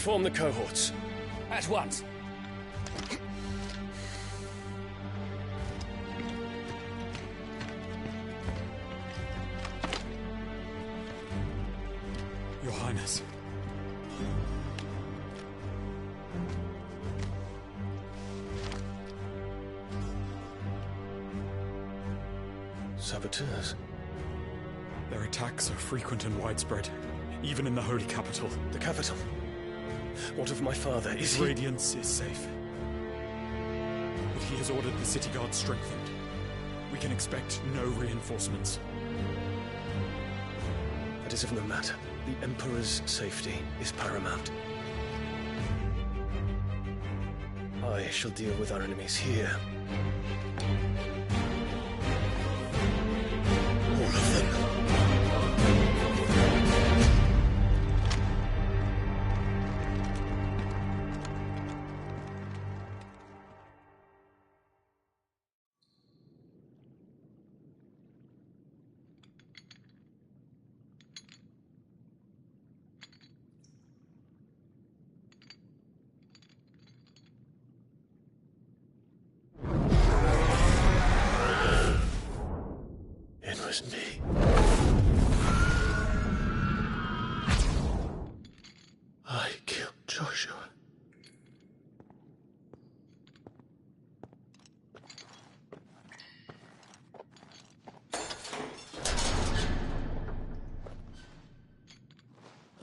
Reform the cohorts. At once. Your Highness. Saboteurs. Their attacks are frequent and widespread, even in the holy capital. The capital? What of my father? Is His radiance is safe. But he has ordered the city guard strengthened. We can expect no reinforcements. That is of no matter. The Emperor's safety is paramount. I shall deal with our enemies here. All of them. It was me. I killed Joshua.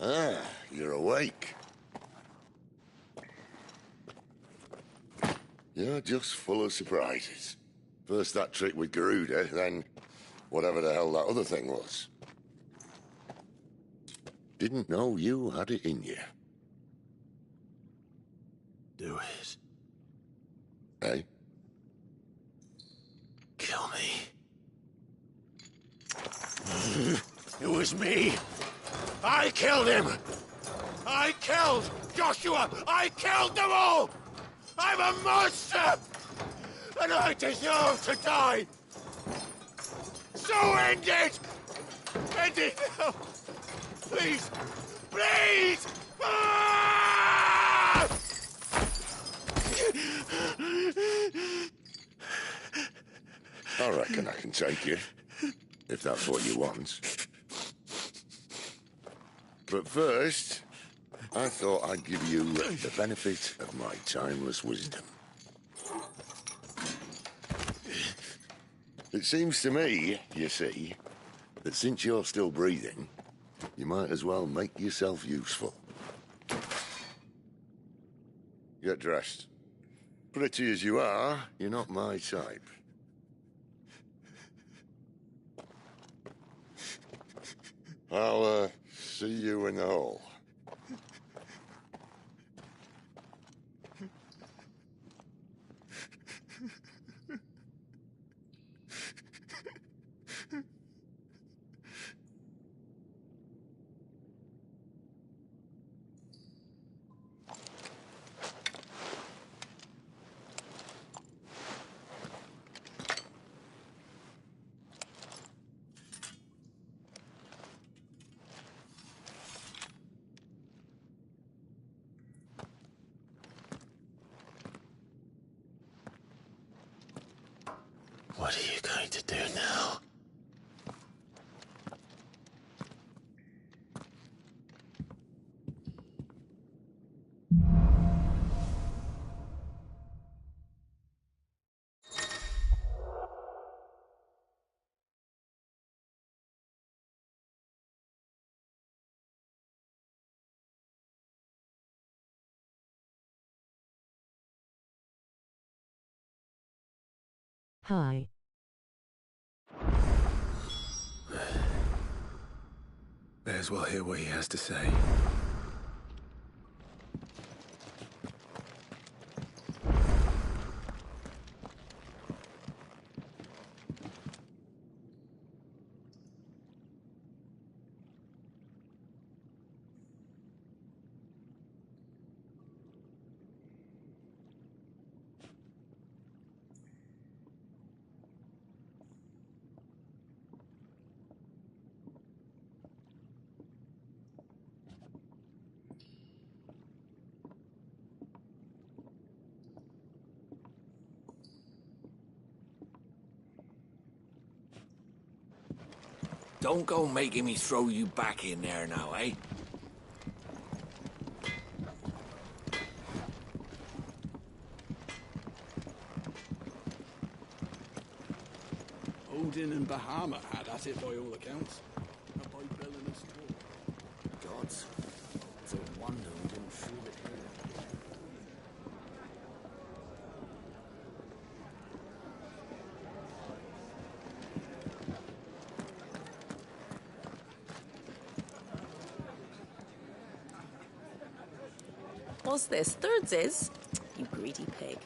Ah, you're awake. You're just full of surprises. First that trick with Garuda, then whatever the hell that other thing was. Didn't know you had it in you. Do it. Eh? Kill me. It was me. I killed him. I killed Joshua. I killed them all. I'm a monster. And I deserve to die. So end it. End it now. Please. Please. Ah! I reckon I can take you, if that's what you want. But first, I thought I'd give you the benefit of my timeless wisdom. It seems to me, you see, that since you're still breathing, you might as well make yourself useful. Get dressed. Pretty as you are, you're not my type. I'll, see you in the hall. What are you going to do now? Hi. May as well hear what he has to say. Don't go making me throw you back in there now, eh? Odin and Bahamut had at it by all accounts. Not by villainous talk. Gods. It's a wonder we didn't feel it here. What's this? Thirds is? You greedy pig.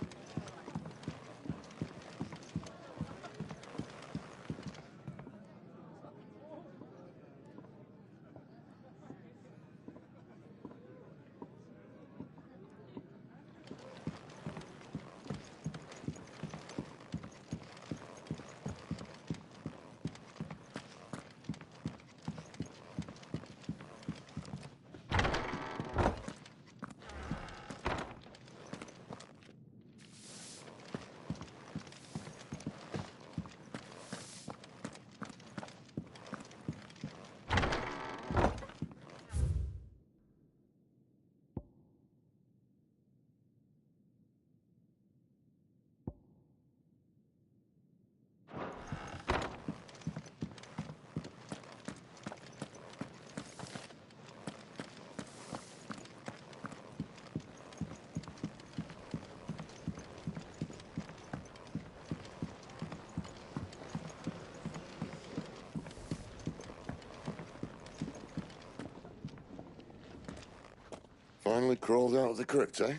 Finally crawled out of the crypt, eh?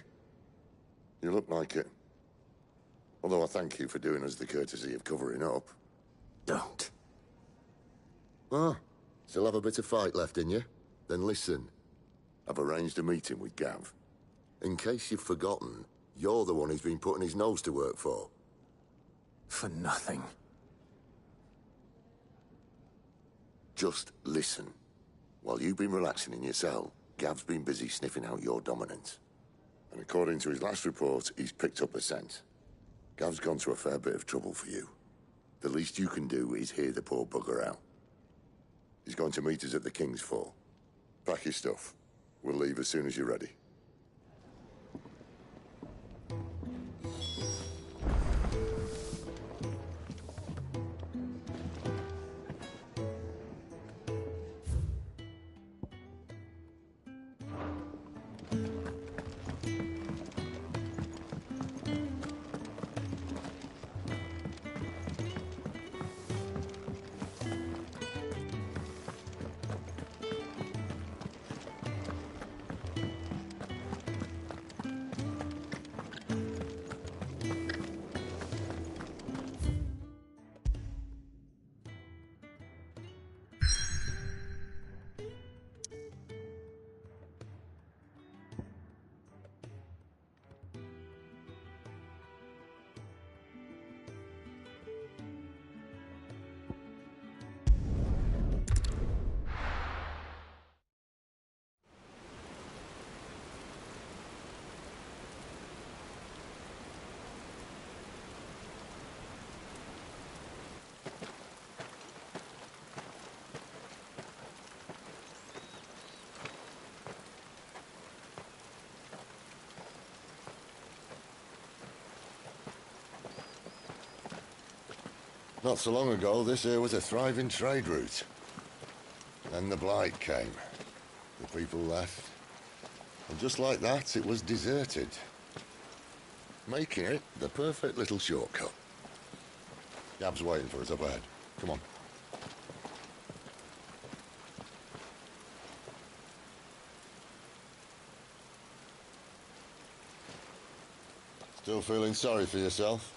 You look like it. Although I thank you for doing us the courtesy of covering up. Don't. Ah, still have a bit of fight left in you? Then listen. I've arranged a meeting with Gav. In case you've forgotten, you're the one he's been putting his nose to work for. For nothing. Just listen. While you've been relaxing in your cell, Gav's been busy sniffing out your dominance. And according to his last report, he's picked up a scent. Gav's gone to a fair bit of trouble for you. The least you can do is hear the poor bugger out. He's going to meet us at the King's Fall. Pack your stuff. We'll leave as soon as you're ready. Not so long ago, this here was a thriving trade route. Then the Blight came. The people left. And just like that, it was deserted. Making it the perfect little shortcut. Gav's waiting for us up ahead. Come on. Still feeling sorry for yourself?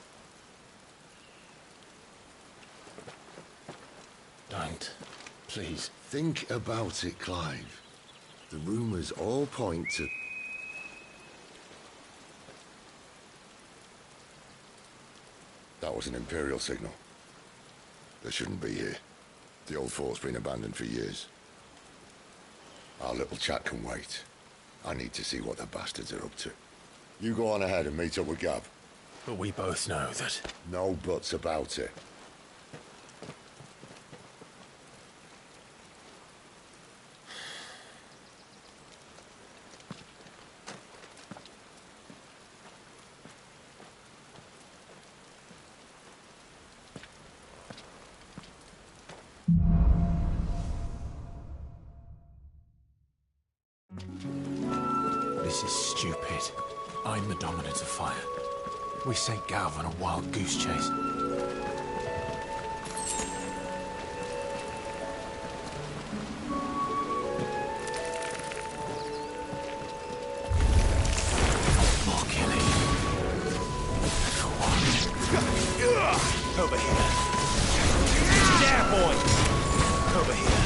Don't. Please. Think about it, Clive. The rumours all point to... That was an Imperial signal. They shouldn't be here. The old fort's been abandoned for years. Our little chat can wait. I need to see what the bastards are up to. You go on ahead and meet up with Gav. But we both know that... No buts about it. stupid. I'm the dominant of fire. We sent Galv on a wild goose chase. More killing. For what? Over here. Yeah, boy! Over here.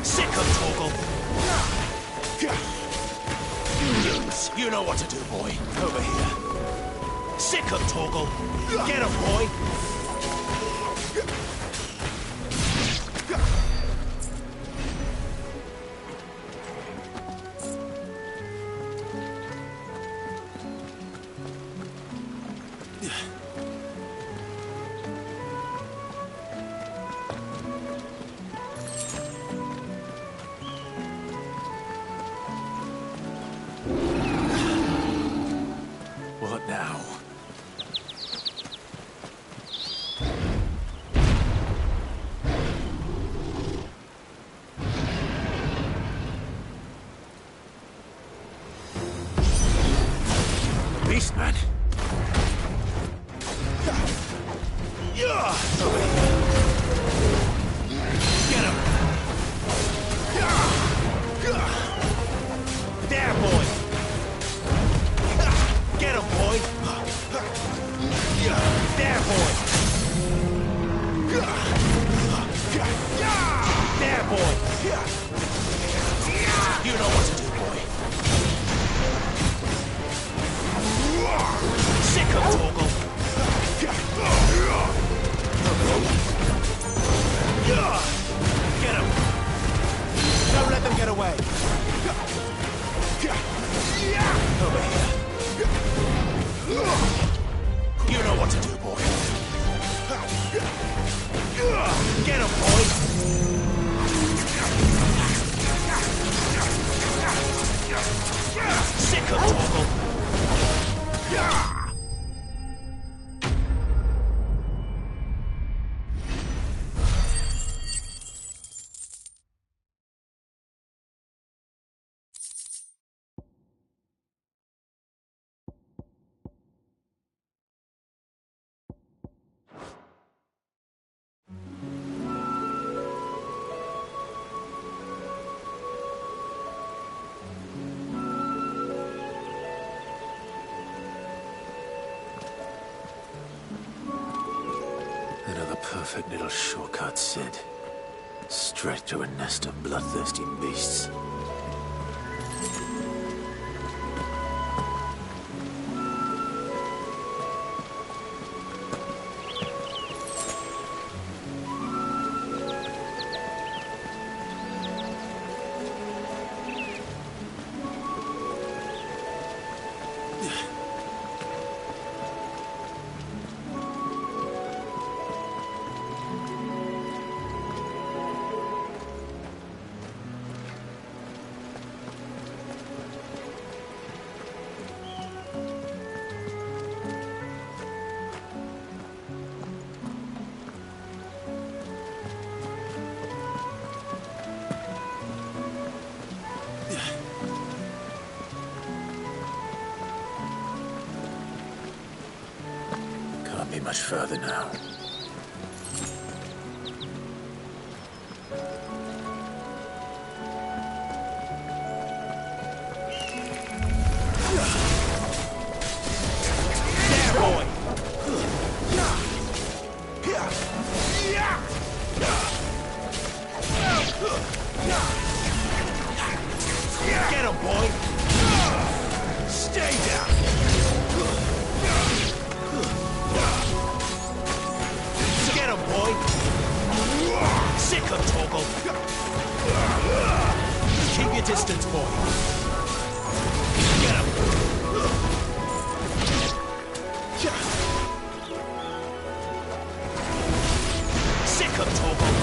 Sick of Torgal! You know what to do, boy. Over here. Sick of Torgal! Get him, boy! What now? Beastman! Over here. Get him! There, boy! Get him, boy! There, boy! There, boy! You know what to do, boy. Sick of Torgal! Get him! Don't let them get away! Over here. You know what to do, boy. Get him, boy! Sick of Torgal! Another perfect little shortcut, Sid. Straight to a nest of bloodthirsty beasts. Can't be much further now. There, boy! Get him, boy! Stay down! Get him, boy! Sick of Torgal! Keep your distance, boy! Get him! Sick of Torgal!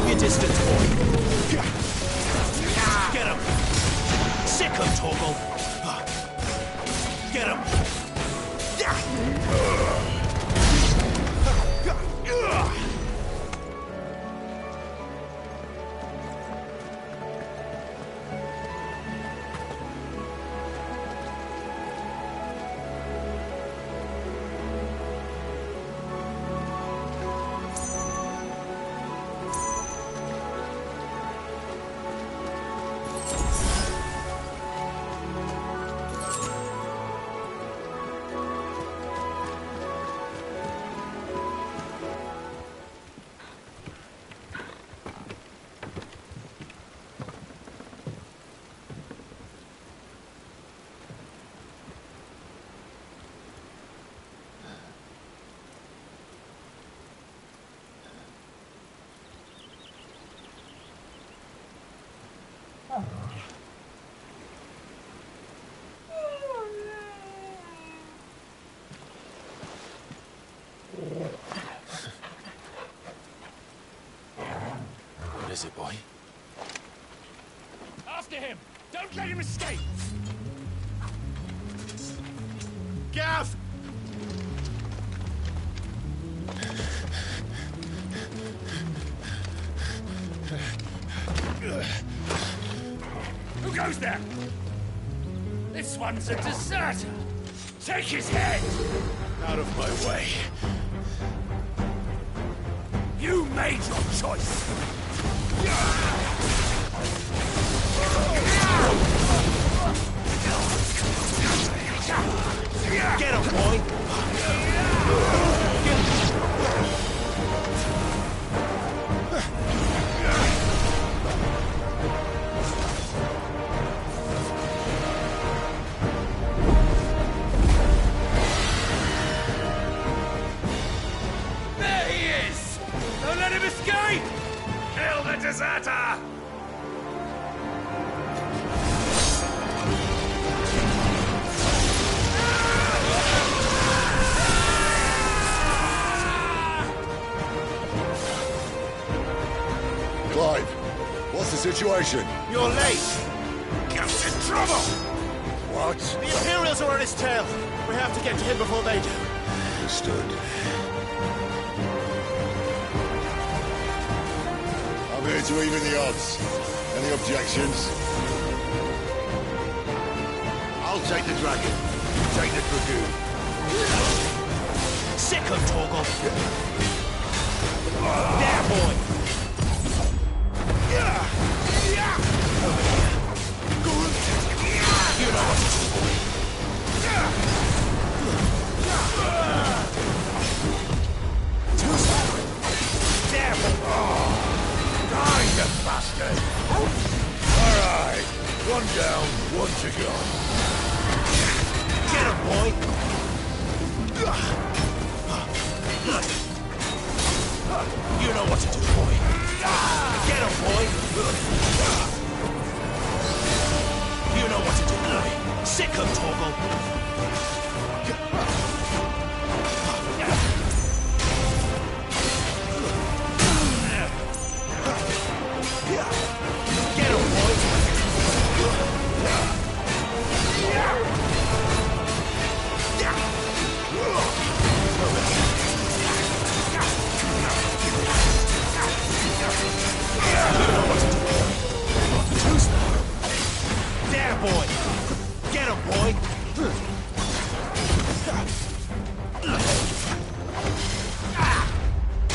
Keep your distance, boy. Get him. Sick him, Torgal. Get him. What is it, boy? After him! Don't let him escape! Gav! Who goes there? This one's a deserter! Take his head! Out of my way. You made your choice! Get him, boy! There he is! Don't let him escape! Kill the deserter! Clive, what's the situation? You're late! Gav's in trouble! What? The Imperials are on his tail! We have to get to him before they do. Understood. I'm here to even the odds. Any objections? I'll take the dragon. You take the dragoon. Sick him, Torgal! There, boy! You know what to do, boy. There, boy! Die, you bastard! Alright, one down, one to go. Get him, boy! You know what to do, boy. Get him, boy! You know what to do, boy. Sick him, Torgal! Get him, boy! There, boy! Get him, boy!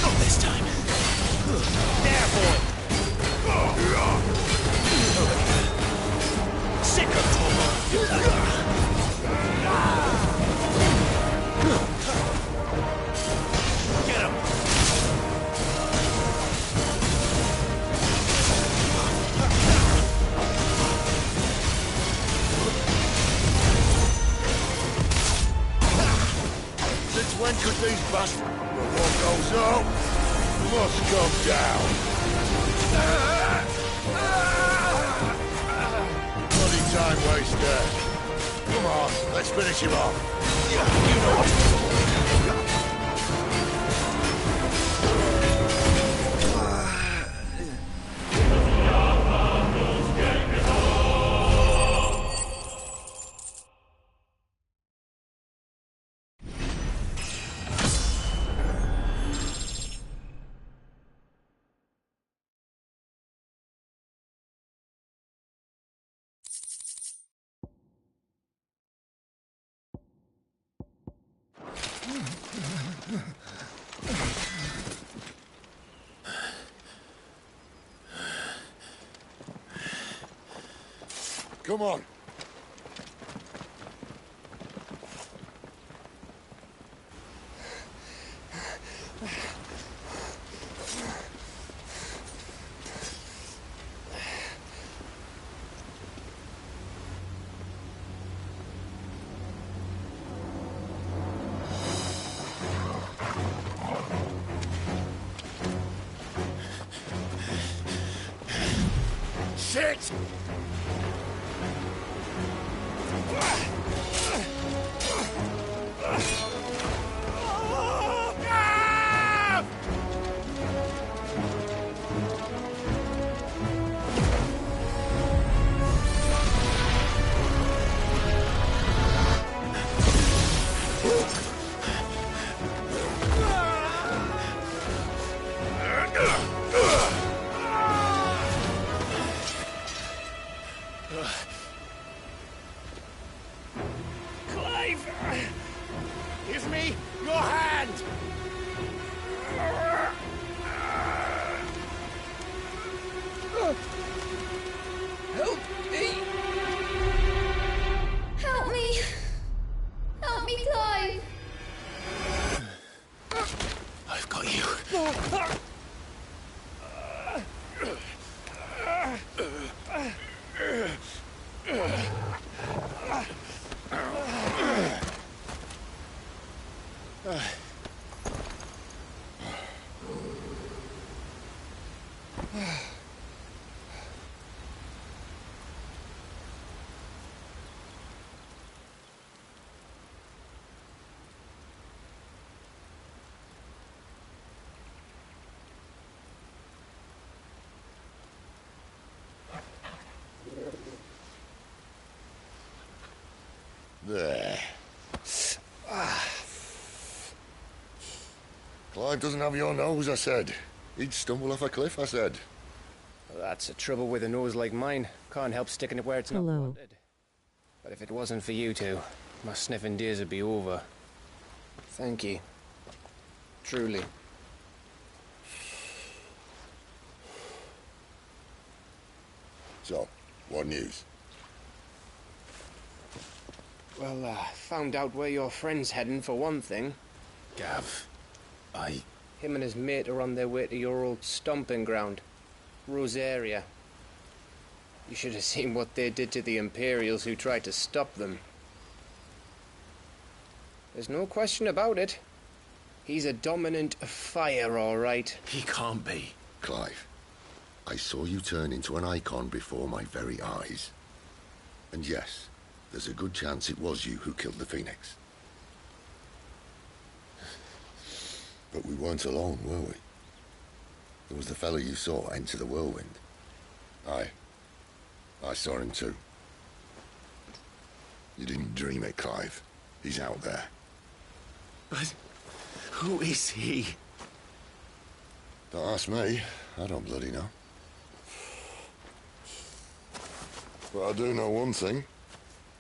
Not this time. There, boy! Sick of Torgal! Get him! Since when could these bastards... But what goes up must come down. Bloody time waster. Come on, let's finish him off. You know what to do. Come on. Shit! Give me your hand! Help me! Help me! Help me, Clive! I've got you. There. Clive doesn't have your nose, I said. He'd stumble off a cliff, I said. Well, that's the trouble with a nose like mine. Can't help sticking it where it's not wanted. But if it wasn't for you two, my sniffing days would be over. Thank you. Truly. So, what news? Well, found out where your friend's heading, for one thing. Gav, Him and his mate are on their way to your old stomping ground, Rosaria. You should have seen what they did to the Imperials who tried to stop them. There's no question about it. He's a dominant fire, all right. he can't be. Clive, I saw you turn into an icon before my very eyes. And yes, there's a good chance it was you who killed the Phoenix. But we weren't alone, were we? There was the fellow you saw enter the whirlwind. I saw him too. You didn't dream it, Clive. He's out there. But who is he? Don't ask me. I don't bloody know. But I do know one thing.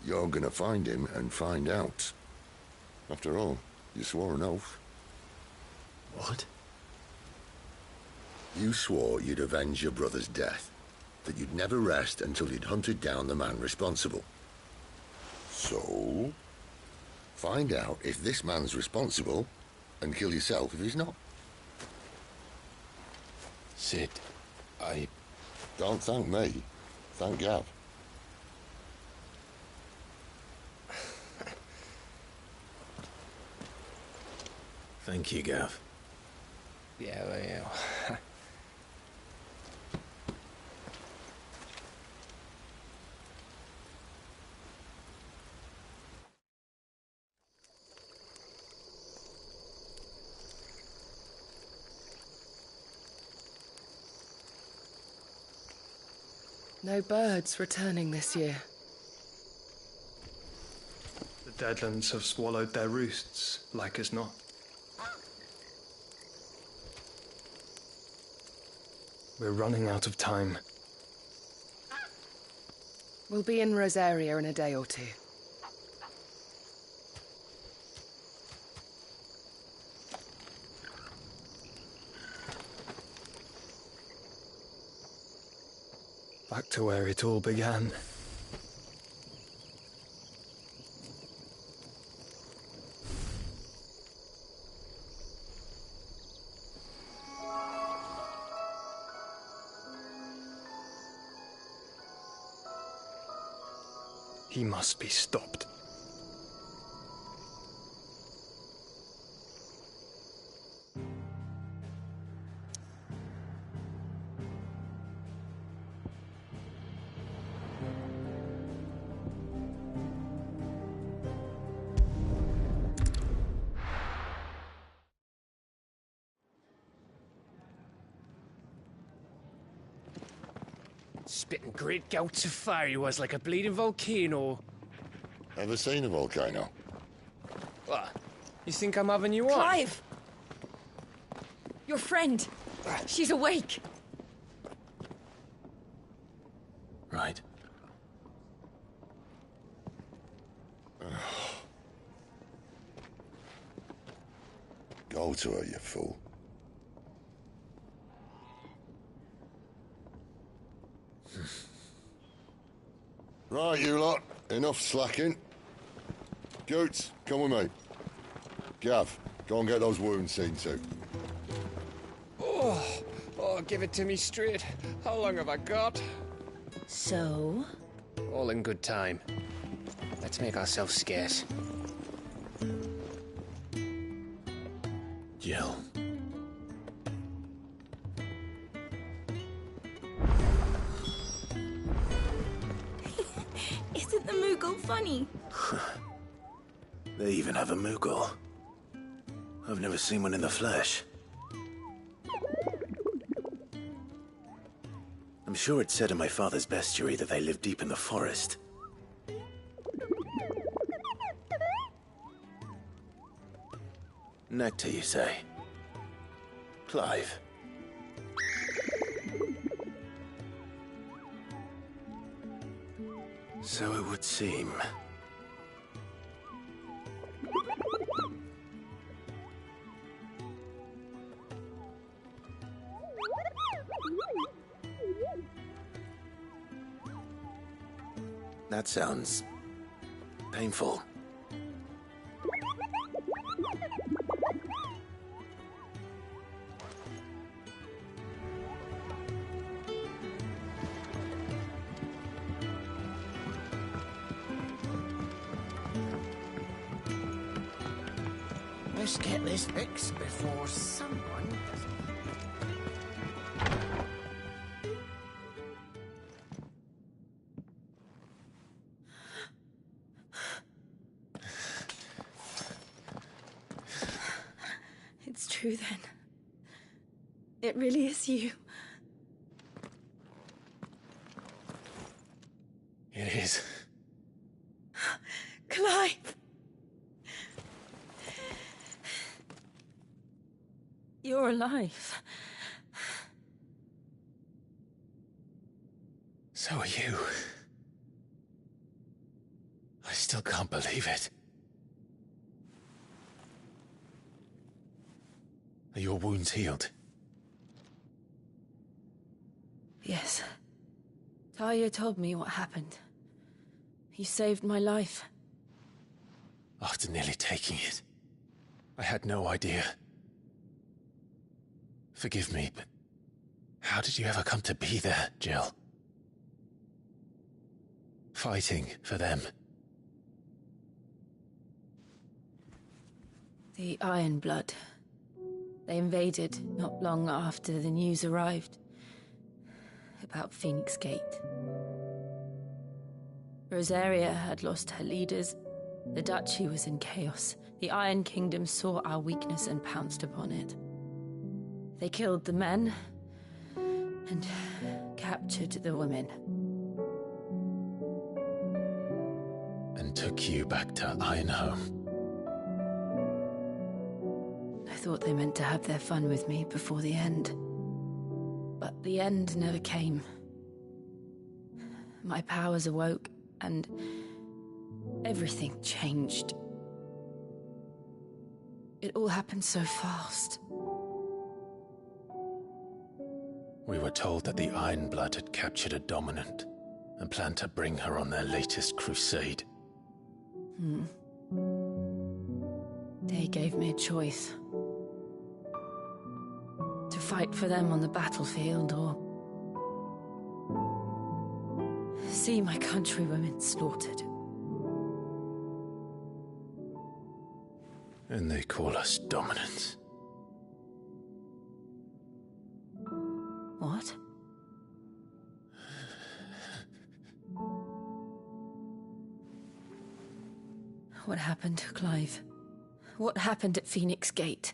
You're gonna find him and find out. After all, you swore an oath. What? You swore you'd avenge your brother's death. That you'd never rest until you'd hunted down the man responsible. So, find out if this man's responsible and kill yourself if he's not. Sid, Don't thank me. Thank Gav. Thank you, Gav. Yeah, well, yeah. No birds returning this year. The Deadlands have swallowed their roosts, like as not. We're running out of time. We'll be in Rosaria in a day or two. Back to where it all began. He must be stopped. Spitting great gouts of fire he was, like a bleeding volcano. Ever seen a volcano? What? You think I'm having you on? Clive! Your friend. She's awake. Right. Go to her, you fool. Right, you lot. Enough slacking. Goots, come with me. Gav, go and get those wounds seen to. Oh, give it to me straight. How long have I got? So? All in good time. Let's make ourselves scarce. Jill. Isn't the Moogle funny? They even have a Moogle. I've never seen one in the flesh. I'm sure it said in my father's bestiary that they live deep in the forest. Nectar, you say? Clive. So it would seem. That sounds painful. Let's get this fixed before someone... It's true then. It really is you. It is. Clive! You're alive. So are you. I still can't believe it. Are your wounds healed? Yes. Talia told me what happened. You saved my life. After nearly taking it, I had no idea. Forgive me, but how did you ever come to be there, Jill? Fighting for them. The Iron Blood. They invaded not long after the news arrived about Phoenix Gate. Rosaria had lost her leaders. The Duchy was in chaos. The Iron Kingdom saw our weakness and pounced upon it. They killed the men and captured the women. And took you back to Ironhome. I thought they meant to have their fun with me before the end. But the end never came. My powers awoke, and everything changed. It all happened so fast. We were told that the Iron Blood had captured a dominant and planned to bring her on their latest crusade. They gave me a choice. To fight for them on the battlefield, or see my countrywomen slaughtered. And they call us dominants. What? What happened, Clive? What happened at Phoenix Gate?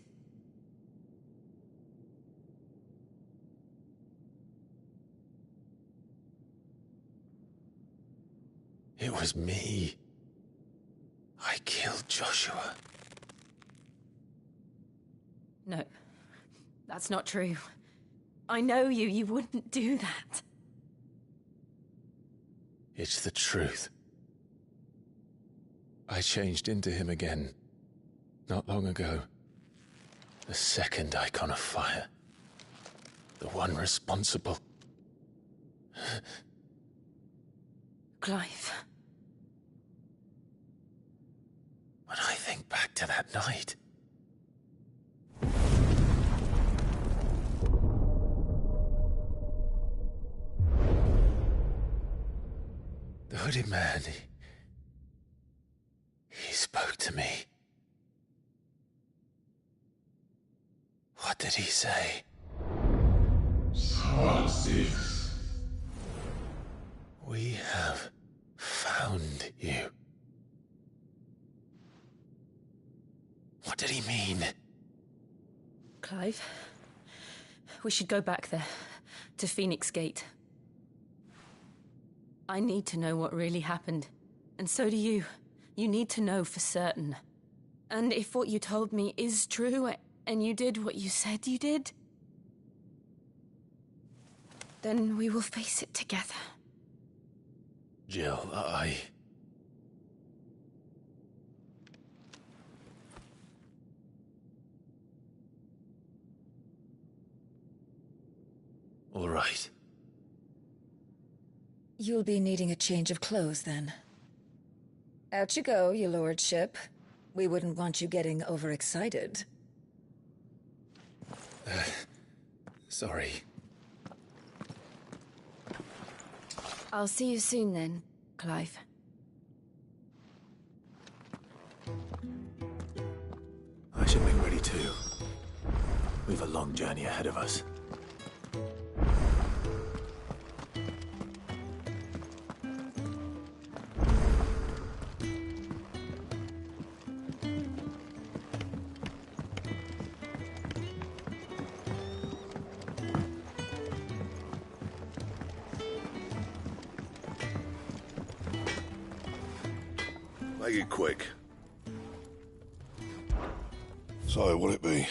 It was me. I killed Joshua. No, that's not true. I know you. You wouldn't do that. It's the truth. I changed into him again, not long ago. The second icon of fire. The one responsible. Clive. When I think back to that night... The hooded man, he spoke to me. What did he say? Part 6. We have found you. What did he mean? Clive, we should go back there, to Phoenix Gate. I need to know what really happened, and so do you. You need to know for certain. And if what you told me is true, and you did what you said you did, then we will face it together. Jill, All right. You'll be needing a change of clothes, then. Out you go, your lordship. We wouldn't want you getting overexcited. Sorry. I'll see you soon then, Clive. I should make ready too. We've a long journey ahead of us. Make it quick. So, what'll it be?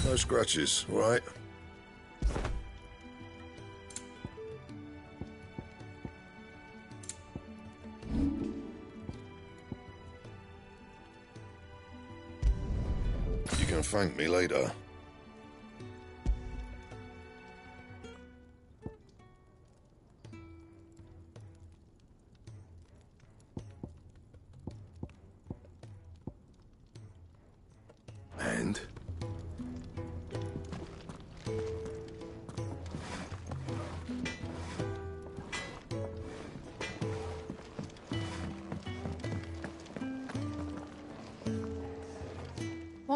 No scratches, all right? You can thank me later. And?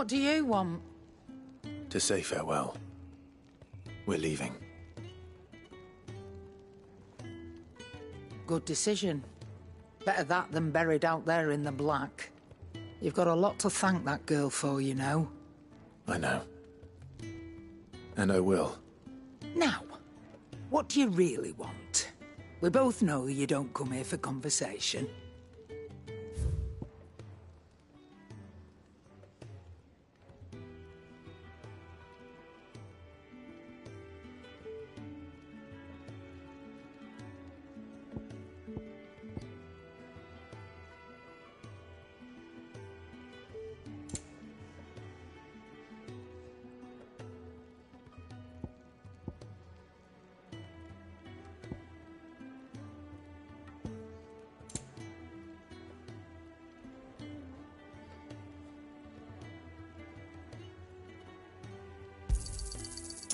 What do you want? To say farewell. We're leaving. Good decision. Better that than buried out there in the black. You've got a lot to thank that girl for, you know. I know. And I will. Now, what do you really want? We both know you don't come here for conversation.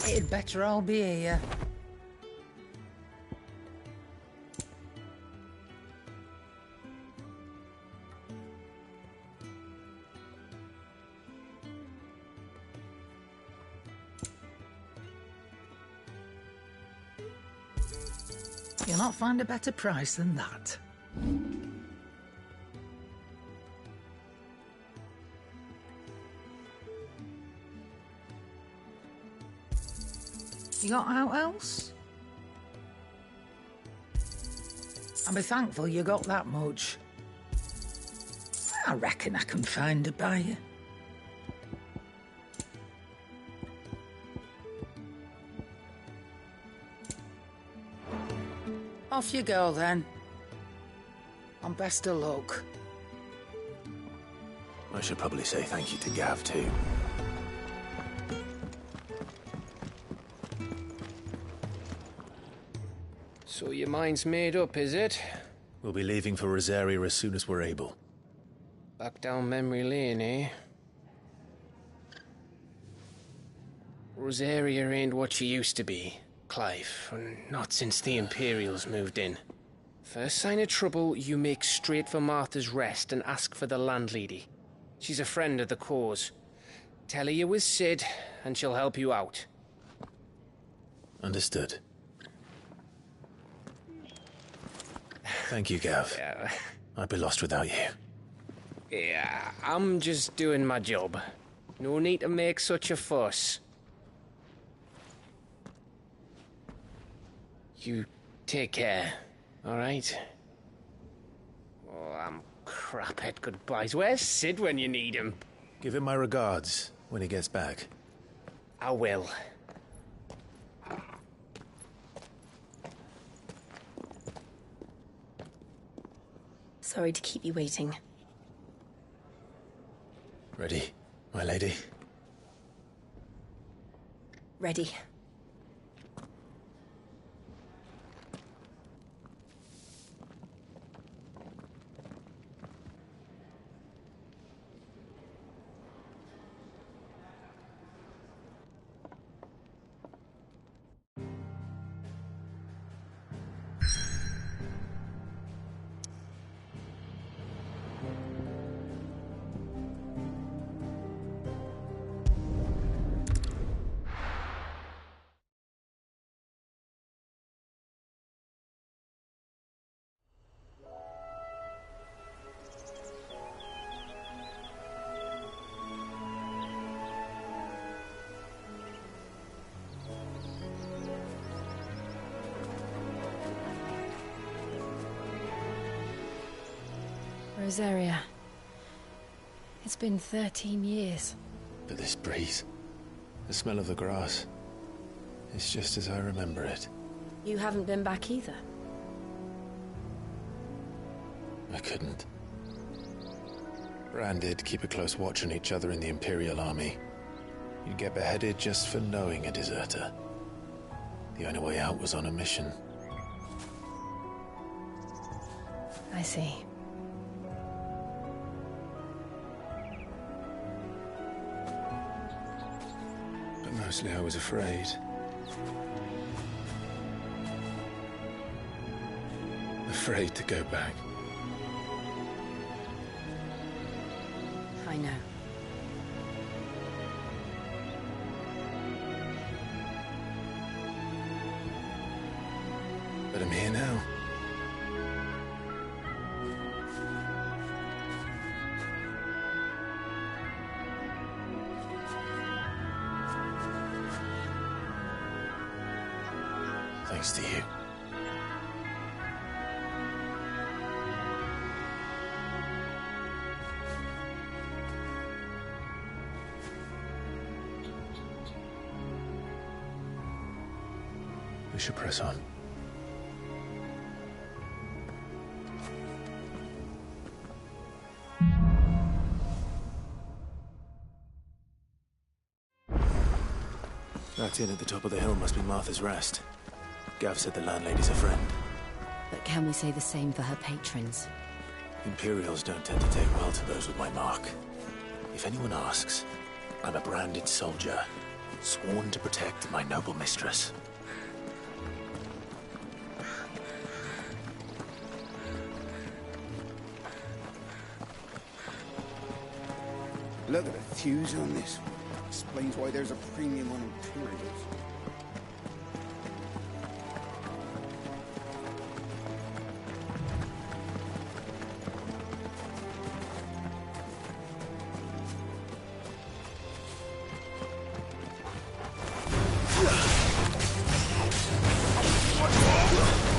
It'd better all be here. You'll not find a better price than that. You got out else? I'll be thankful you got that much. I reckon I can find a buyer. Off you go then. And best of luck. I should probably say thank you to Gav too. So your mind's made up, is it? We'll be leaving for Rosaria as soon as we're able. Back down memory lane, eh? Rosaria ain't what she used to be, Clive. Not since the Imperials moved in. First sign of trouble, you make straight for Martha's Rest and ask for the landlady. She's a friend of the cause. Tell her you're with Cid, and she'll help you out. Understood. Thank you, Gav. Yeah. I'd be lost without you. Yeah, I'm just doing my job. No need to make such a fuss. You take care, all right? Oh, I'm crap at goodbyes. Where's Cid when you need him? Give him my regards when he gets back. I will. Sorry to keep you waiting. Ready, my lady? Ready. Rosaria. It's been 13 years. But this breeze, the smell of the grass, it's just as I remember it. You haven't been back either. I couldn't. Bran did keep a close watch on each other in the Imperial Army. You'd get beheaded just for knowing a deserter. The only way out was on a mission. I see. But mostly I was afraid. Afraid to go back. I know. Thanks to you. We should press on. That inn at the top of the hill must be Martha's Rest. Gav said the landlady's a friend. But can we say the same for her patrons? Imperials don't tend to take well to those with my mark. If anyone asks, I'm a branded soldier, sworn to protect my noble mistress. Look at the fuse on this one. Explains why there's a premium on Imperials.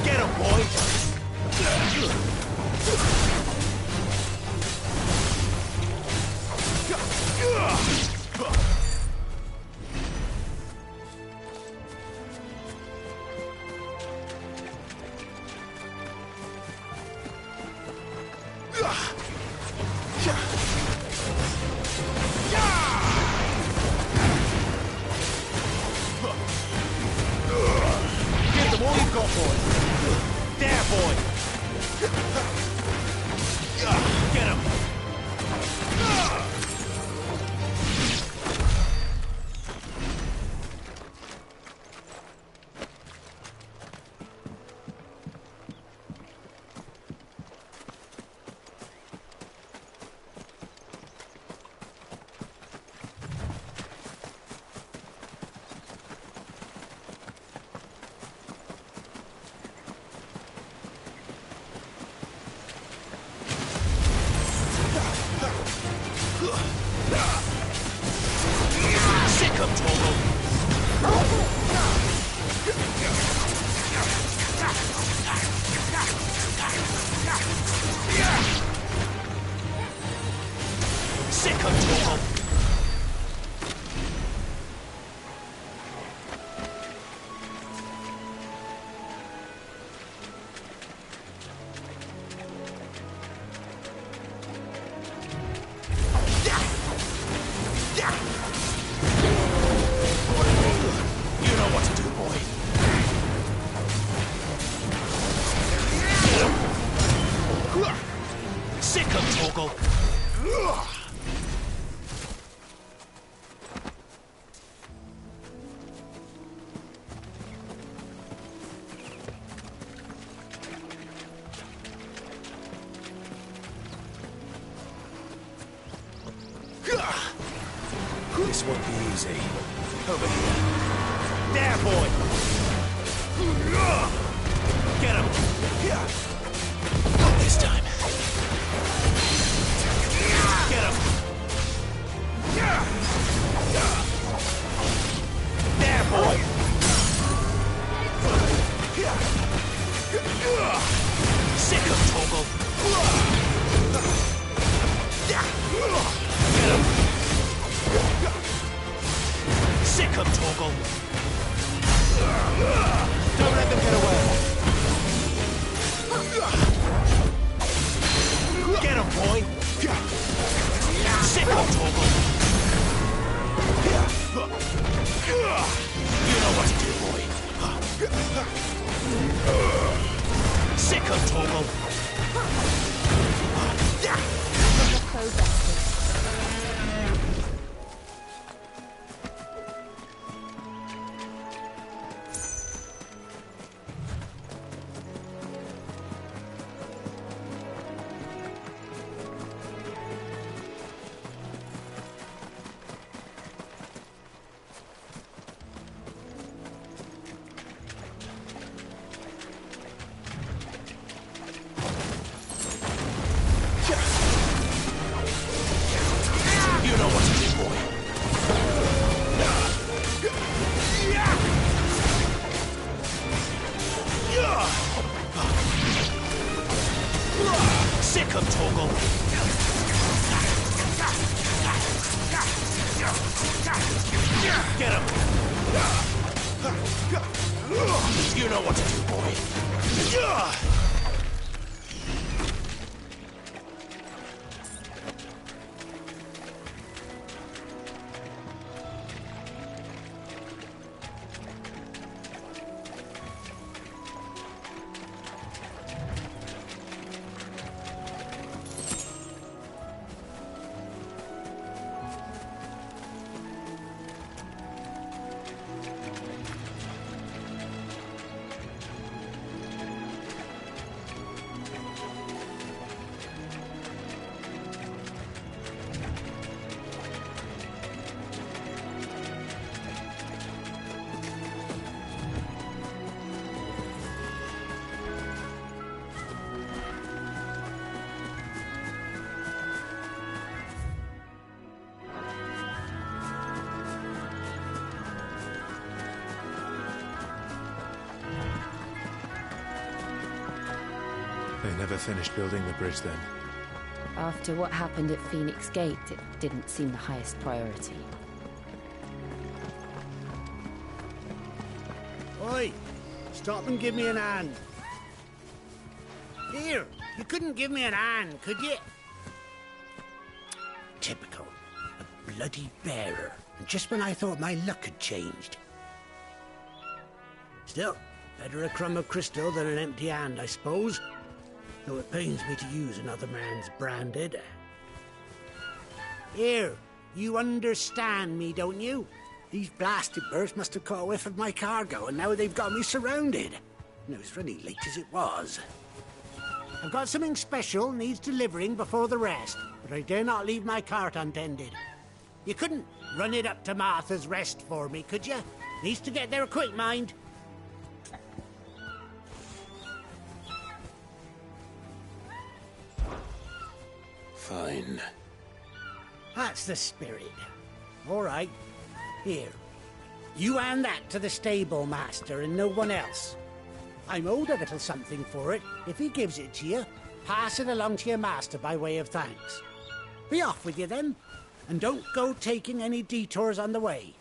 Get him, boy! Give them all you've got, boy! There, boy! Get him! Sick of Torgal! You know what to do, boy. Sick of Torgal! This won't be easy. Over here. There, boy! Get him! Not this time. Get him! There, boy! Sick of Torgal! Get him! Sick of Torgal! Don't let them get away! Get him, boy! Sick of Torgal! You know what to do, boy! Sick of Torgal! You know what to do, boy. Sick 'em, Torgal! Get him! You know what to do, boy. They never finished building the bridge then. After what happened at Phoenix Gate, it didn't seem the highest priority. Oi! Stop and give me an hand. Here, you couldn't give me an hand, could you? Typical. A bloody bearer. And just when I thought my luck had changed. Still, better a crumb of crystal than an empty hand, I suppose. Though it pains me to use another man's branded. Here, you understand me, don't you? These blasted birds must have caught a whiff of my cargo, and now they've got me surrounded. And it was really late as it was. I've got something special needs delivering before the rest, but I dare not leave my cart untended. You couldn't run it up to Martha's Rest for me, could you? Needs to get there quick, mind. Fine. That's the spirit. All right. Here. You hand that to the stable master and no one else. I'm owed a little something for it. If he gives it to you, pass it along to your master by way of thanks. Be off with you then, and don't go taking any detours on the way.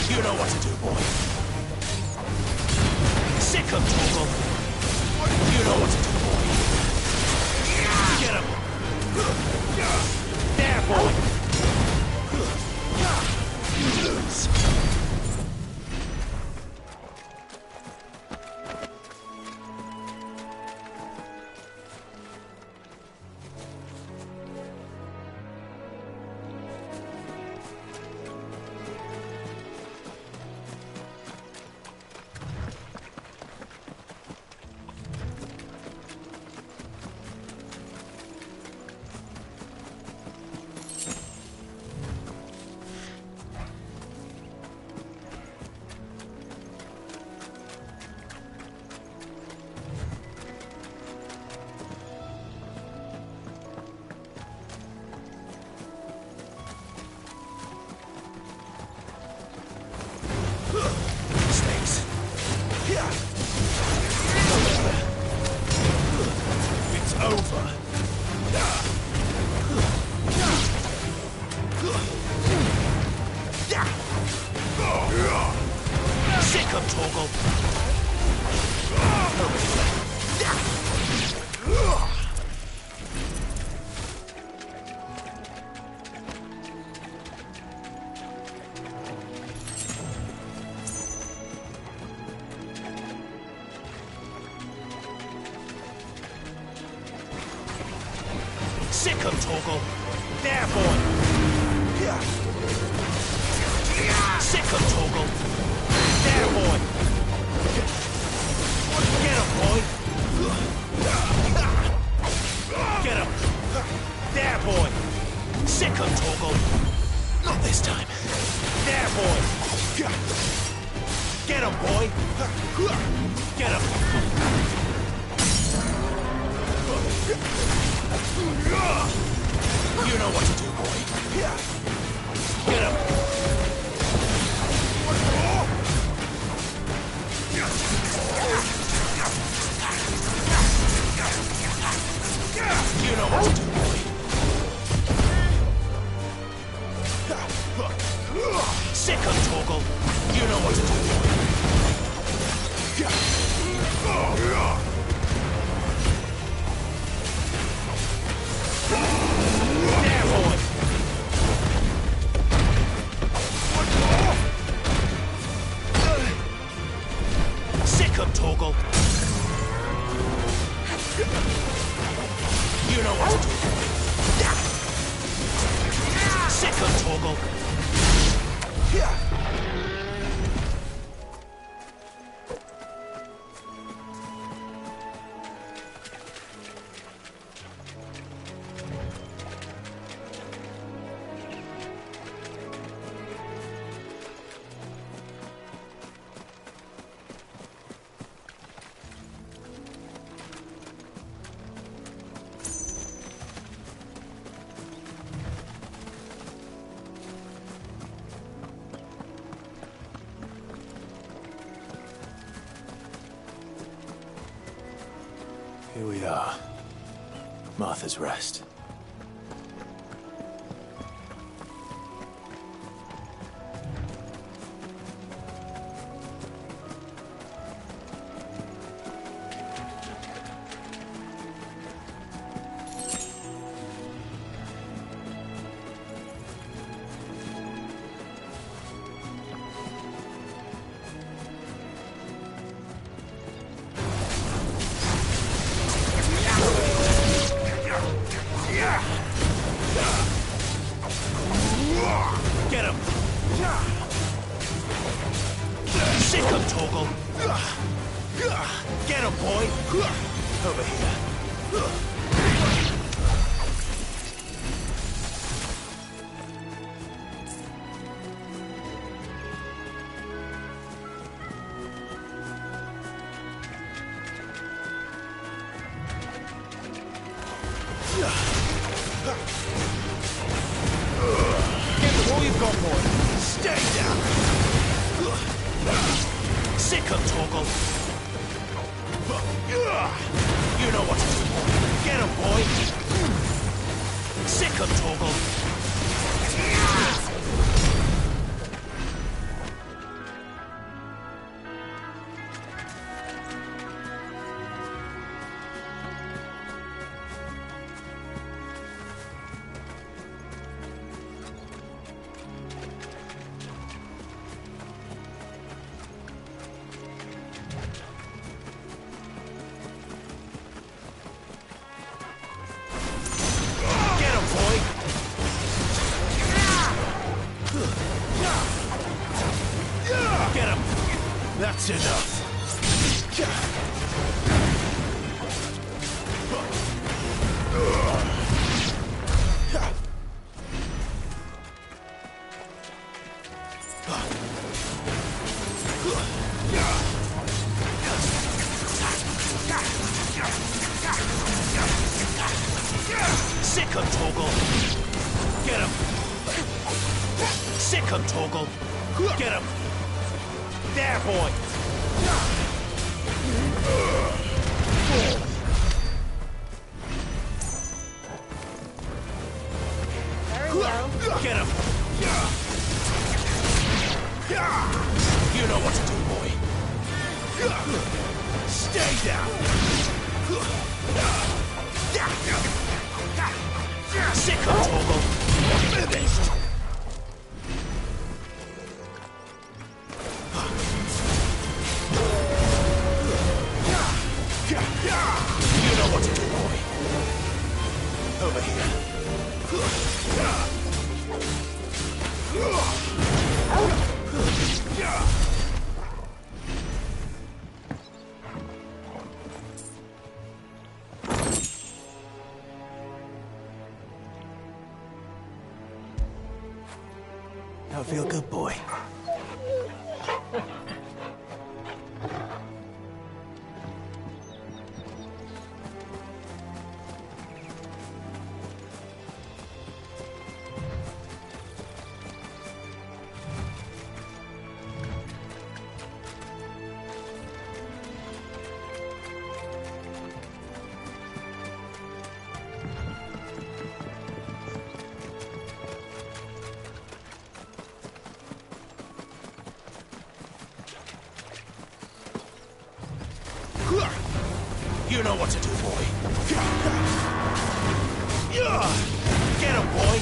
You know what to do, boy. Sick 'em, Torgal. You know what to do, boy. Get him. There, boy. You lose. It's over. Sick 'em, Torgal. Sick 'em, Torgal. There, boy. Sick of Torgal. There, boy. Get him, boy. Get him. There, boy. Sick of Torgal. Not this time. There, boy. Get him, boy. Get him. You know what to do, boy. Get him. You know what to do, boy. Sick of Torgal. You know what to do, boy. There, boy. Sick of Torgal. You know what to do, boy. Sick of Torgal. Here we are. Martha's Rest. Get him! Sick of Torgal! Get him, boy! Over here. Get all you've got, boy. Stay down. Sick of Torgal. You know what to do, boy. Get him, boy. Sick of Torgal. Get him! That's enough! Sick of Torgal! Get him! Sick of Torgal! Get him! There, boy! Very well. Get him! You know what to do, boy. Stay down! Sick of Torgal! Finished! You know what to do, boy. Over here. I feel good, boy. You know what to do, boy. Get him, boy.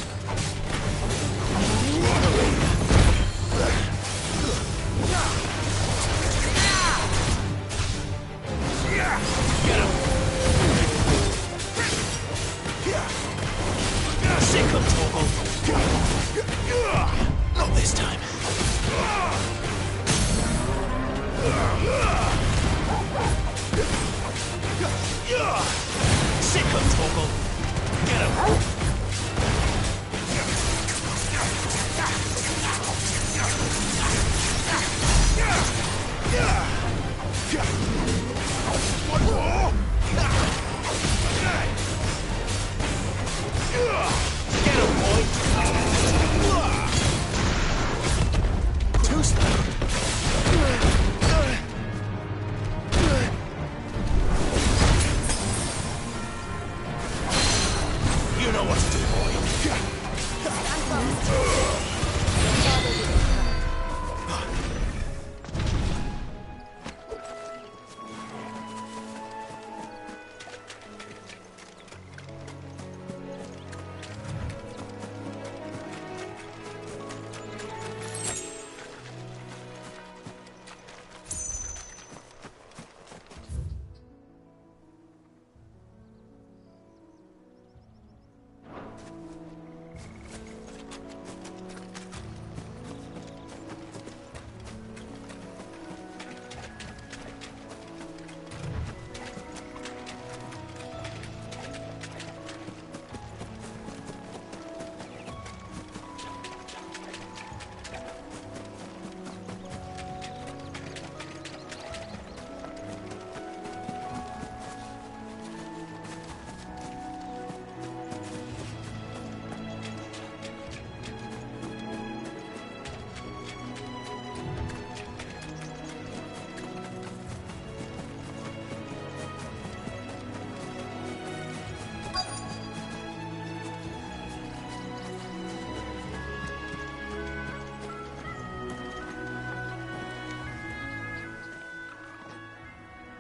Get him. Sick him, Torgal. Not this time. Sick him, Torgal. Get him. One more. Get him, boy. Too slow. You know what to do, boy.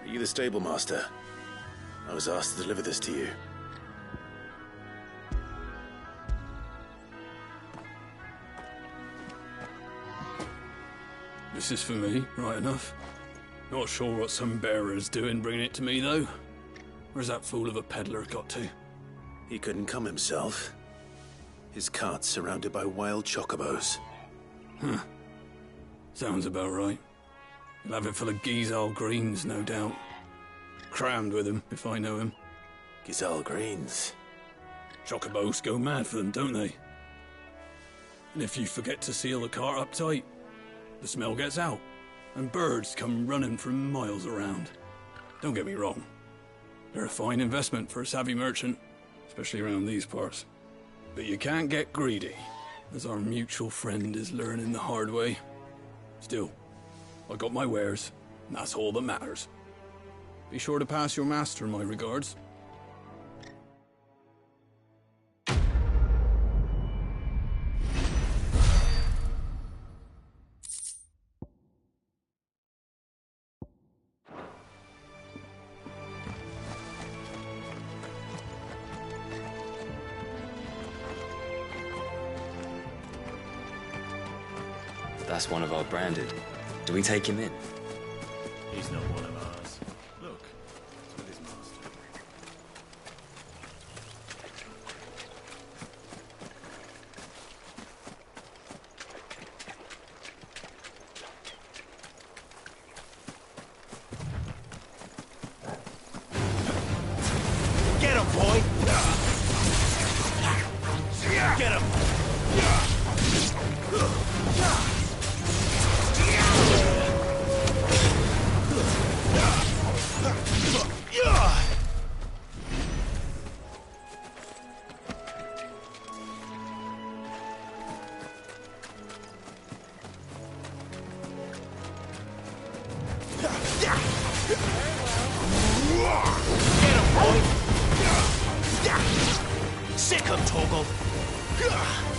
Are you the stable master? I was asked to deliver this to you. This is for me, right enough. Not sure what some bearer's doing bringing it to me, though. Where's that fool of a peddler got to? He couldn't come himself. His cart's surrounded by wild chocobos. Huh. Sounds about right. He'll have it full of Gizal greens, no doubt. Crammed with him, if I know him. Gizal greens? Chocobos go mad for them, don't they? And if you forget to seal the cart up tight, the smell gets out, and birds come running from miles around. Don't get me wrong. They're a fine investment for a savvy merchant, especially around these parts. But you can't get greedy, as our mutual friend is learning the hard way. Still, I got my wares, and that's all that matters. Be sure to pass your master my regards. That's one of our branded. Do we take him in? He's not one of ours. Look, it's with his master. Get him, boy! Get him! Get him, boy! Sick him, Torgal!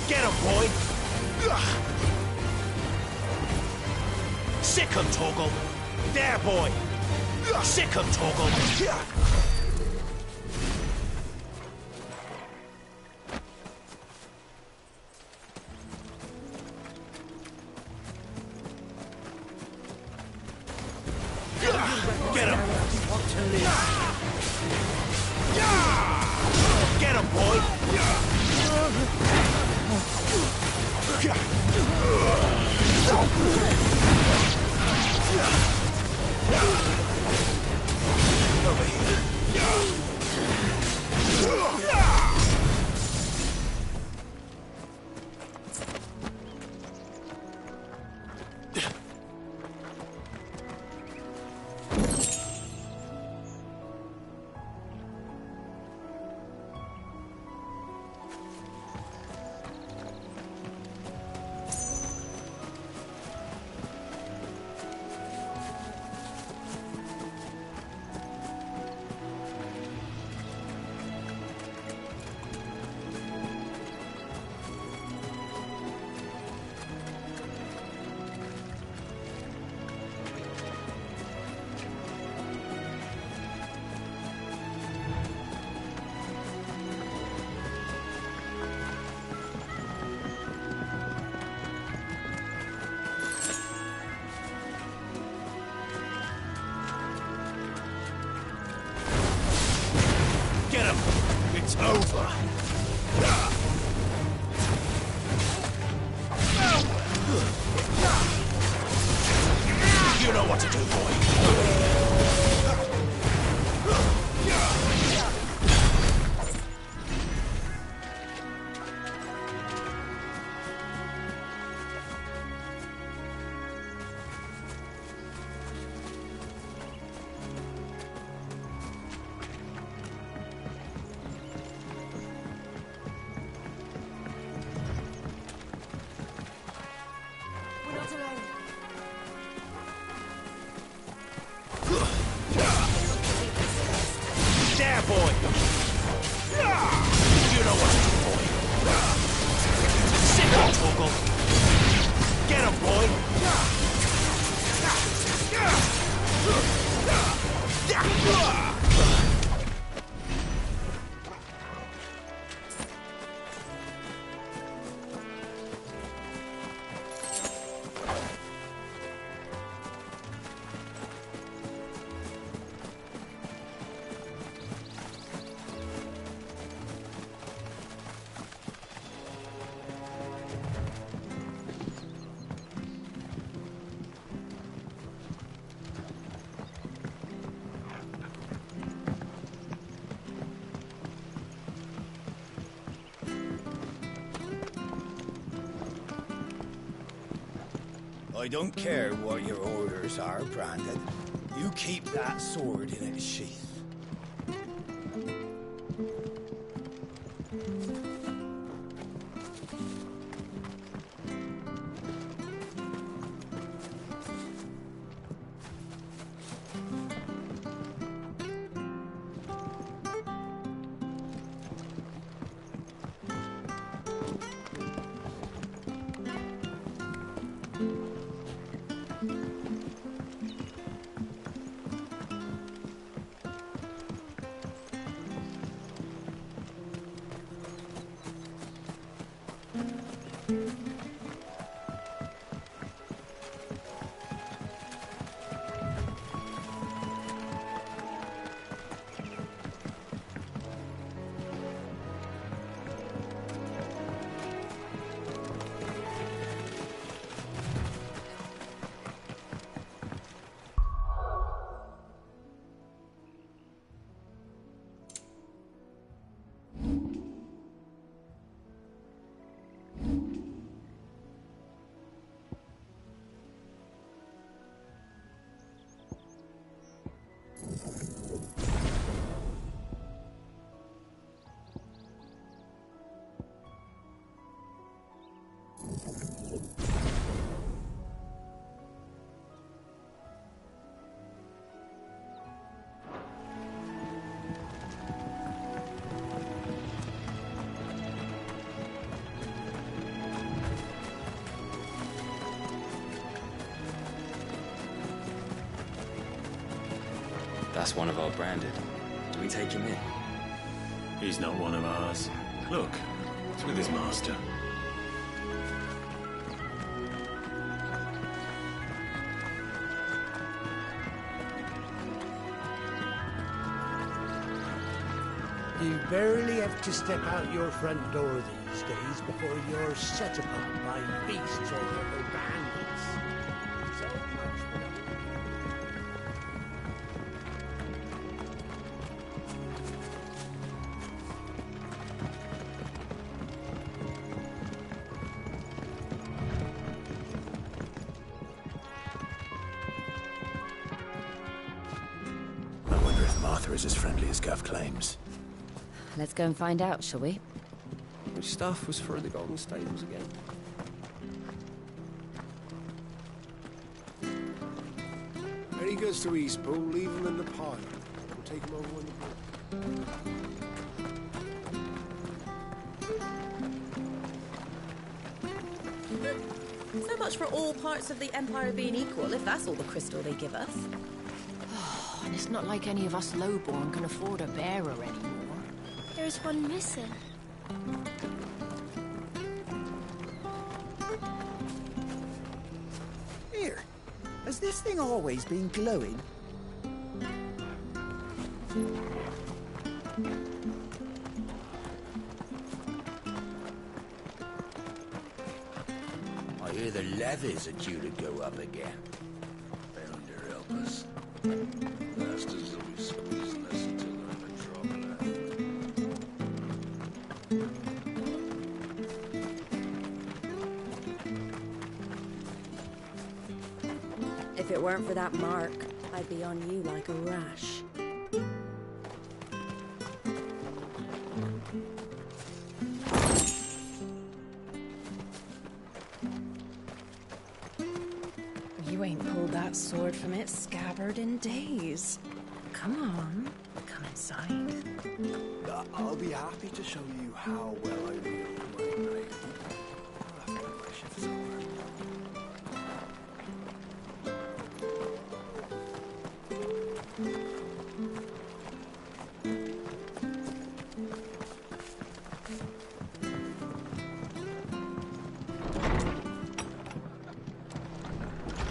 Get him, boy! Sick him, Torgal! There, boy! Sick him, Torgal! Get him! Get him, boy! Over here. Get him! It's over! You know what to do, boy! There, boy! You know what to do, boy! Sit down, Torgal! Get him, boy! I don't care what your orders are, Brandon. You keep that sword in its sheath. That's one of our branded. Do we take him in? He's not one of ours. Look, it's with his master. You barely have to step out your front door these days before you're set upon by beasts or other bandits. So much for that. I wonder if Martha is as friendly as Gav claims. Let's go and find out, shall we? Which stuff was for the Golden Stables again? When he gets to Eastpool, leave him in the pile. We'll take him over when So much for all parts of the Empire being equal, if that's all the crystal they give us. And it's not like any of us lowborn can afford a bearer anymore. There's one missing. Here, has this thing always been glowing? I hear the levies are due to go up again. Bound to help us. Bastards will be squeezing us until they're in the trouble. If it weren't for that mark, I'd be on you like a rash. You ain't pulled that sword from its scabbard in days. Come on, come inside. I'll be happy to show you how well I wield my blade. I'll have to get my shifts over.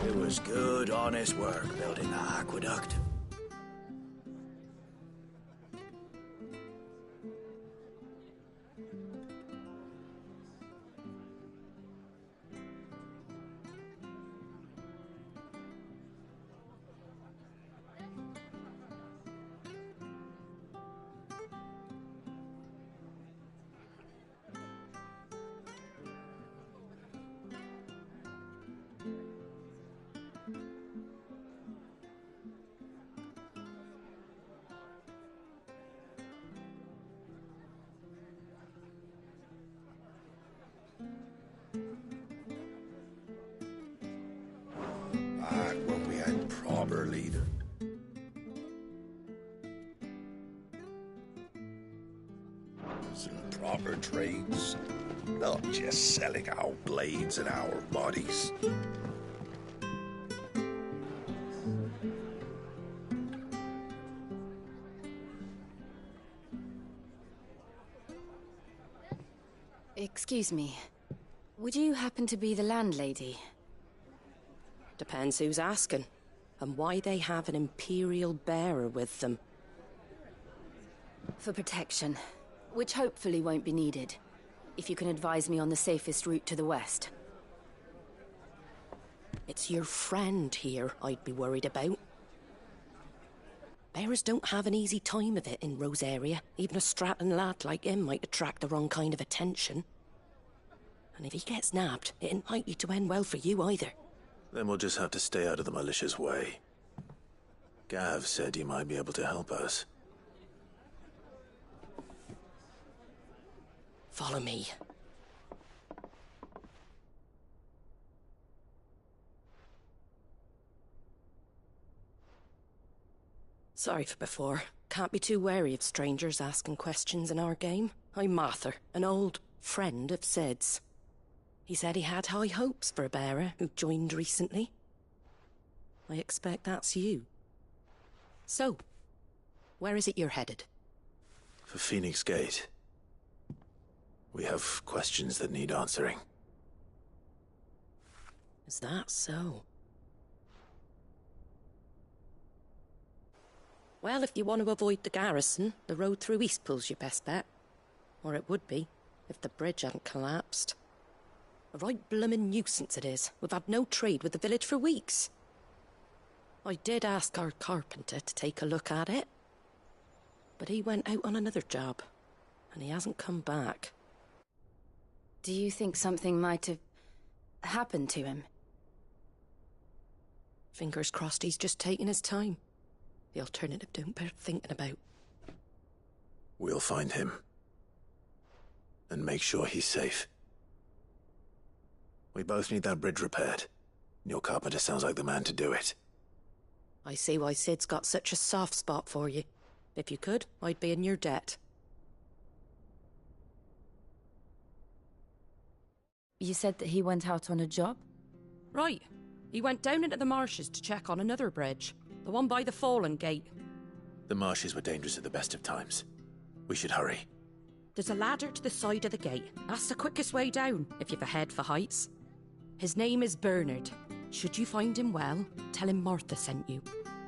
It was good, honest work building the aqueduct. Back when we had proper leader. In proper trades, not just selling our blades and our bodies. Excuse me. Would you happen to be the landlady? Depends who's asking, and why they have an Imperial bearer with them. For protection, which hopefully won't be needed. If you can advise me on the safest route to the west. It's your friend here I'd be worried about. Bearers don't have an easy time of it in Rosaria. Even a Stratton lad like him might attract the wrong kind of attention. And if he gets nabbed, it ain't likely to end well for you either. Then we'll just have to stay out of the malicious way. Gav said he might be able to help us. Follow me. Sorry for before. Can't be too wary of strangers asking questions in our game. I'm Martha, an old friend of Sid's. He said he had high hopes for a bearer who joined recently. I expect that's you. So, Where is it you're headed? For Phoenix Gate. We have questions that need answering. Is that so? Well, if you want to avoid the garrison, the road through Eastpool's your best bet. Or it would be, if the bridge hadn't collapsed. A right bloomin' nuisance it is. We've had no trade with the village for weeks. I did ask our carpenter to take a look at it. But he went out on another job, and he hasn't come back. Do you think something might have happened to him? Fingers crossed he's just taking his time. The alternative don't bear thinking about. We'll find him. And make sure he's safe. We both need that bridge repaired. Your carpenter sounds like the man to do it. I see why Sid's got such a soft spot for you. If you could, I'd be in your debt. You said that he went out on a job? Right. He went down into the marshes to check on another bridge. The one by the Fallen Gate. The marshes were dangerous at the best of times. We should hurry. There's a ladder to the side of the gate. That's the quickest way down, if you've a head for heights. His name is Bernard. Should you find him well, tell him Martha sent you,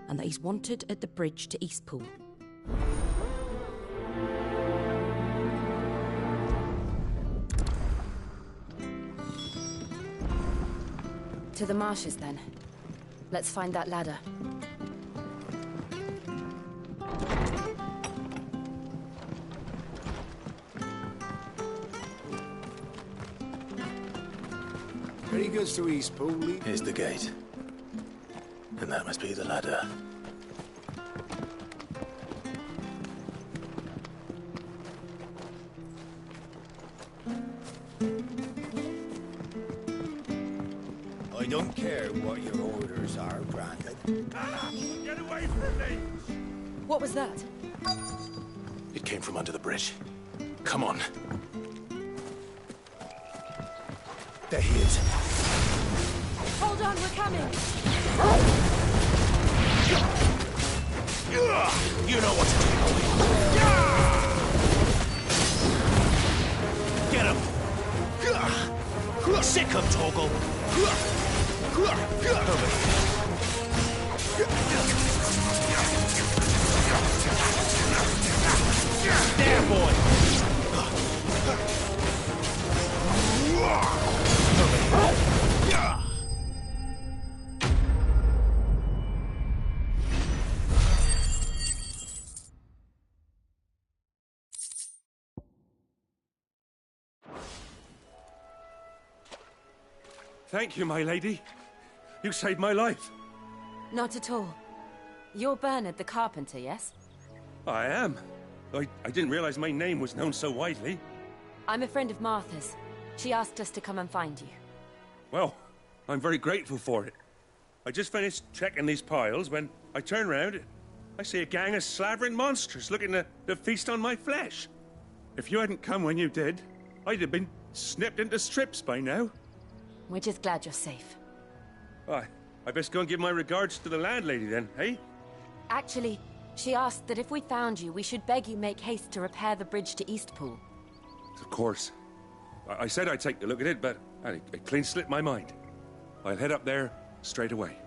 and that he's wanted at the bridge to Eastpool. To the marshes, then. Let's find that ladder. Very good to Eastpool. Here's the gate. And that must be the ladder. I don't care what your orders are, Brandon. Get away from me! What was that? It came from under the bridge. Come on. There he is. Hold on, we're coming! You know what to do. Get him! Sick him, Torgal! There, boy! Thank you, my lady. You saved my life. Not at all. You're Bernard the carpenter, yes? I am. I didn't realize my name was known so widely. I'm a friend of Martha's. She asked us to come and find you. Well, I'm very grateful for it. I just finished checking these piles when I turn round. I see a gang of slavering monsters looking to feast on my flesh. If you hadn't come when you did, I'd have been snipped into strips by now. We're just glad you're safe. I best go and give my regards to the landlady then, eh? Actually, she asked that if we found you, we should beg you make haste to repair the bridge to Eastpool. Of course. I said I'd take a look at it, but it clean slipped my mind. I'll head up there straight away.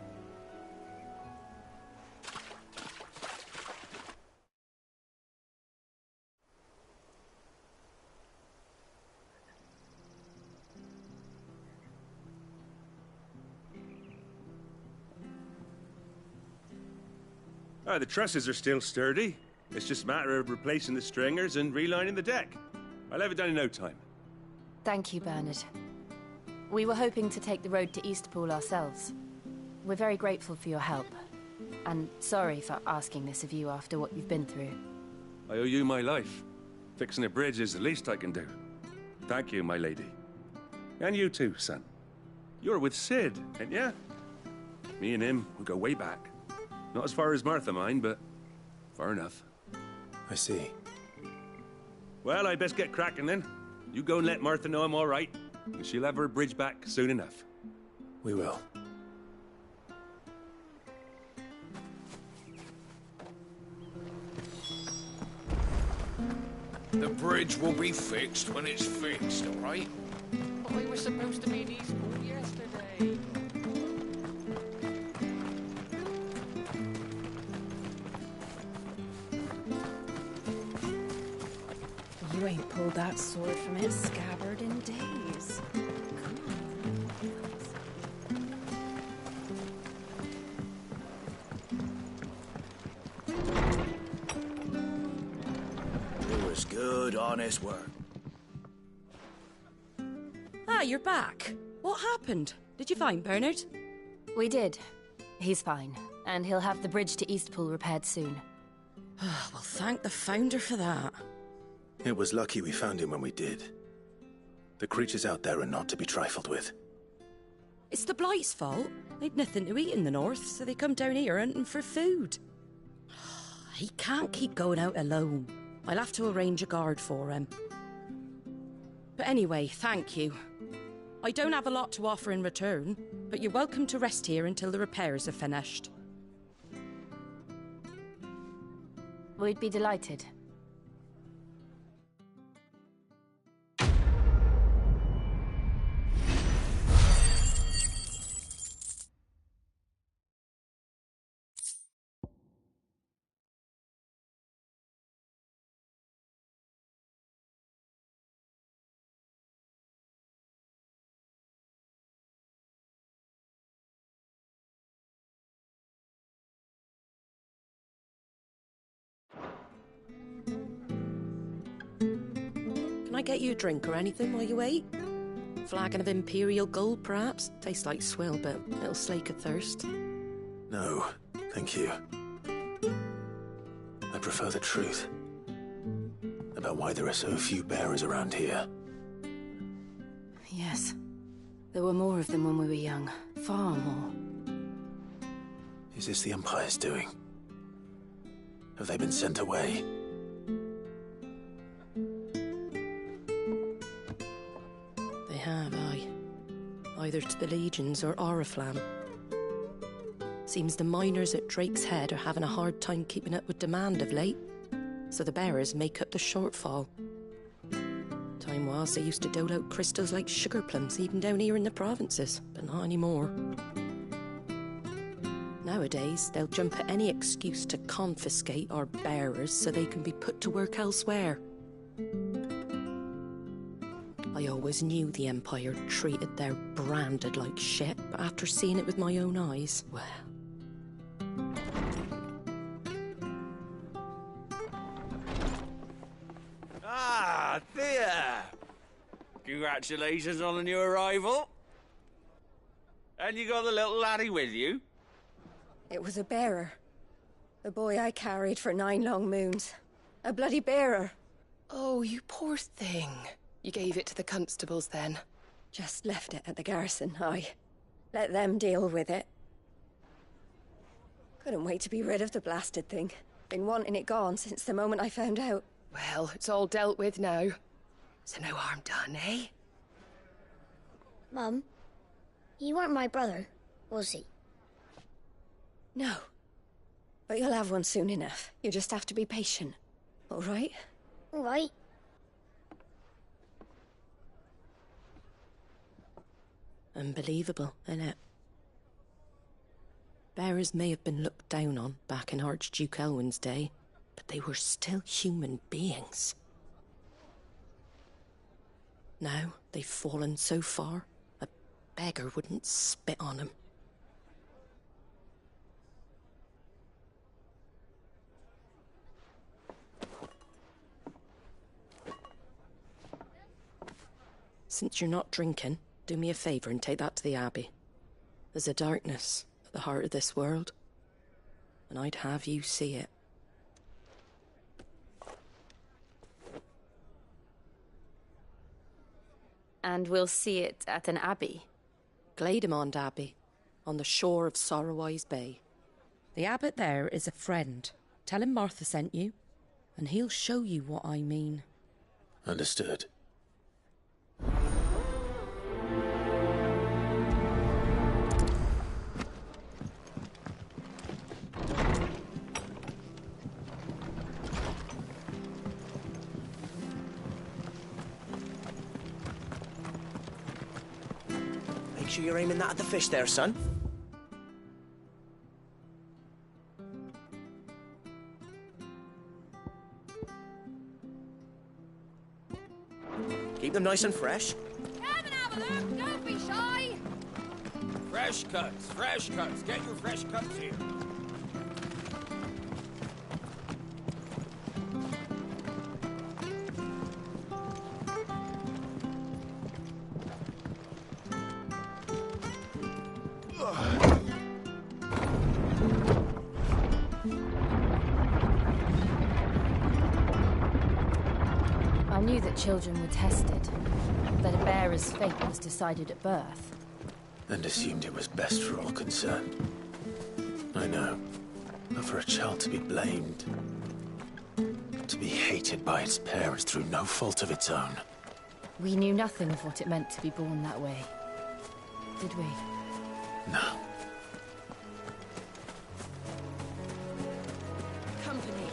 The trusses are still sturdy. It's just a matter of replacing the stringers and relining the deck. I'll have it done in no time. Thank you, Bernard. We were hoping to take the road to Eastpool ourselves. We're very grateful for your help. And sorry for asking this of you after what you've been through. I owe you my life. Fixing a bridge is the least I can do. Thank you, my lady. And you too, son. You're with Sid, ain't ya? Me and him, we go way back. Not as far as Martha, mind, but far enough. I see. Well, I best get cracking then. You go and let Martha know I'm all right, and she'll have her bridge back soon enough. We will. The bridge will be fixed when it's fixed, all right? But we were supposed to be in Eastpool yesterday. You ain't pulled that sword from its scabbard in days. It was good, honest work. Ah, you're back. What happened? Did you find Bernard? We did. He's fine, and he'll have the bridge to Eastpool repaired soon. Well, thank the Founder for that. It was lucky we found him when we did. The creatures out there are not to be trifled with. It's the Blight's fault. They'd nothing to eat in the north, so they come down here hunting for food. He can't keep going out alone. I'll have to arrange a guard for him. But anyway, thank you. I don't have a lot to offer in return, but you're welcome to rest here until the repairs are finished. We'd be delighted. Can I get you a drink or anything while you wait? Flagon of Imperial Gold, perhaps? Tastes like swill, but it'll slake a thirst. No, thank you. I prefer the truth about why there are so few bearers around here. Yes. There were more of them when we were young. Far more. Is this the Empire's doing? Have they been sent away? They have, aye. Either to the Legions or Oriflamme. Seems the miners at Drake's Head are having a hard time keeping up with demand of late, so the bearers make up the shortfall. Time was they used to dole out crystals like sugar plums even down here in the provinces, but not anymore. Nowadays, they'll jump at any excuse to confiscate our bearers so they can be put to work elsewhere. I always knew the Empire treated their branded like shit, but after seeing it with my own eyes, well... Ah, Thea! Congratulations on the new arrival. And you got the little laddie with you? It was a bearer. The boy I carried for 9 long moons. A bloody bearer. Oh, you poor thing. You gave it to the constables then? Just left it at the garrison, aye. Let them deal with it. Couldn't wait to be rid of the blasted thing. Been wanting it gone since the moment I found out. Well, it's all dealt with now. So no harm done, eh? Mum, you weren't my brother, was he? No. But you'll have one soon enough. You just have to be patient. All right? All right. Unbelievable, innit? Bearers may have been looked down on back in Archduke Elwin's day, but they were still human beings. Now they've fallen so far, a beggar wouldn't spit on them. Since you're not drinking, do me a favour and take that to the Abbey. There's a darkness at the heart of this world, and I'd have you see it. And we'll see it at an abbey? Glademond Abbey, on the shore of Sorrowwise Bay. The abbot there is a friend. Tell him Martha sent you, and he'll show you what I mean. Understood. sure you're aiming that at the fish there, son. Keep them nice and fresh. Come and have a look, don't be shy. Fresh cuts, fresh cuts. Get your fresh cuts here. I knew that children were tested, that a bearer's fate was decided at birth. And assumed it was best for all concerned. I know. But for a child to be blamed, to be hated by its parents through no fault of its own. We knew nothing of what it meant to be born that way, did we? No. Company.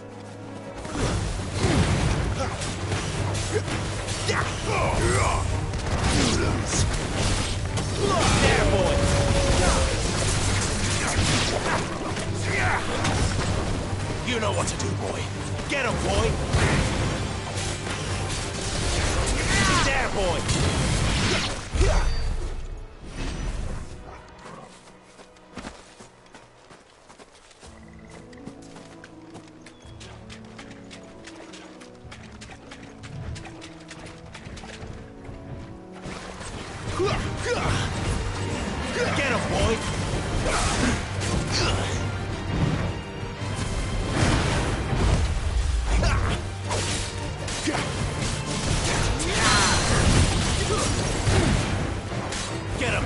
There, boy! You know what to do, boy. Get him, boy! There, boy! Get him, boy! Get him!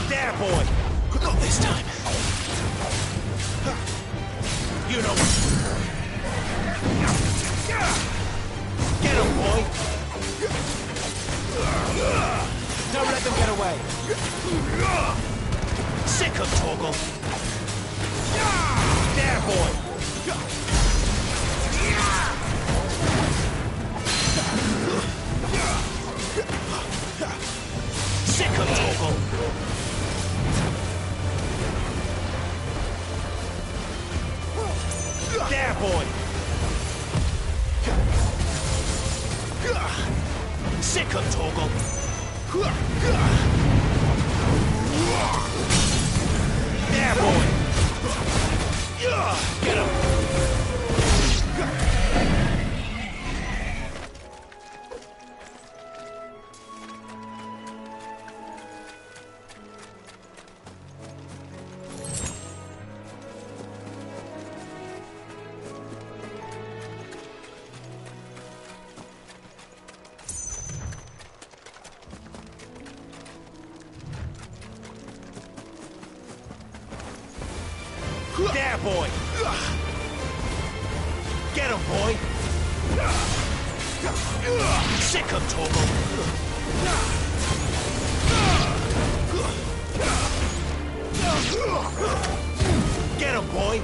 There, boy! Not this time. You know what? Get him, boy! Don't let them get away. Sick of Torgal. There, boy. Sick of Torgal. There, boy. Sick of Torgal. There, boy! Get him! There, boy! Get him, boy! Sick of Torgal! Get him, boy!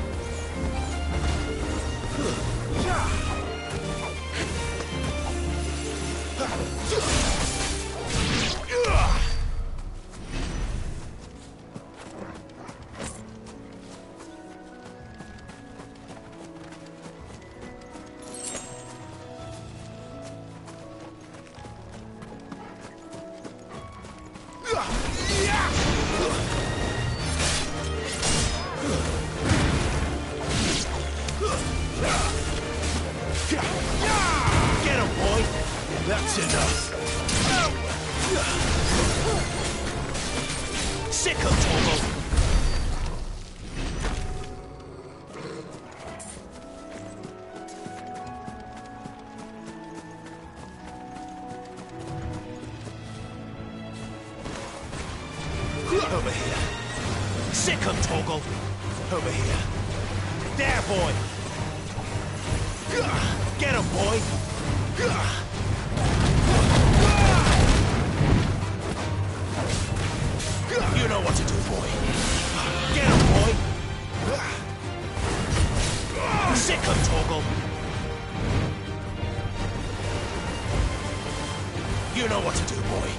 Get him, boy! That's enough. Sick of Torgal! Over here. Sick of Torgal! Over here. There, boy! Get him, boy! You know what to do, boy. Get him, boy! Sick of Torgal! You know what to do, boy.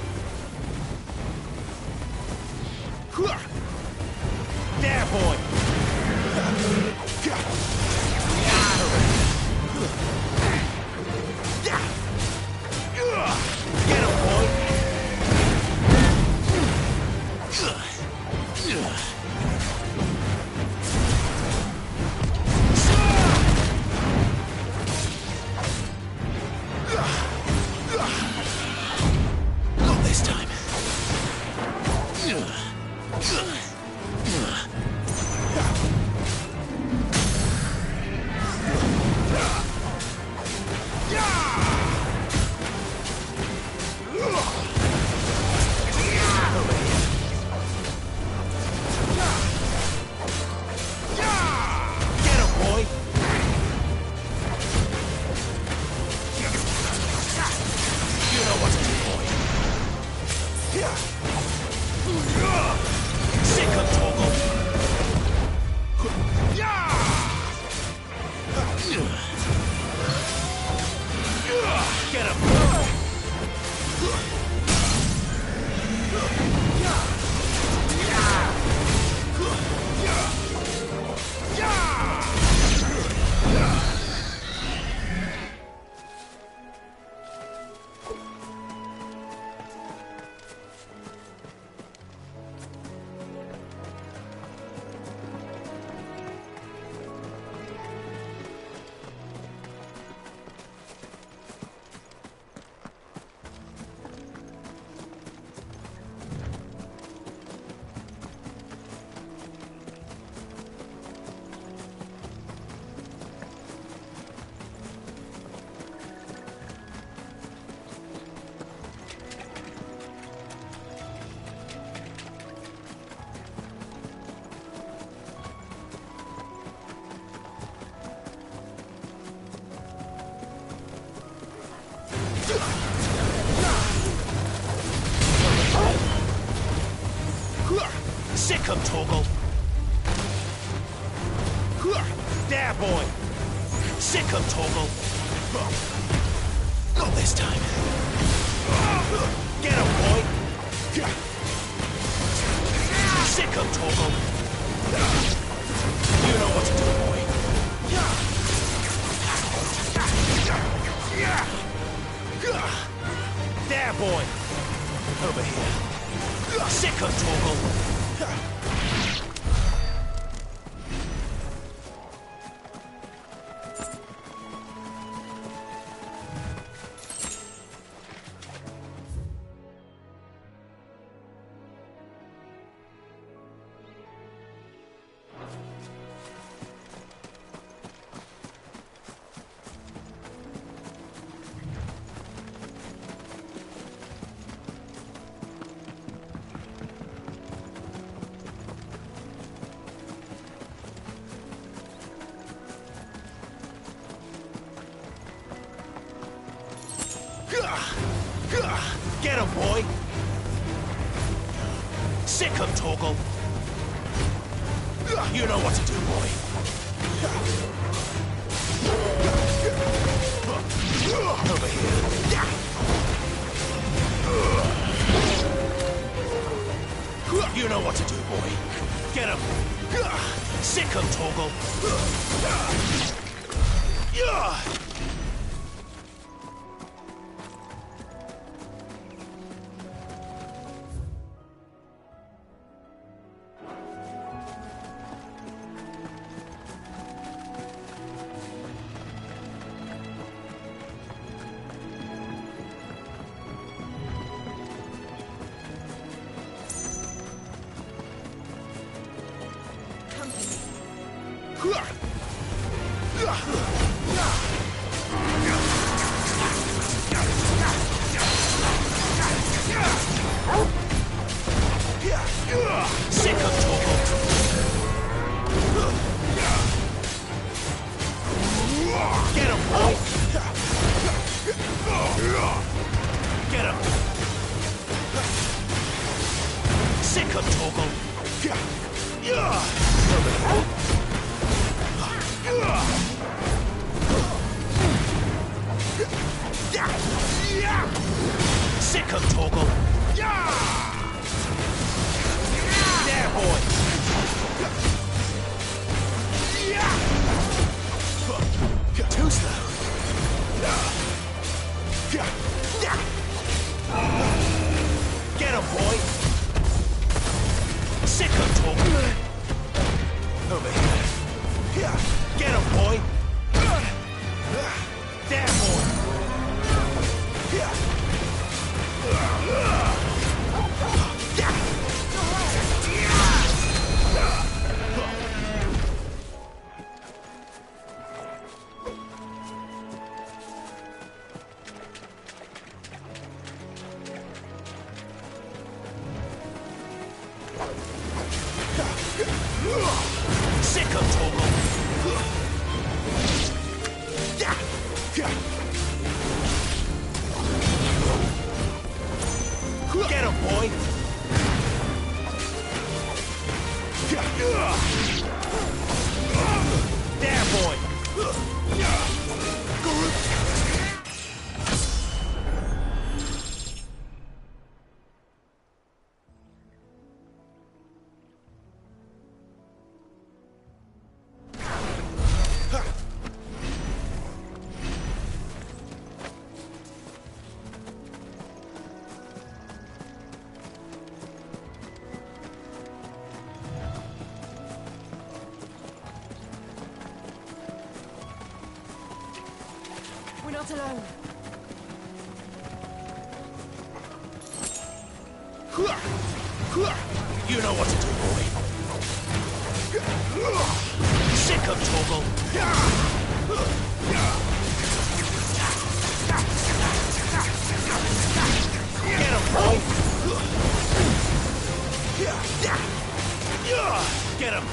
Sick him, Torgal. There, boy. Sick him, Torgal. Not this time. Get him, boy. Sick him, Torgal. You know what to do, boy. There, boy. Over here. Sick him, Torgal. Get him, boy! Sick him, Torgal! You know what to do, boy! Over here. You know what to do, boy! Get him! Sick him, Torgal! Sick of Torgal. Get him, boy. Get him. Sick of Torgal. Sick of Torgal. There, boy. Too slow. Get him, boy. Sick of Torgal. Over here. Get him, boy. There, boy. Sick of Torgal. Get him, boy. There, boy. We're not alone. You know what to do, boy. Sick of Torgal. Get him, boy. Get him.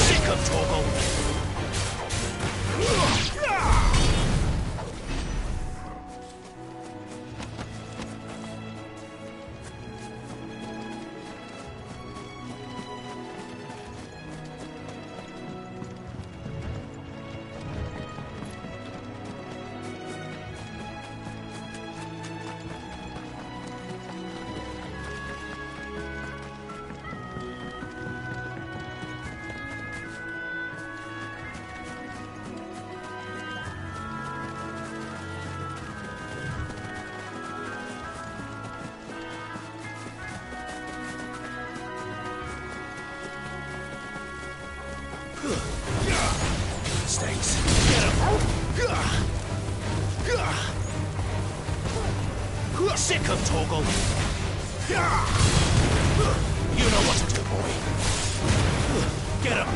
Sick of Torgal. States. Get him! Sick him, Torgal! You know what to do, boy. Get him!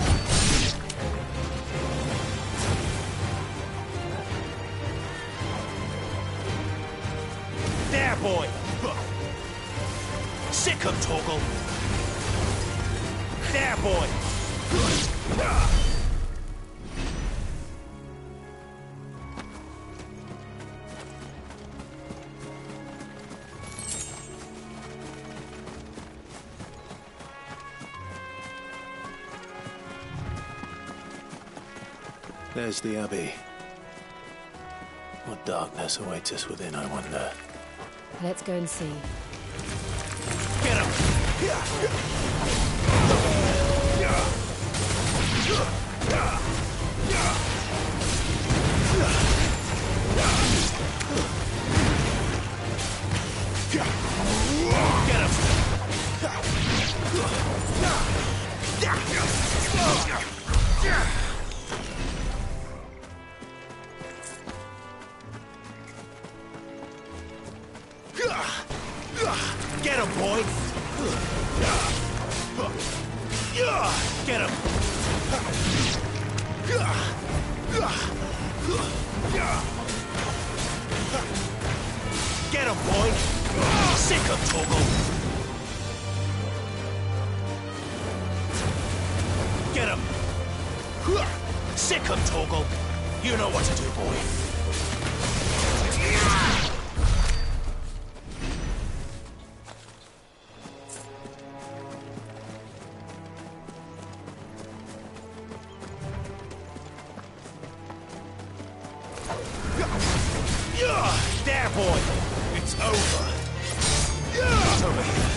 There, boy! Sick him, Torgal! There, boy! There's the Abbey. What darkness awaits us within, I wonder. Let's go and see. Get him! Get him, boy! Get him! Get him, boy! Sick him, Torgal! Get him! Sick him, Torgal! You know what to do, boy. There, boy! It's over! It's over here!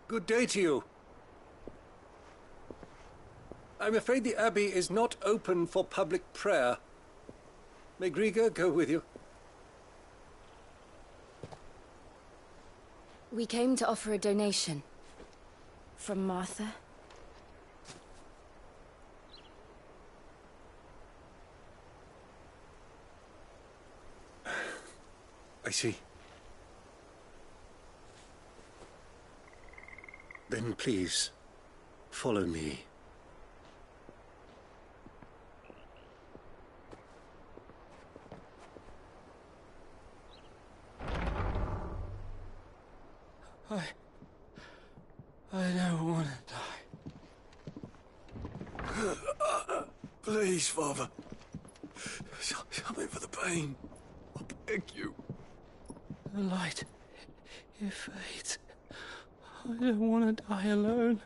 Good day to you. I'm afraid the Abbey is not open for public prayer. May Griga go with you? We came to offer a donation. From Martha. I see. Then please, follow me. I don't want to die. Please, Father. Something for the pain. I beg you. The light, it fades. I don't want to die alone.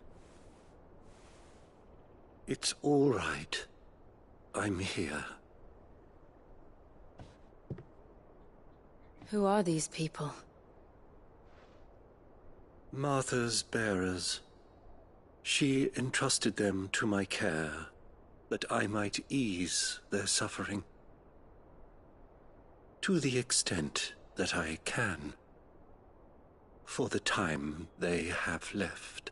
It's all right. I'm here. Who are these people? Martha's bearers. She entrusted them to my care, that I might ease their suffering. To the extent that I can. For the time they have left.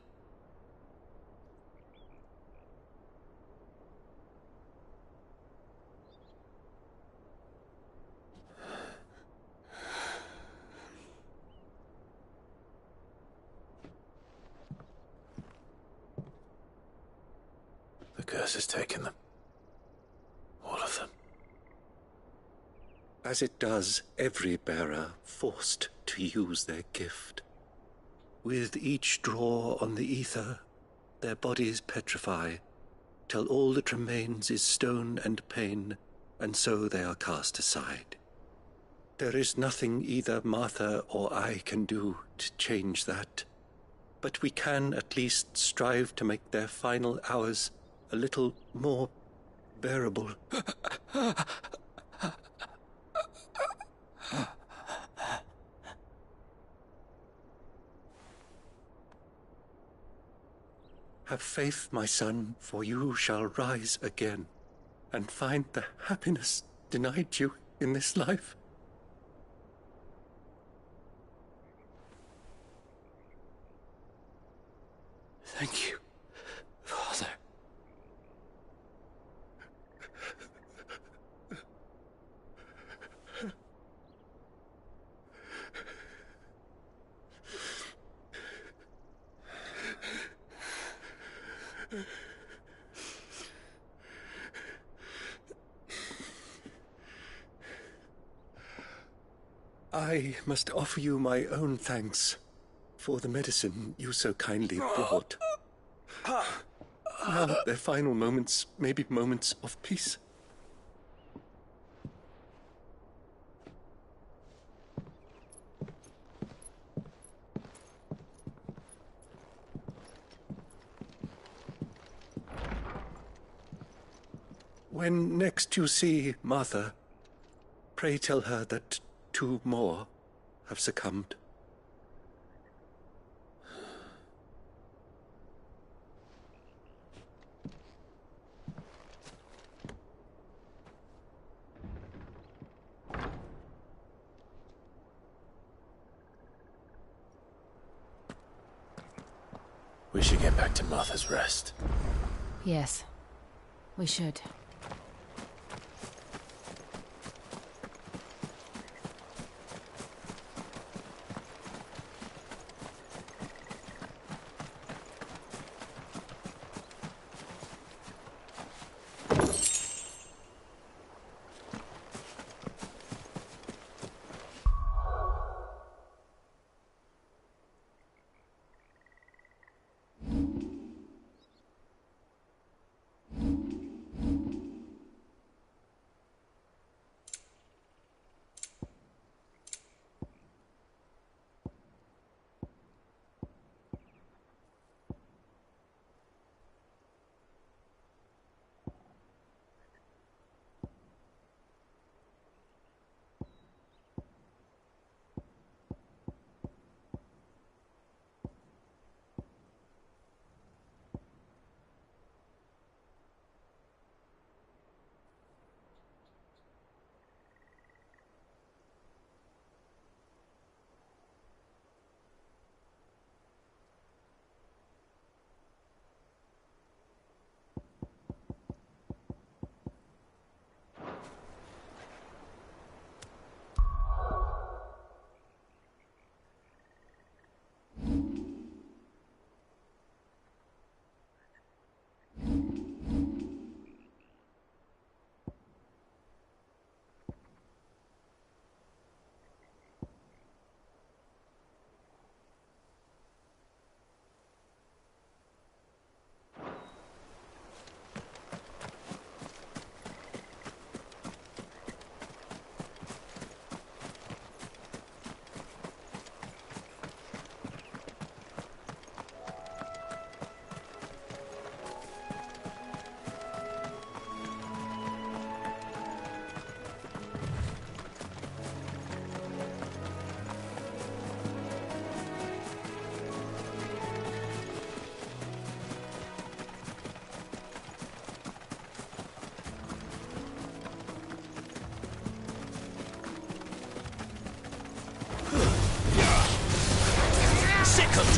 The curse has taken them. All of them. As it does every bearer forced to use their gift. With each draw on the ether, their bodies petrify, till all that remains is stone and pain, and so they are cast aside. There is nothing either Martha or I can do to change that. But we can at least strive to make their final hours a little more bearable. Have faith, my son, for you shall rise again and find the happiness denied you in this life. Thank you, Father. I must offer you my own thanks for the medicine you so kindly brought. Now their final moments may be moments of peace. When next you see Martha, pray tell her that 2 more have succumbed. We should get back to Martha's Rest. Yes, we should.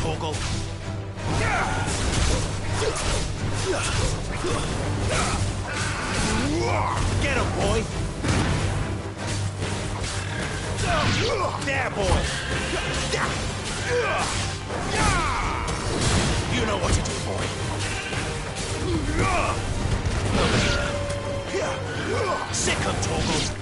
Torgal. Get him, boy. There, boy. You know what to do, boy. Sick of Torgal.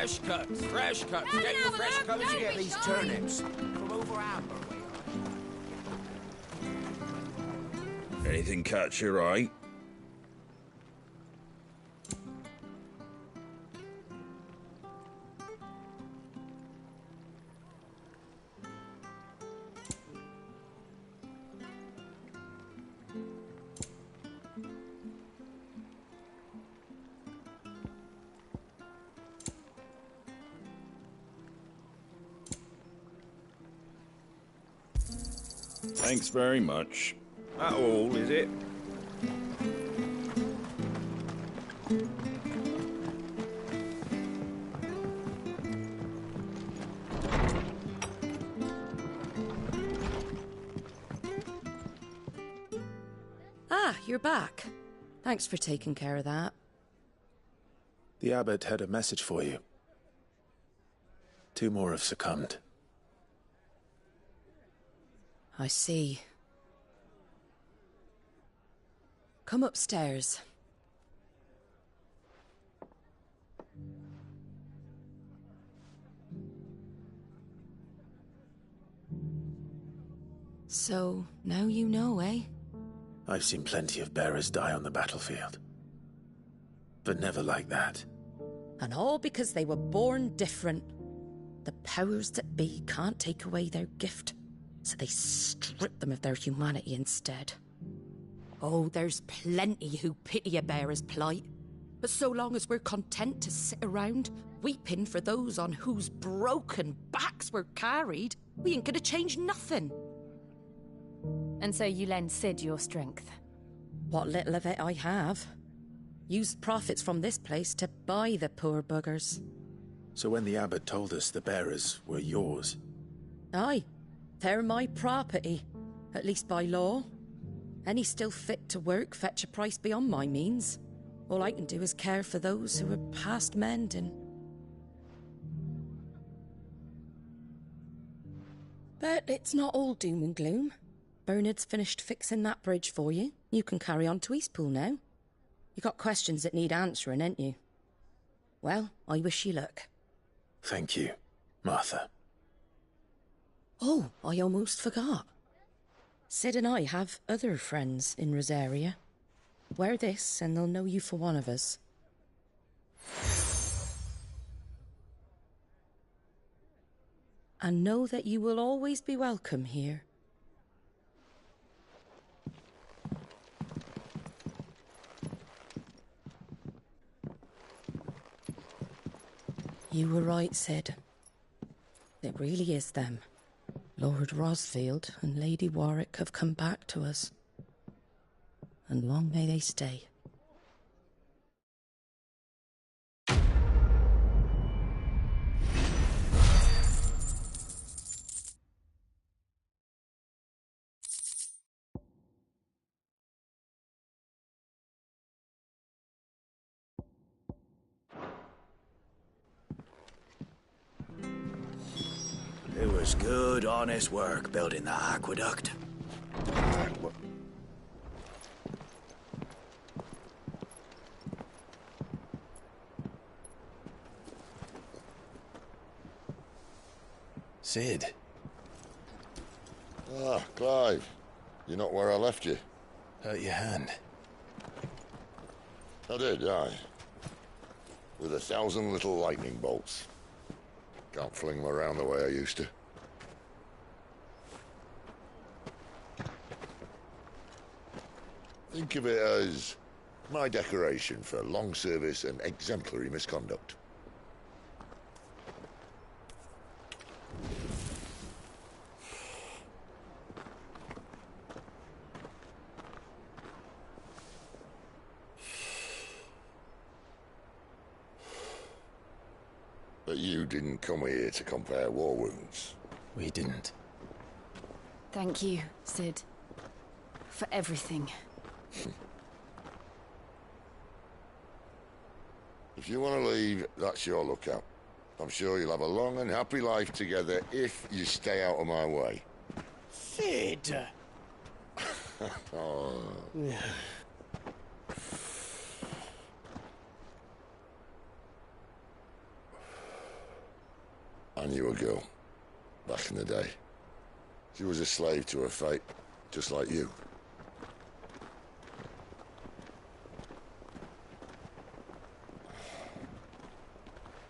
Fresh cuts, fresh cuts. Get your fresh cuts. Where'd you get these turnips? From over Amber way. Anything catch your eye? Thanks very much. That all, is it? Ah, you're back. Thanks for taking care of that. The abbot had a message for you. 2 more have succumbed. I see. Come upstairs. So, now you know, eh? I've seen plenty of bearers die on the battlefield. But never like that. And all because they were born different. The powers that be can't take away their gift, so they strip them of their humanity instead. Oh, there's plenty who pity a bearer's plight. But so long as we're content to sit around, weeping for those on whose broken backs we're carried, we ain't gonna change nothing. And so you lend Cid your strength? What little of it I have. Used profits from this place to buy the poor buggers. So when the abbot told us the bearers were yours... Aye, they're my property, at least by law. Any still fit to work fetch a price beyond my means. All I can do is care for those who are past mending. But it's not all doom and gloom. Bernard's finished fixing that bridge for you. You can carry on to Eastpool now. You got questions that need answering, ain't you? Well, I wish you luck. Thank you, Martha. Oh, I almost forgot. Cid and I have other friends in Rosaria. Wear this and they'll know you for one of us. And know that you will always be welcome here. You were right, Cid. It really is them. Lord Rosfield and Lady Warwick have come back to us. And long may they stay. It was good, honest work building that aqueduct. Cid. Ah, Clive. You're not where I left you. Hurt your hand. I did, aye. With 1,000 little lightning bolts. Can't fling them around the way I used to. Think of it as my decoration for long service and exemplary misconduct. But you didn't come here to compare war wounds. We didn't. Thank you, Cid. For everything. If you want to leave, that's your lookout. I'm sure you'll have a long and happy life together if you stay out of my way. Cid! Oh. I knew a girl, back in the day. She was a slave to her fate, just like you.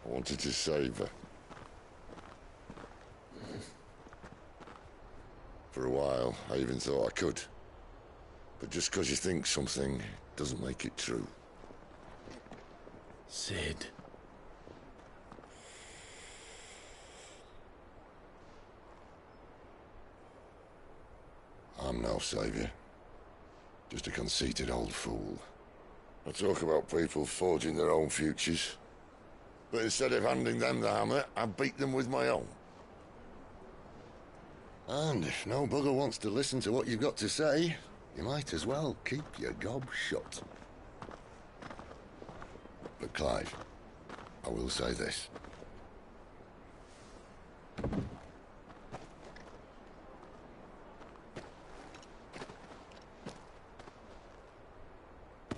I wanted to save her. For a while, I even thought I could. But just because you think something doesn't make it true. Cid. I'm no savior. Just a conceited old fool. I talk about people forging their own futures. But instead of handing them the hammer, I beat them with my own. And if no bugger wants to listen to what you've got to say, you might as well keep your gob shut. But Clive, I will say this.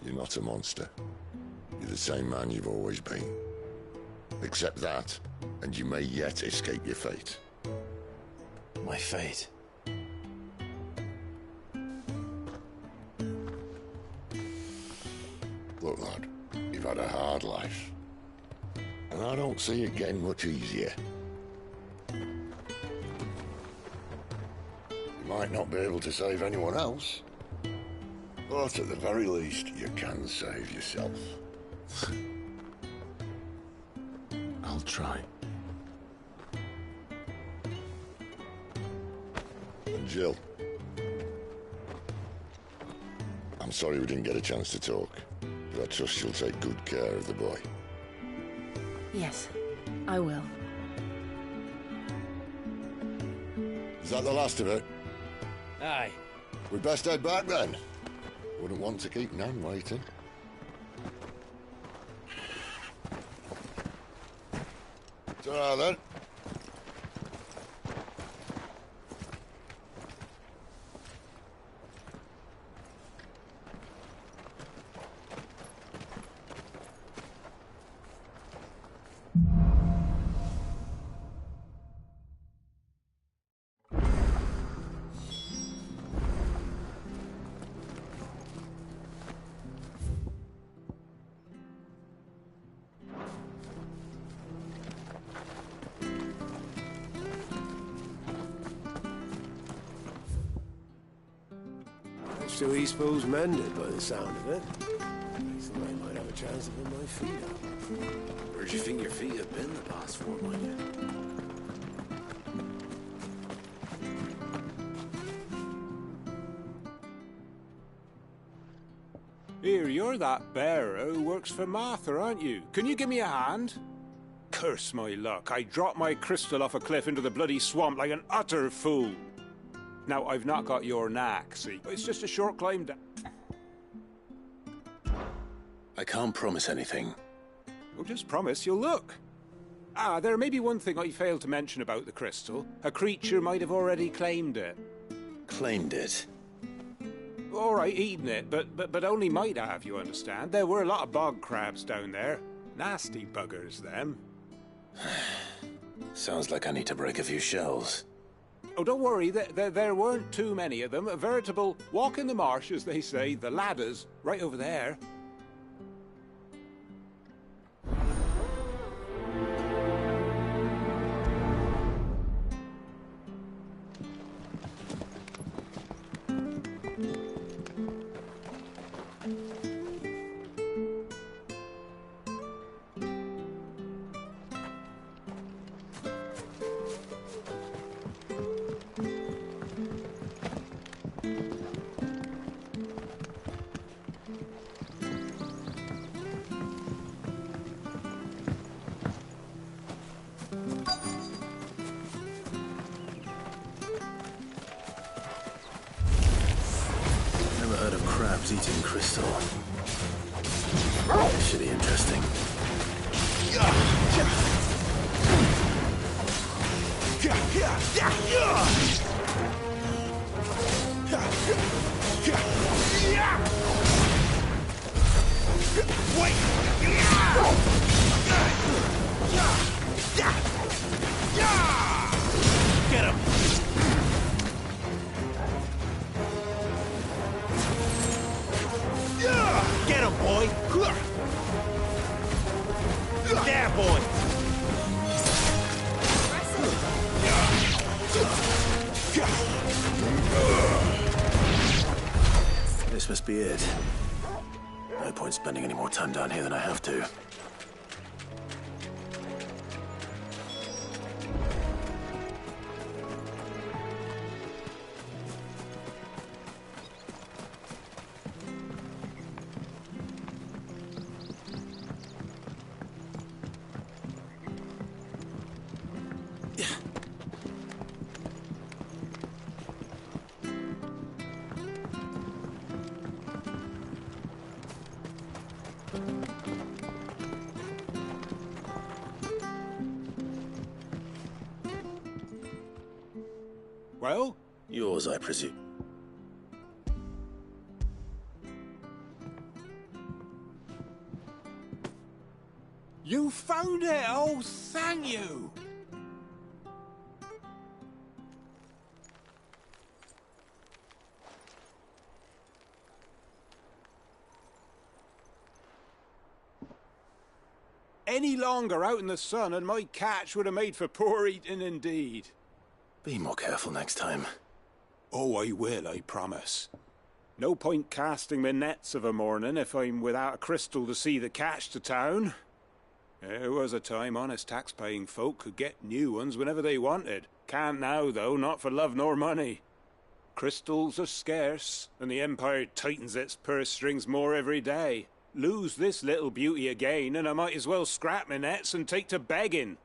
You're not a monster. You're the same man you've always been. Accept that, and you may yet escape your fate. My fate? Look, lad, you've had a hard life. And I don't see it getting much easier. You might not be able to save anyone else, but at the very least, you can save yourself. I'll try. And Jill, I'm sorry we didn't get a chance to talk, but I trust you'll take good care of the boy. Yes, I will. Is that the last of it? Aye. We'd best head back then. Wouldn't want to keep Nan waiting. Ta-ra then. So he's supposed mended by the sound of it. I thought I might have a chance to put my feet up. Where'd you think your feet have been the past fortnight? Here, you're that bearer who works for Martha, aren't you? Can you give me a hand? Curse my luck. I dropped my crystal off a cliff into the bloody swamp like an utter fool. Now, I've not got your knack, see? It's just a short climb down. I can't promise anything. Well, just promise you'll look. Ah, there may be one thing I failed to mention about the crystal. A creature might have already claimed it. Claimed it? All right, eaten it, but only might have, you understand. There were a lot of bog crabs down there. Nasty buggers, them. Sounds like I need to break a few shells. Oh, don't worry, there weren't too many of them. A veritable walk in the marsh, as they say, the ladders, right over there. Eating crystal. This should be interesting. Wait! Get him! Get him, boy! There, boy! This must be it. No point spending any more time down here than I have to. Well? Yours, I presume. You found it! Oh, thank you! Any longer out in the sun and my catch would have made for poor eating indeed. Be more careful next time. Oh, I will, I promise. No point casting my nets of a morning if I'm without a crystal to see the catch to town. There was a time honest tax-paying folk could get new ones whenever they wanted. Can't now, though, not for love nor money. Crystals are scarce, and the Empire tightens its purse strings more every day. Lose this little beauty again, and I might as well scrap my nets and take to begging.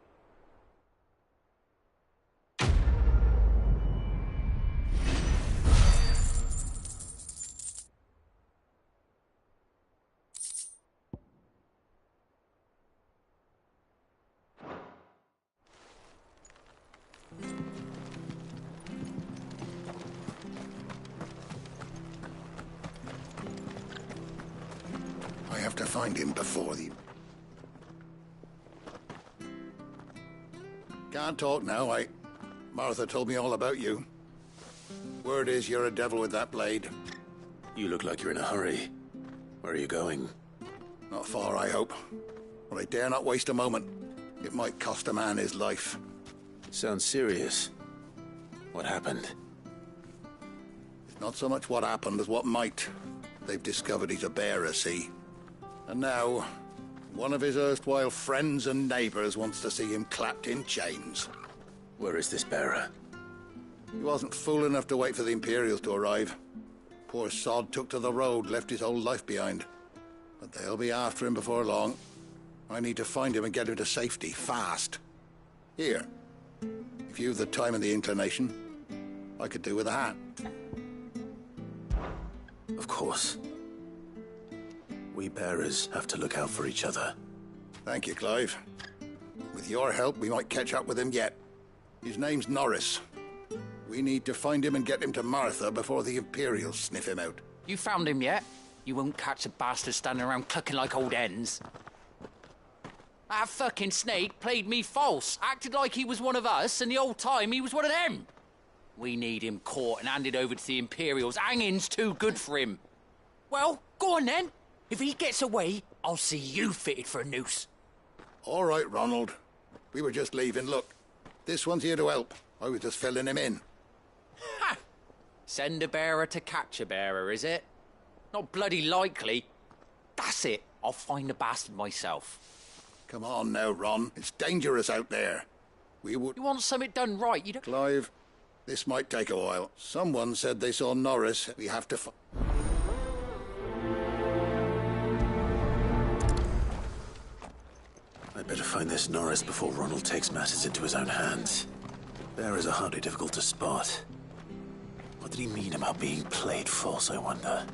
I have to find him before the... Can't talk now, Martha told me all about you. Word is you're a devil with that blade. You look like you're in a hurry. Where are you going? Not far, I hope. But I dare not waste a moment. It might cost a man his life. Sounds serious. What happened? It's not so much what happened as what might. They've discovered he's a bearer, see? And now, one of his erstwhile friends and neighbors wants to see him clapped in chains. Where is this bearer? He wasn't fool enough to wait for the Imperials to arrive. Poor sod took to the road, left his whole life behind. But they'll be after him before long. I need to find him and get him to safety, fast. Here, if you've the time and the inclination, I could do with a hat. Of course. We bearers have to look out for each other. Thank you, Clive. With your help, we might catch up with him yet. His name's Norris. We need to find him and get him to Martha before the Imperials sniff him out. You found him yet? You won't catch a bastard standing around clucking like old hens. That fucking snake played me false, acted like he was one of us, and the whole time he was one of them. We need him caught and handed over to the Imperials. Hanging's too good for him. Well, go on then. If he gets away, I'll see you fitted for a noose. All right, Ronald. We were just leaving. Look, this one's here to help. I was just filling him in. Ha! Send a bearer to catch a bearer, is it? Not bloody likely. That's it. I'll find the bastard myself. Come on now, Ron. It's dangerous out there. We would... You want something done right, you don't... Clive, this might take a while. Someone said they saw Norris. We have to... I'd better find this Norris before Ronald takes matters into his own hands. Bearers are hardly difficult to spot. What did he mean about being played false, I wonder?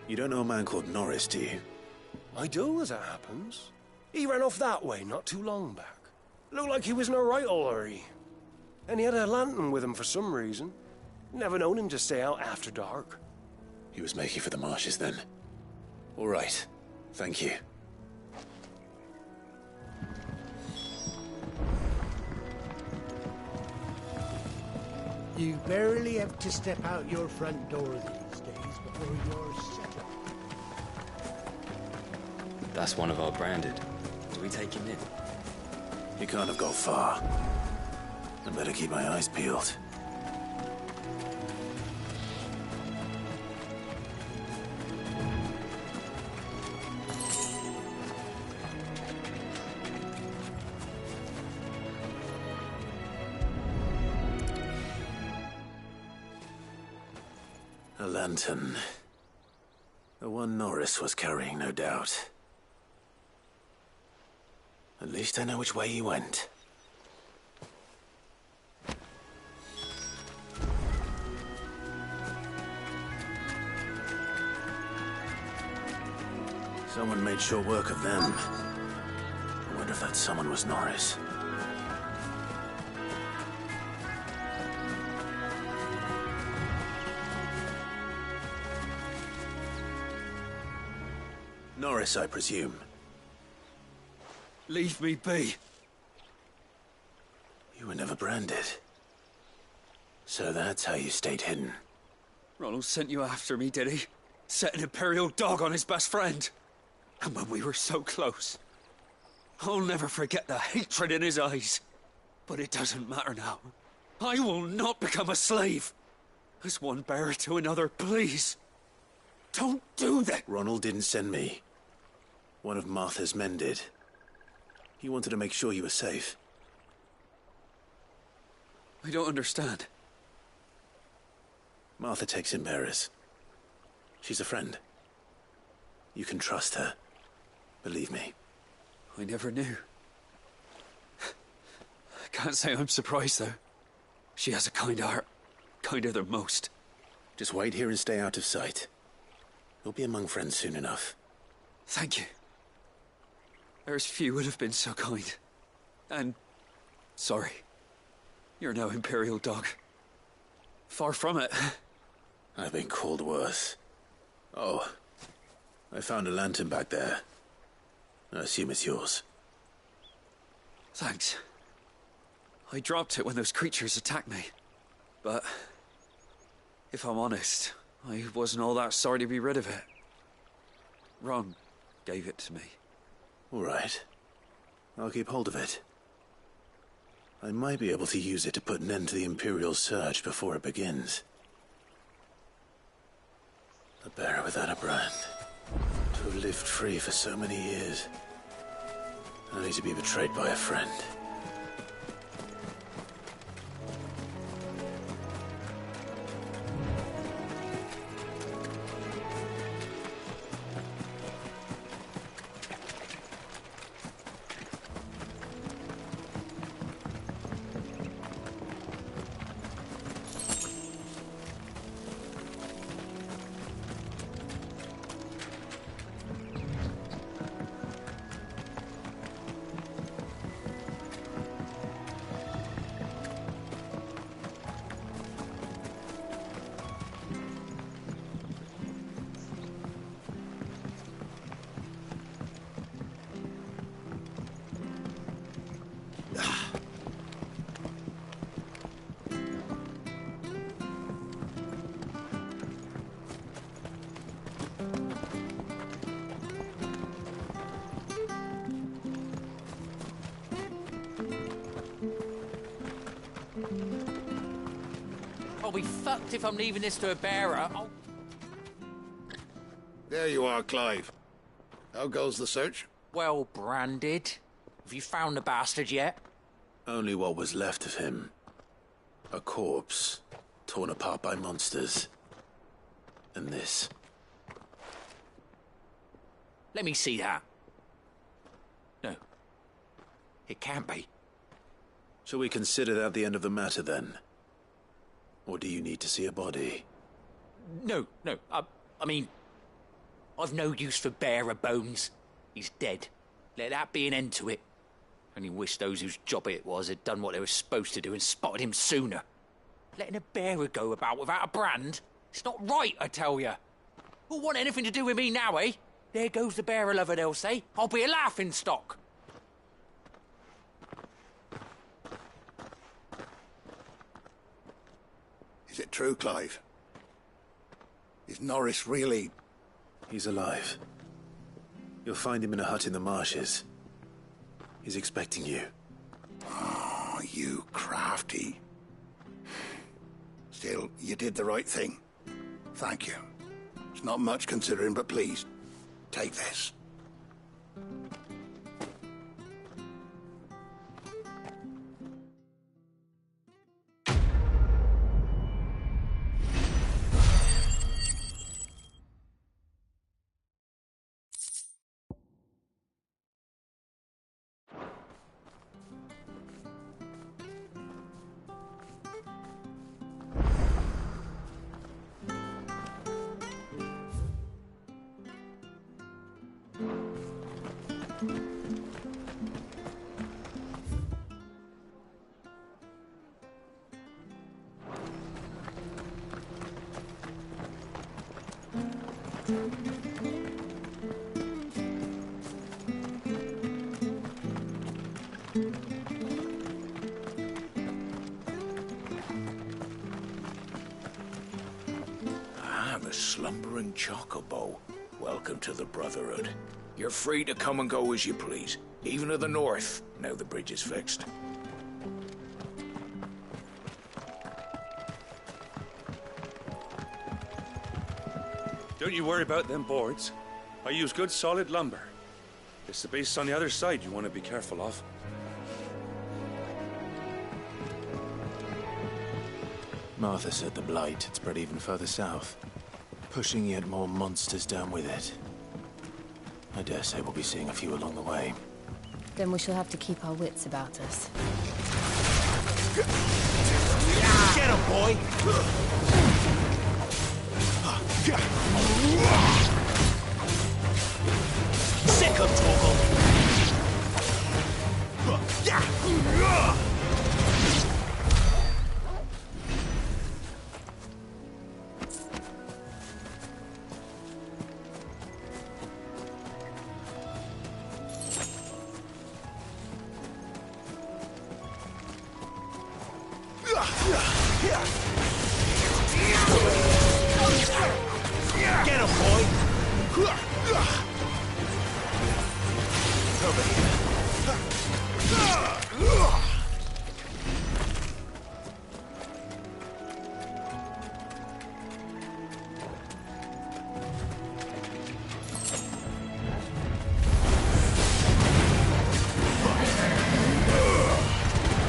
You don't know a man called Norris, do you? I do, as it happens. He ran off that way not too long back. Looked like he was in a right old hurry. And he had a lantern with him for some reason. Never known him to stay out after dark. He was making for the marshes then. All right. Thank you. You barely have to step out your front door these days before you're settled. That's one of our branded. Do we take him in? He can't have got far. I better keep my eyes peeled. A lantern. The one Norris was carrying, no doubt. At least I know which way he went. Someone made short work of them. I wonder if that someone was Norris. Norris, I presume. Leave me be. You were never branded. So that's how you stayed hidden. Ronald sent you after me, did he? Set an Imperial dog on his best friend. And when we were so close, I'll never forget the hatred in his eyes. But it doesn't matter now. I will not become a slave. As one bearer to another, please. Don't do that. Ronald didn't send me. One of Martha's men did. He wanted to make sure you were safe. I don't understand. Martha takes in bearers. She's a friend. You can trust her. Believe me. I never knew. I can't say I'm surprised, though. She has a kind heart. Kinder than most. Just wait here and stay out of sight. You'll be among friends soon enough. Thank you. There's few would have been so kind. And sorry. You're no Imperial dog. Far from it. I've been called worse. Oh, I found a lantern back there. I assume it's yours. Thanks. I dropped it when those creatures attacked me. But if I'm honest, I wasn't all that sorry to be rid of it. Ron gave it to me. All right. I'll keep hold of it. I might be able to use it to put an end to the Imperial surge before it begins. A bearer without a brand. To have lived free for so many years. Only to be betrayed by a friend. I'll be fucked if I'm leaving this to a bearer. There you are, Clive. How goes the search? Well branded. Have you found the bastard yet? Only what was left of him. A corpse, torn apart by monsters. And this. Let me see that. No. It can't be. Shall we consider that the end of the matter, then? Or do you need to see a body? No. I mean, I've no use for bearer bones. He's dead. Let that be an end to it. Only wish those whose job it was had done what they were supposed to do and spotted him sooner. Letting a bearer go about without a brand? It's not right, I tell you. Who'll want anything to do with me now, eh? There goes the bearer lover, they'll say. I'll be a laughing stock. Is it true, Clive? Is Norris really... He's alive. You'll find him in a hut in the marshes. He's expecting you. Oh, you crafty. Still, you did the right thing. Thank you. It's not much considering, but please, take this. The slumbering chocobo. Welcome to the Brotherhood. You're free to come and go as you please, even to the north, now the bridge is fixed. Don't you worry about them boards. I use good solid lumber. It's the base on the other side you want to be careful of. Martha said the blight had spread even further south, pushing yet more monsters down with it. I dare say we'll be seeing a few along the way. Then we shall have to keep our wits about us. Get him, boy! Sick of Torgal! Get him, boy! Over here.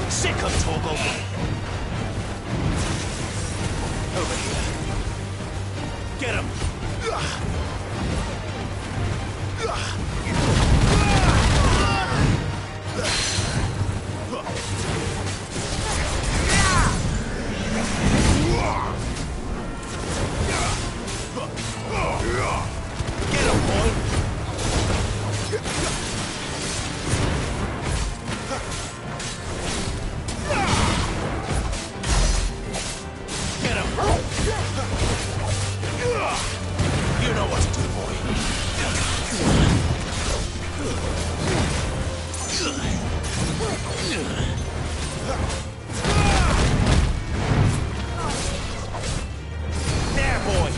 Sick of Torgal! Over here. Get him! Get him, boy! Get him! You know what to do, boy. There, boy!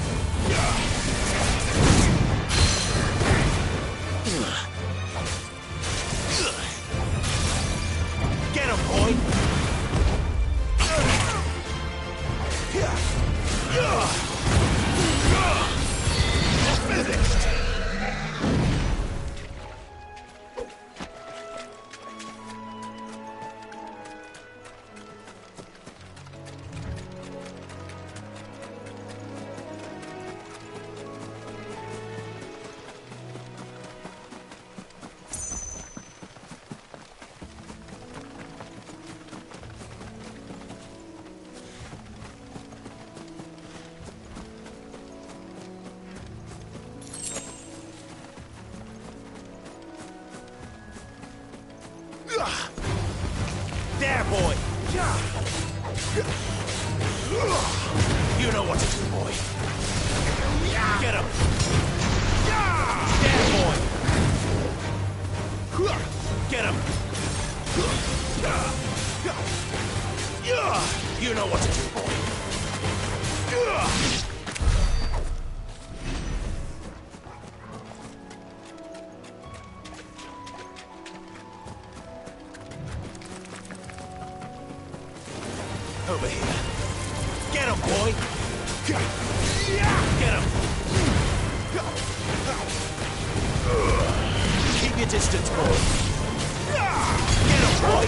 Get him, boy! Finished! There, boy! You know what to do, boy. Get him! There, boy! Get him! You know what to do, boy. Over here. Get him, boy! Get him! Keep your distance, boy. Get him, boy!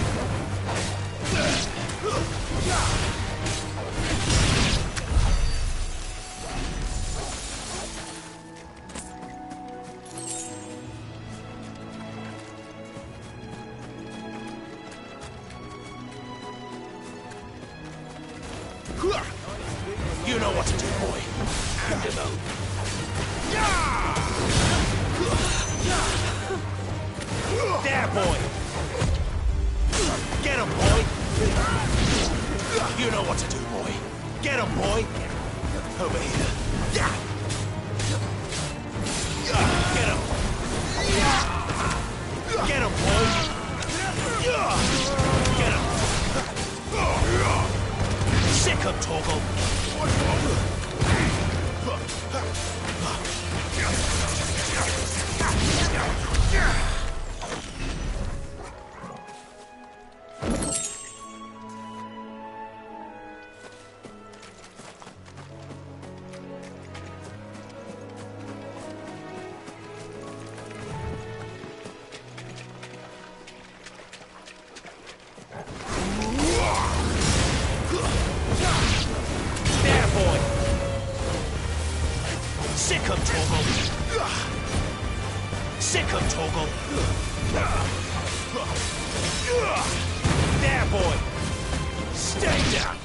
You know what to do, boy. Hand him out. There, boy. Get him, boy. You know what to do, boy. Get him, boy. Over here. Get him. Get him, boy. Get him. Sick him, Torgal. There, boy! Stay down!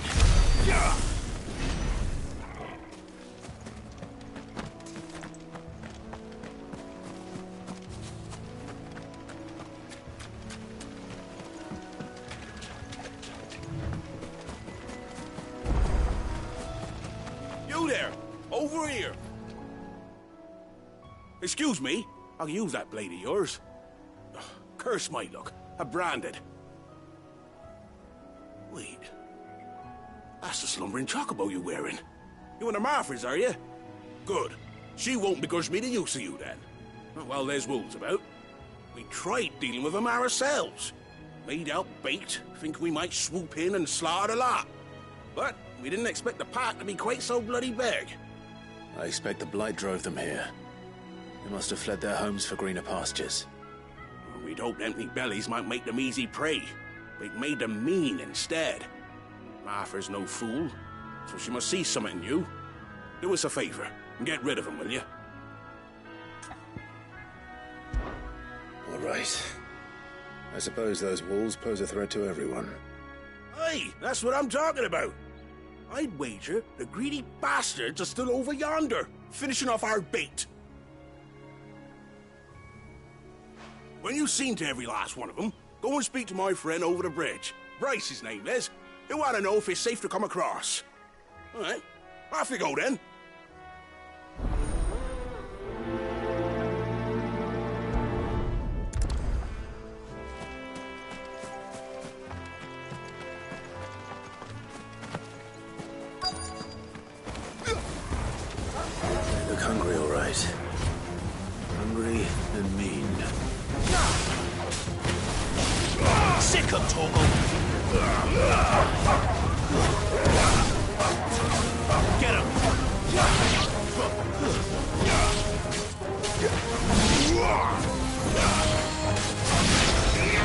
You there! Over here! Excuse me, I'll use that blade of yours. Ugh, curse my luck. I'm branded. Wait. That's the slumbering chocobo you're wearing. You in the Marfors, are you? Good. She won't begrudge me the use of you, then. Well, there's wolves about. We tried dealing with them ourselves. Made out bait, think we might swoop in and slaughter the lot. But we didn't expect the pack to be quite so bloody big. I expect the Blight drove them here. They must have fled their homes for greener pastures. We'd hoped empty bellies might make them easy prey. But it made them mean instead. Martha's no fool, so she must see something in you. Do us a favor and get rid of them, will you? All right. I suppose those wolves pose a threat to everyone. Hey, that's what I'm talking about. I'd wager the greedy bastards are still over yonder, finishing off our bait. When you've seen to every last one of them, go and speak to my friend over the bridge. Bryce, his name is. He'll want to know if it's safe to come across. All right, off you go then. They look hungry, all right. Hungry and mean. Sick of Torgal! Get him!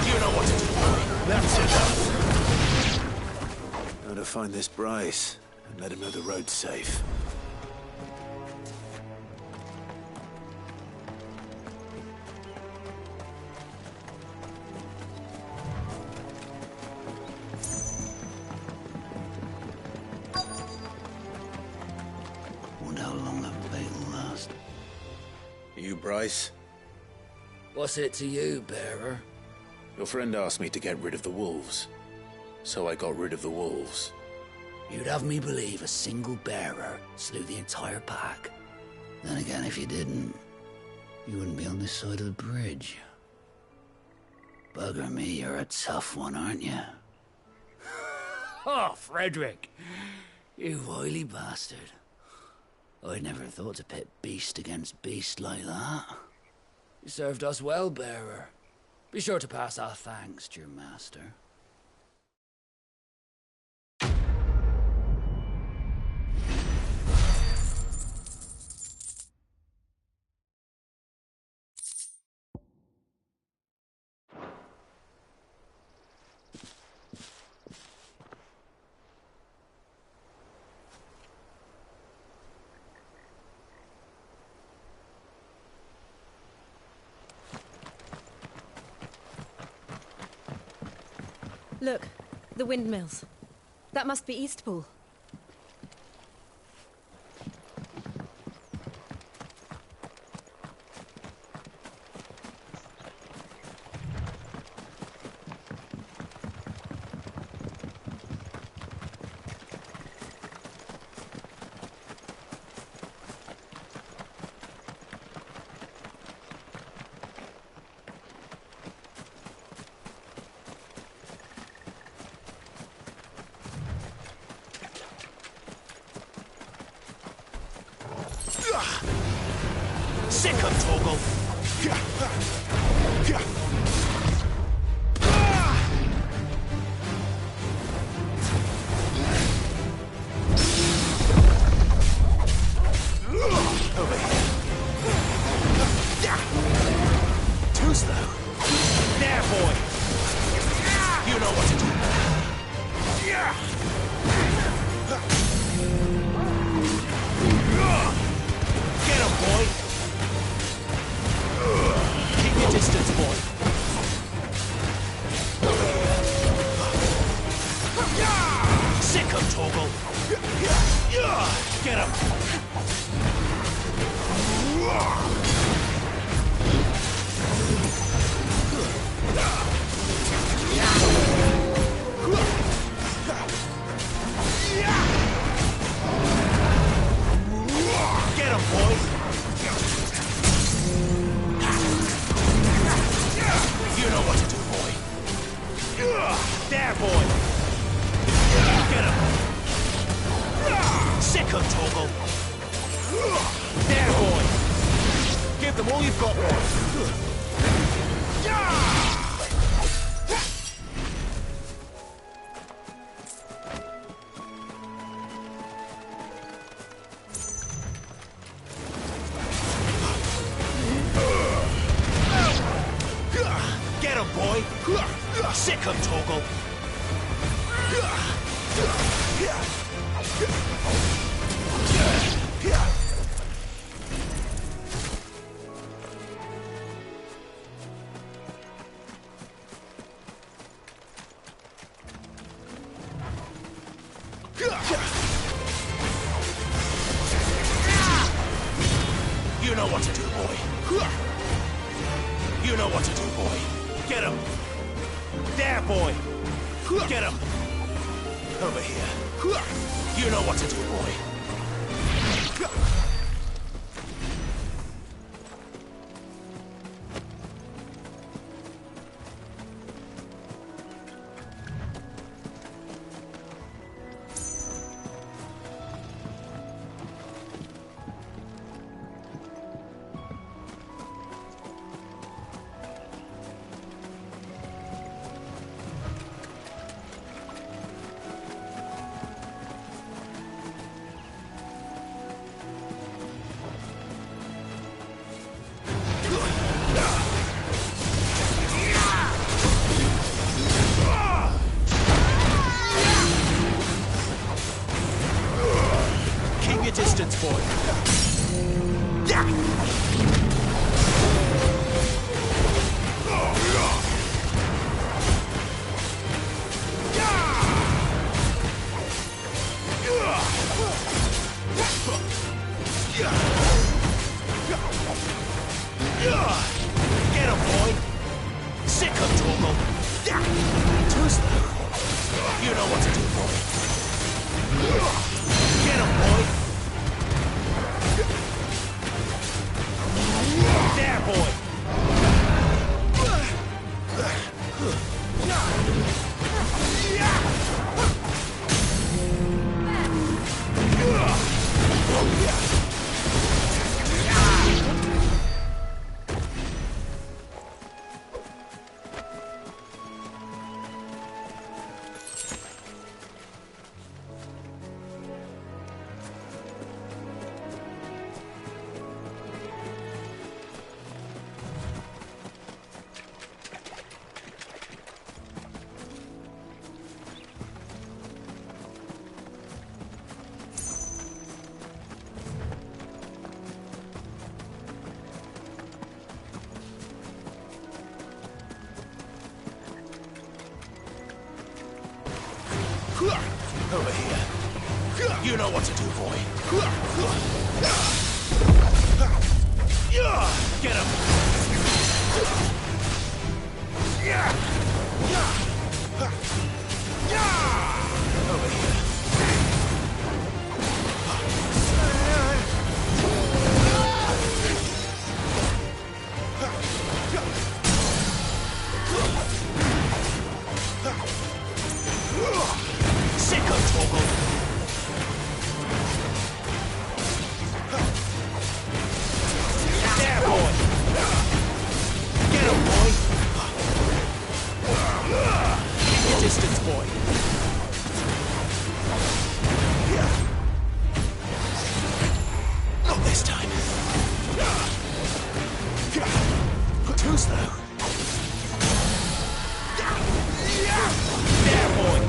You know what to do, boy. That's enough. Now to find this Bryce and let him know the road's safe. Bryce? What's it to you, bearer? Your friend asked me to get rid of the wolves. So I got rid of the wolves. You'd have me believe a single bearer slew the entire pack. Then again, if you didn't, you wouldn't be on this side of the bridge. Bugger me, you're a tough one, aren't you? Oh, Frederick! You wily bastard. I'd never thought to pit beast against beast like that. You served us well, bearer. Be sure to pass our thanks to your master. Look, the windmills. That must be Eastpool. Sick of Torgal! Over here. Too slow. There, boy! You know what to do. Get him, boy! Keep your distance, boy. Sick him, Torgal. Get him. Get him, boy. You know what to do, boy. There, boy. Get him. Sick him, Torgal. There, boy. Give them all you've got, boy. Get him, boy! Sick him, Torgal! You know what to do, boy. You know what to do, boy. Get him. There, boy. Get him. Over here. You know what to do, boy. Keep your distance, boy. Get him, boy. Sick him, Torgal. Too slow. Over here. You know what to do, boy. Get him! Over here. Sicko Torgal! There, boy! Get him, boy! Keep your distance, boy! Not this time! Too slow! There, boy!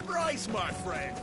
Bryce, my friend!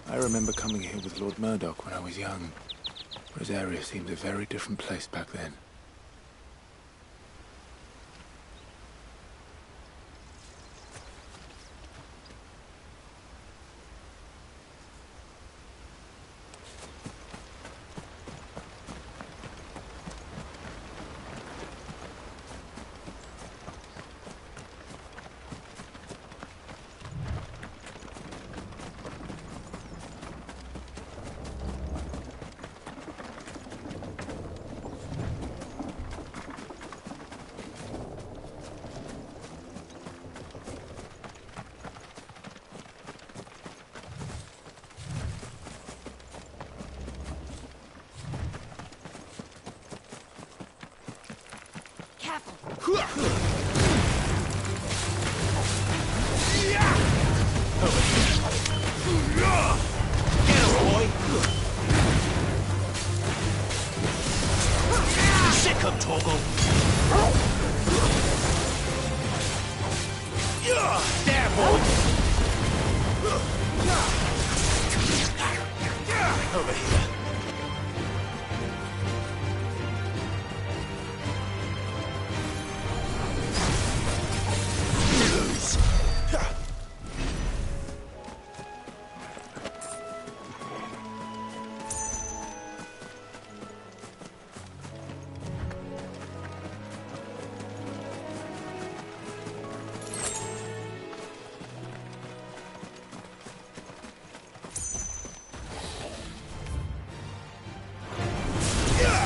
I remember coming here with Lord Murdoch when I was young. Rosaria seemed a very different place back then. Careful. Get him, boy! Sick him, Torgal! There, boy! Over here.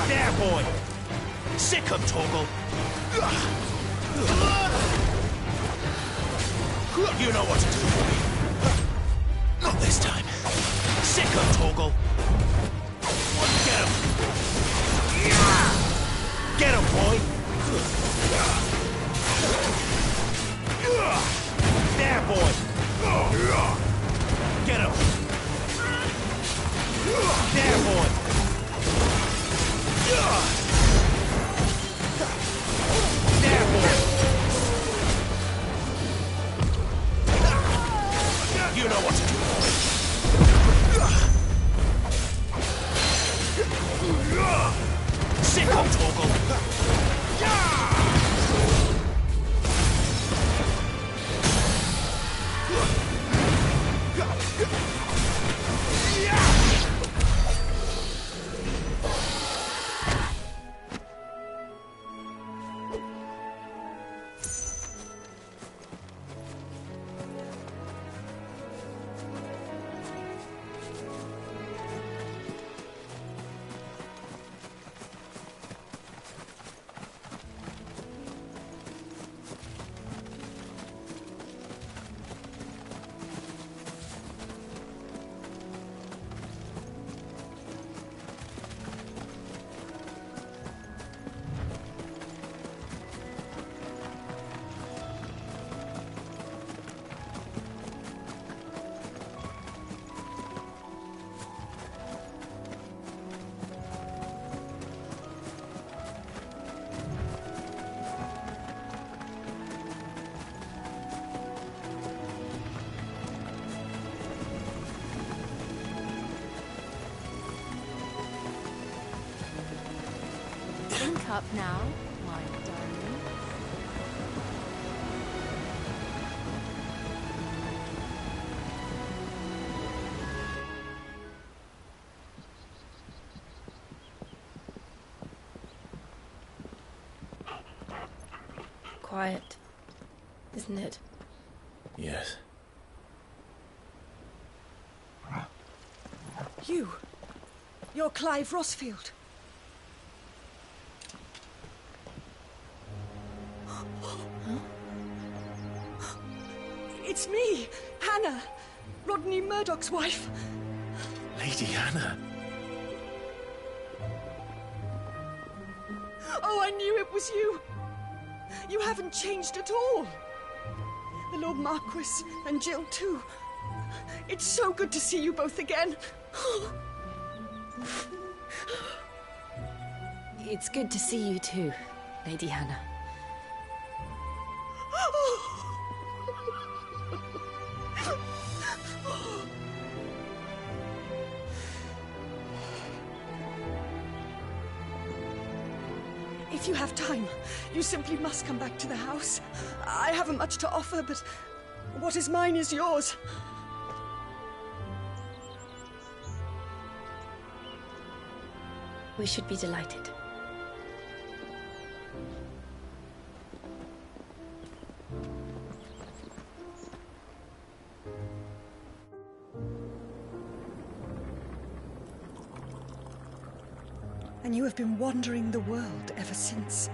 There, boy! Sick him, Torgal! You know what to do, boy. Not this time. Sick him, Torgal! Get him! Get him, boy! There, boy! Get him! There, boy! There, boy! You know what to do, boy. Sick him, Torgal! Drink up now, my darling. Quiet, isn't it? Yes. You're Clive Rossfield. It's me, Hannah, Rodney Murdoch's wife. Lady Hannah. Oh, I knew it was you. You haven't changed at all. The Lord Marquis and Jill too. It's so good to see you both again. It's good to see you too, Lady Hannah. If you have time, you simply must come back to the house. I haven't much to offer, but what is mine is yours. We should be delighted. And you have been wandering the world ever since.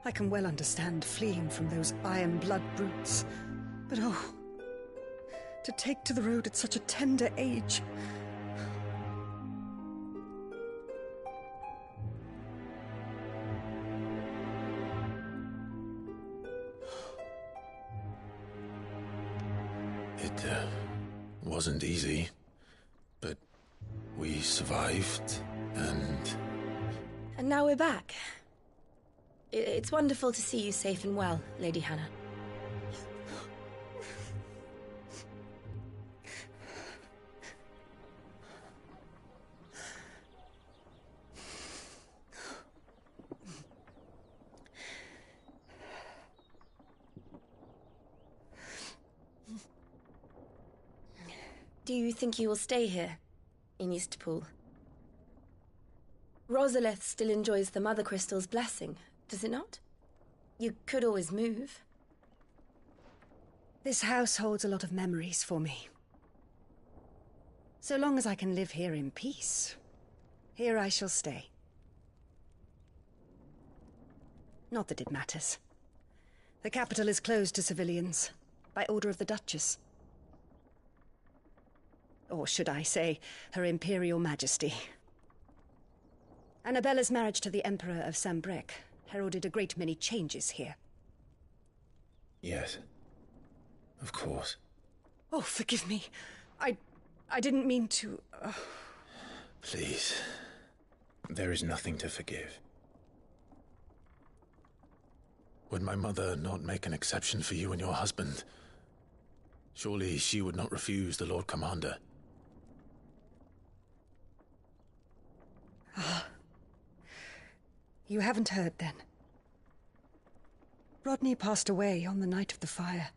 I can well understand fleeing from those iron blood brutes, but oh, to take to the road at such a tender age. It wasn't easy, but we survived, and... And now we're back. It's wonderful to see you safe and well, Lady Hannah. Do you think you will stay here, in Eastpool? Rosalith still enjoys the Mother Crystal's blessing, does it not? You could always move. This house holds a lot of memories for me. So long as I can live here in peace, here I shall stay. Not that it matters. The capital is closed to civilians, by order of the Duchess. Or should I say, Her Imperial Majesty. Annabella's marriage to the Emperor of Sambrec heralded a great many changes here. Yes. Of course. Oh, forgive me. I didn't mean to... Please. There is nothing to forgive. Would my mother not make an exception for you and your husband? Surely she would not refuse the Lord Commander. Ah. You haven't heard, then. Rodney passed away on the night of the fire.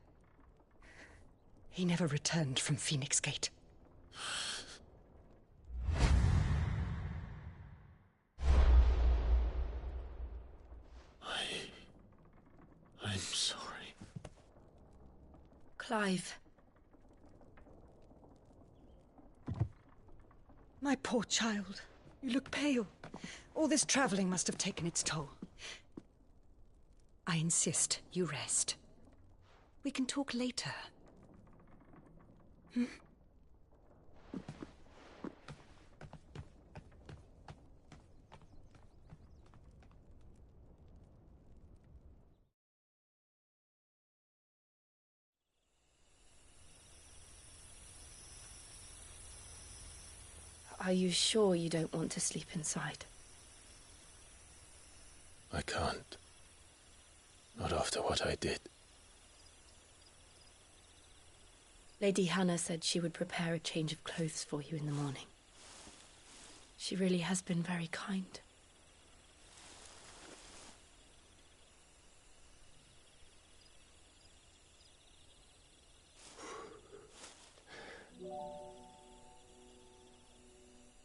He never returned from Phoenix Gate. I'm sorry. Clive. My poor child. You look pale. All this traveling must have taken its toll. I insist you rest. We can talk later. Hmm? Are you sure you don't want to sleep inside? I can't. Not after what I did. Lady Hannah said she would prepare a change of clothes for you in the morning. She really has been very kind.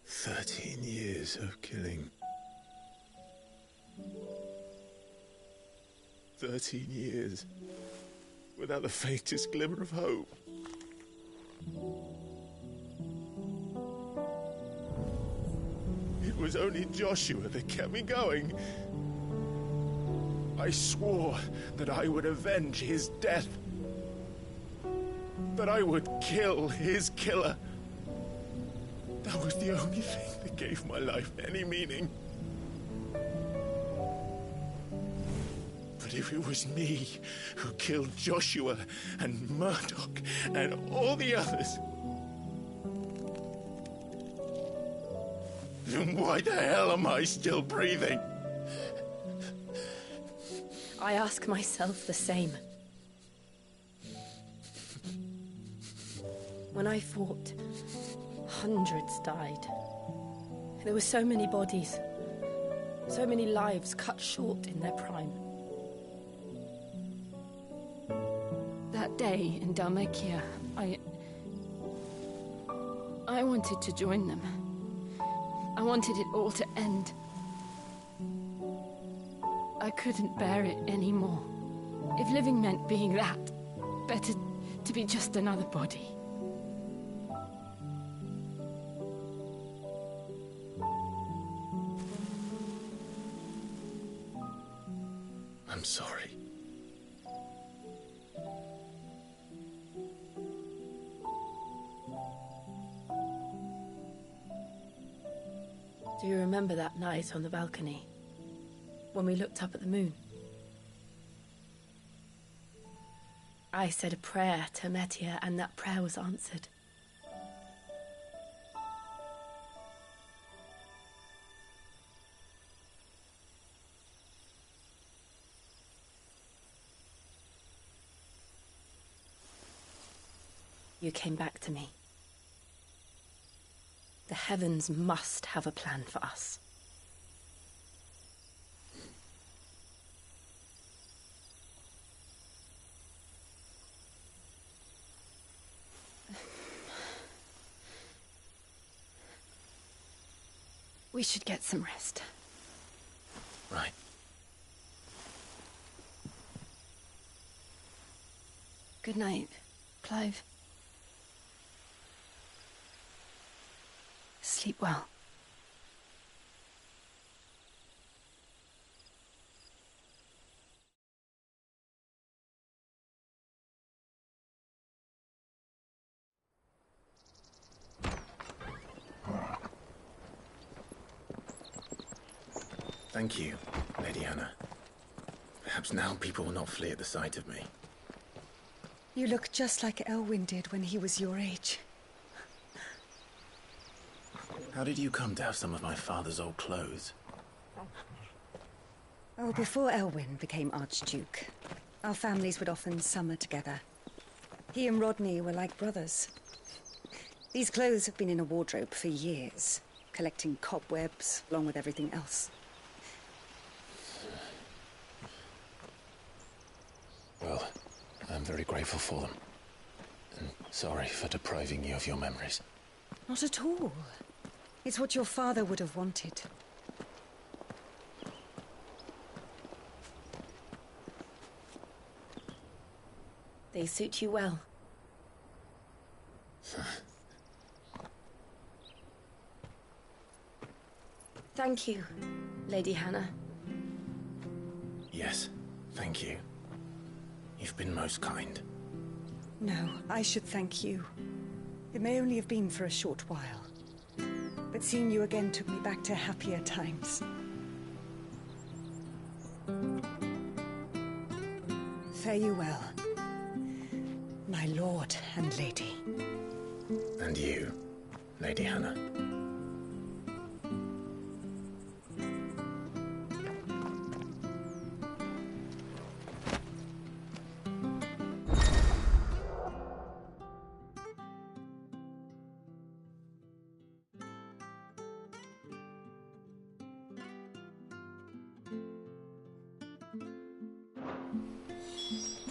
"13 years of killing. 13 years without the faintest glimmer of hope. It was only Joshua that kept me going. I swore that I would avenge his death. That I would kill his killer. That was the only thing that gave my life any meaning. But if it was me who killed Joshua and Murdoch and all the others, then why the hell am I still breathing? I ask myself the same. When I fought, hundreds died. There were so many bodies, so many lives cut short in their prime. That day in Dhalmekia, I wanted to join them. I wanted it all to end. I couldn't bear it anymore. If living meant being that, better to be just another body. I'm sorry. Do you remember that night on the balcony? When we looked up at the moon? I said a prayer to Metia, and that prayer was answered. You came back to me. The heavens must have a plan for us. We should get some rest. Right. Good night, Clive. Sleep well. Thank you, Lady Hannah. Perhaps now people will not flee at the sight of me. You look just like Elwyn did when he was your age. How did you come to have some of my father's old clothes? Oh, before Elwyn became Archduke, our families would often summer together. He and Rodney were like brothers. These clothes have been in a wardrobe for years, collecting cobwebs along with everything else. Well, I'm very grateful for them. And sorry for depriving you of your memories. Not at all. It's what your father would have wanted. They suit you well. Thank you, Lady Hannah. Yes, thank you. You've been most kind. No, I should thank you. It may only have been for a short while, but seeing you again took me back to happier times. Fare you well, my lord and lady. And you, Lady Hannah.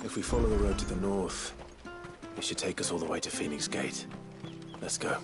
If we follow the road to the north, it should take us all the way to Phoenix Gate. Let's go.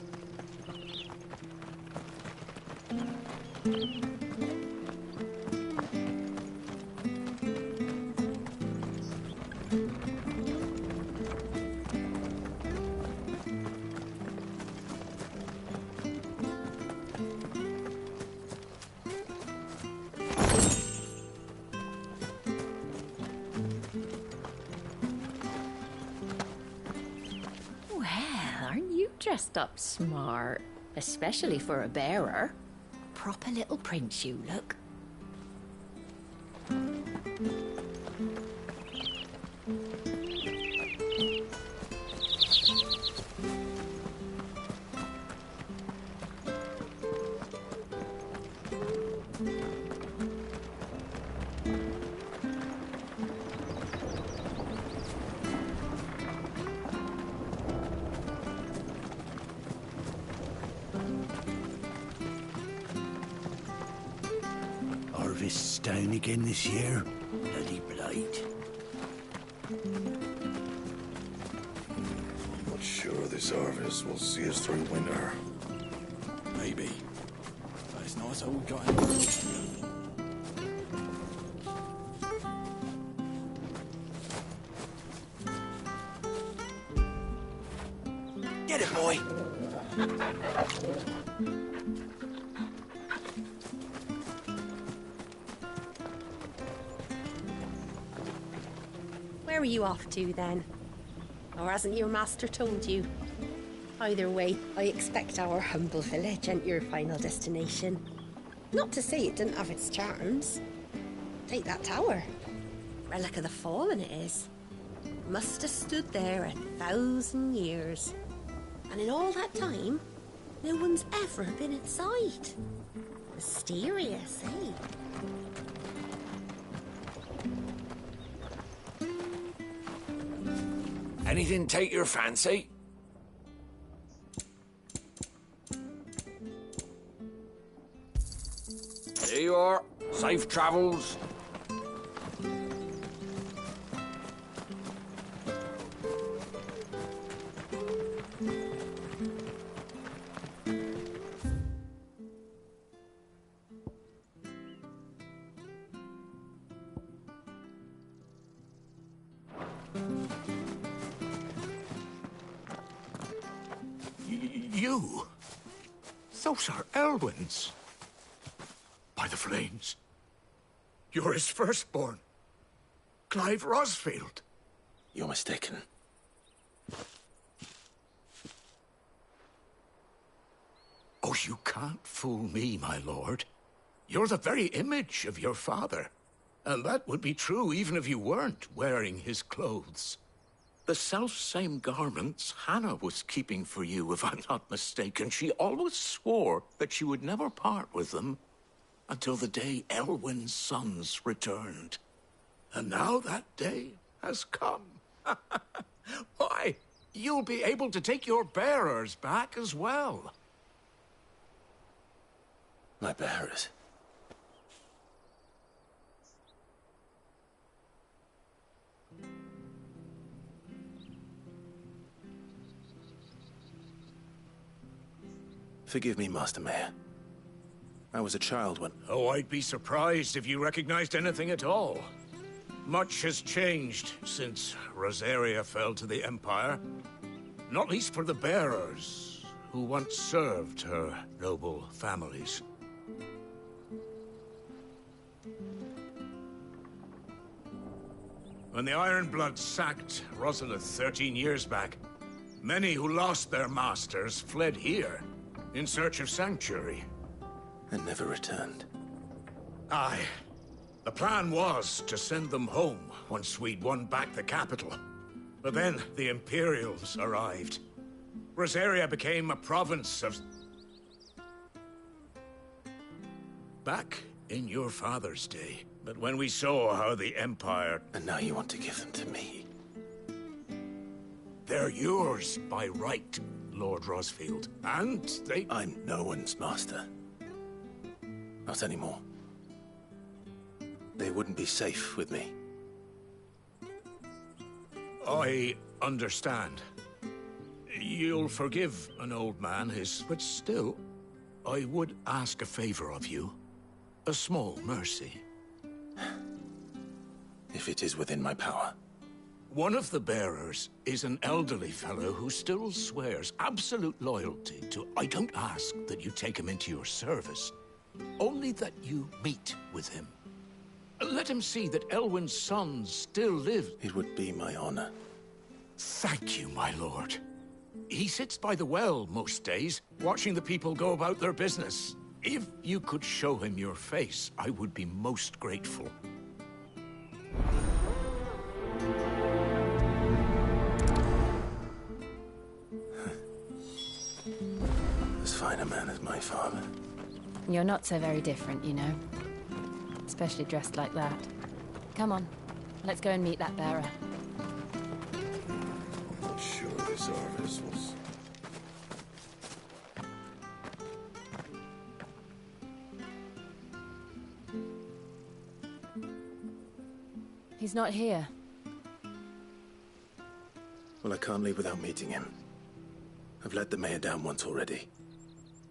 Dressed up smart, especially for a bearer. Proper little prince you look. Harvest's down again this year. Bloody blight. I'm not sure this harvest will see us through winter. Maybe. But it's not as all we've got any close to go. Get it, boy! Where are you off to, then? Or hasn't your master told you? Either way, I expect our humble village ain't your final destination. Not to say it didn't have its charms. Take that tower. Relic of the Fallen it is. must have stood there 1,000 years. And in all that time, no one's ever been inside. Mysterious, eh? Anything take your fancy? There you are. Safe travels. You? Those are Elwyn's. By the flames. You're his firstborn. Clive Rosfield. You're mistaken. Oh, you can't fool me, my lord. You're the very image of your father. And that would be true even if you weren't wearing his clothes. The self-same garments Hannah was keeping for you, if I'm not mistaken. She always swore that she would never part with them until the day Elwyn's sons returned. And now that day has come. Why, you'll be able to take your bearers back as well. My bearers? Forgive me, Master Mayor. I was a child when... Oh, I'd be surprised if you recognized anything at all. Much has changed since Rosaria fell to the Empire. Not least for the bearers, who once served her noble families. When the Ironbloods sacked Rosalith 13 years back, many who lost their masters fled here in search of sanctuary. And never returned. Aye. The plan was to send them home once we'd won back the capital. But then the Imperials arrived. Rosaria became a province of... back in your father's day. But when we saw how the Empire... And now you want to give them to me? They're yours by right, Lord Rosfield. And they... I'm no one's master. Not anymore. They wouldn't be safe with me. I understand. You'll forgive an old man but still, I would ask a favor of you. A small mercy. If it is within my power. One of the bearers is an elderly fellow who still swears absolute loyalty to... I don't ask that you take him into your service, only that you meet with him. Let him see that Elwyn's sons still live. It would be my honor. Thank you, my lord. He sits by the well most days, watching the people go about their business. If you could show him your face, I would be most grateful. As fine a man as my father. You're not so very different, you know. Especially dressed like that. Come on, let's go and meet that bearer. I'm sure this Arvis was... He's not here. Well, I can't leave without meeting him. I've let the mayor down once already.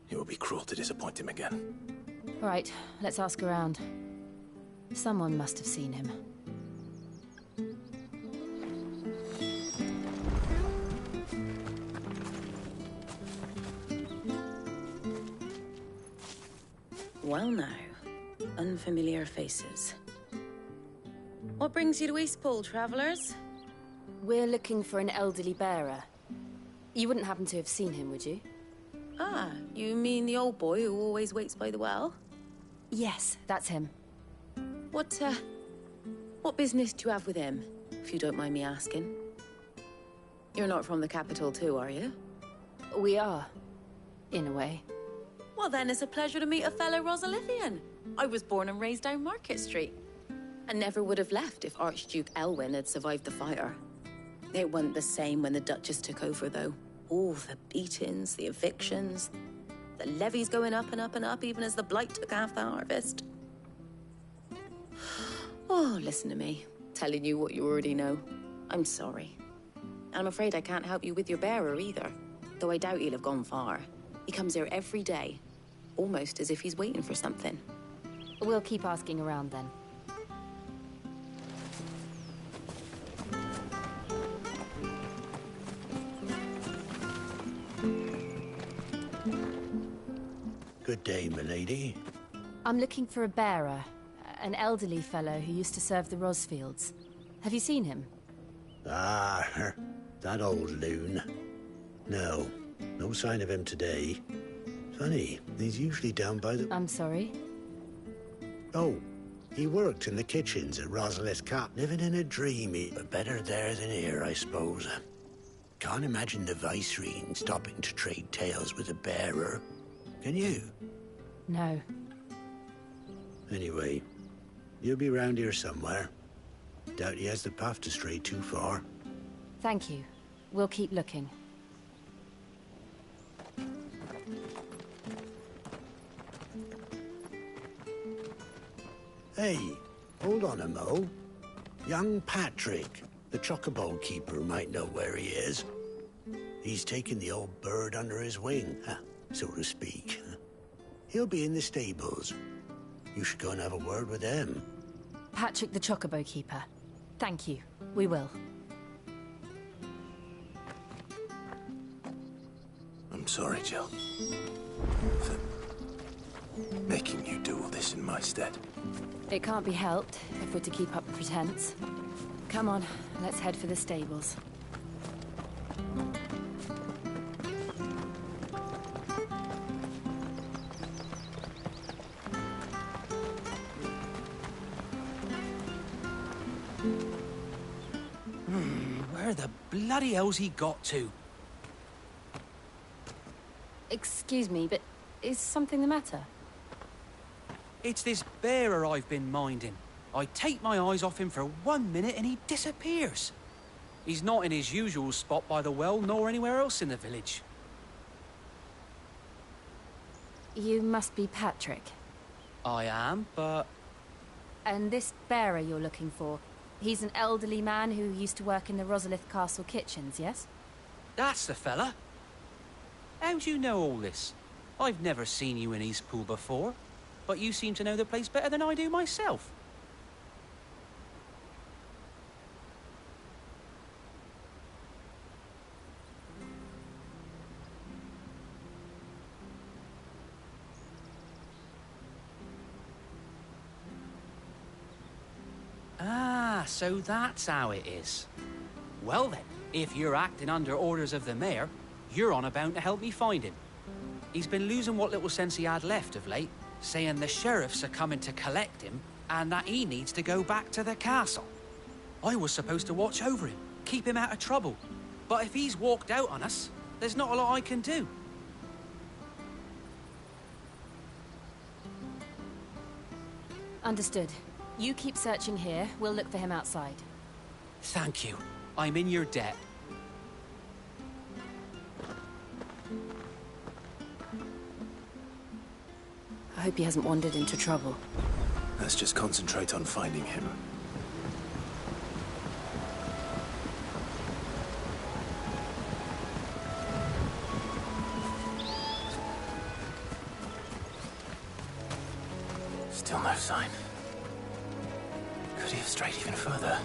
It would be cruel to disappoint him again. All right, let's ask around. Someone must have seen him. Well now, unfamiliar faces. What brings you to Eastpool, travellers? We're looking for an elderly bearer. You wouldn't happen to have seen him, would you? Ah, you mean the old boy who always waits by the well? Yes, that's him. What business do you have with him, if you don't mind me asking? You're not from the capital too, are you? We are, in a way. Well, then it's a pleasure to meet a fellow Rosalithian. I was born and raised down Market Street. And never would have left if Archduke Elwyn had survived the fire. It wasn't the same when the Duchess took over, though. All the beatings, the evictions, the levies going up and up and up, even as the blight took half the harvest. Oh, listen to me, telling you what you already know. I'm sorry. And I'm afraid I can't help you with your bearer either, though I doubt he'll have gone far. He comes here every day, almost as if he's waiting for something. We'll keep asking around then. Good day, milady. I'm looking for a bearer, an elderly fellow who used to serve the Rosfields. Have you seen him? Ah, that old loon. No, no sign of him today. Funny, he's usually down by the... I'm sorry? Oh, he worked in the kitchens at Rosalith Cap, living in a dream, but better there than here, I suppose. Can't imagine the Viceregent stopping to trade tales with a bearer. Can you? No. Anyway, you'll be round here somewhere. Doubt he has the path to stray too far. Thank you. We'll keep looking. Hey, hold on a mo. Young Patrick, the chocobo keeper, might know where he is. He's taken the old bird under his wing, so to speak. He'll be in the stables. You should go and have a word with him. Patrick the Chocobo Keeper. Thank you. We will. I'm sorry, Jill. For making you do all this in my stead. It can't be helped if we're to keep up the pretense. Come on, let's head for the stables. Where the bloody hell's he got to? Excuse me, but is something the matter? It's this bearer I've been minding. I take my eyes off him for 1 minute and he disappears. He's not in his usual spot by the well, nor anywhere else in the village. You must be Patrick. I am, but... And this bearer you're looking for, he's an elderly man who used to work in the Rosalith Castle kitchens, yes? That's the fella. How do you know all this? I've never seen you in Eastpool before, but you seem to know the place better than I do myself. Ah, so that's how it is. Well then, if you're acting under orders of the mayor, you're on about to help me find him. He's been losing what little sense he had left of late, saying the sheriffs are coming to collect him and that he needs to go back to the castle. I was supposed to watch over him, keep him out of trouble. But if he's walked out on us, there's not a lot I can do. Understood. You keep searching here, we'll look for him outside. Thank you. I'm in your debt. I hope he hasn't wandered into trouble. Let's just concentrate on finding him. Still no sign. Could he have strayed even further?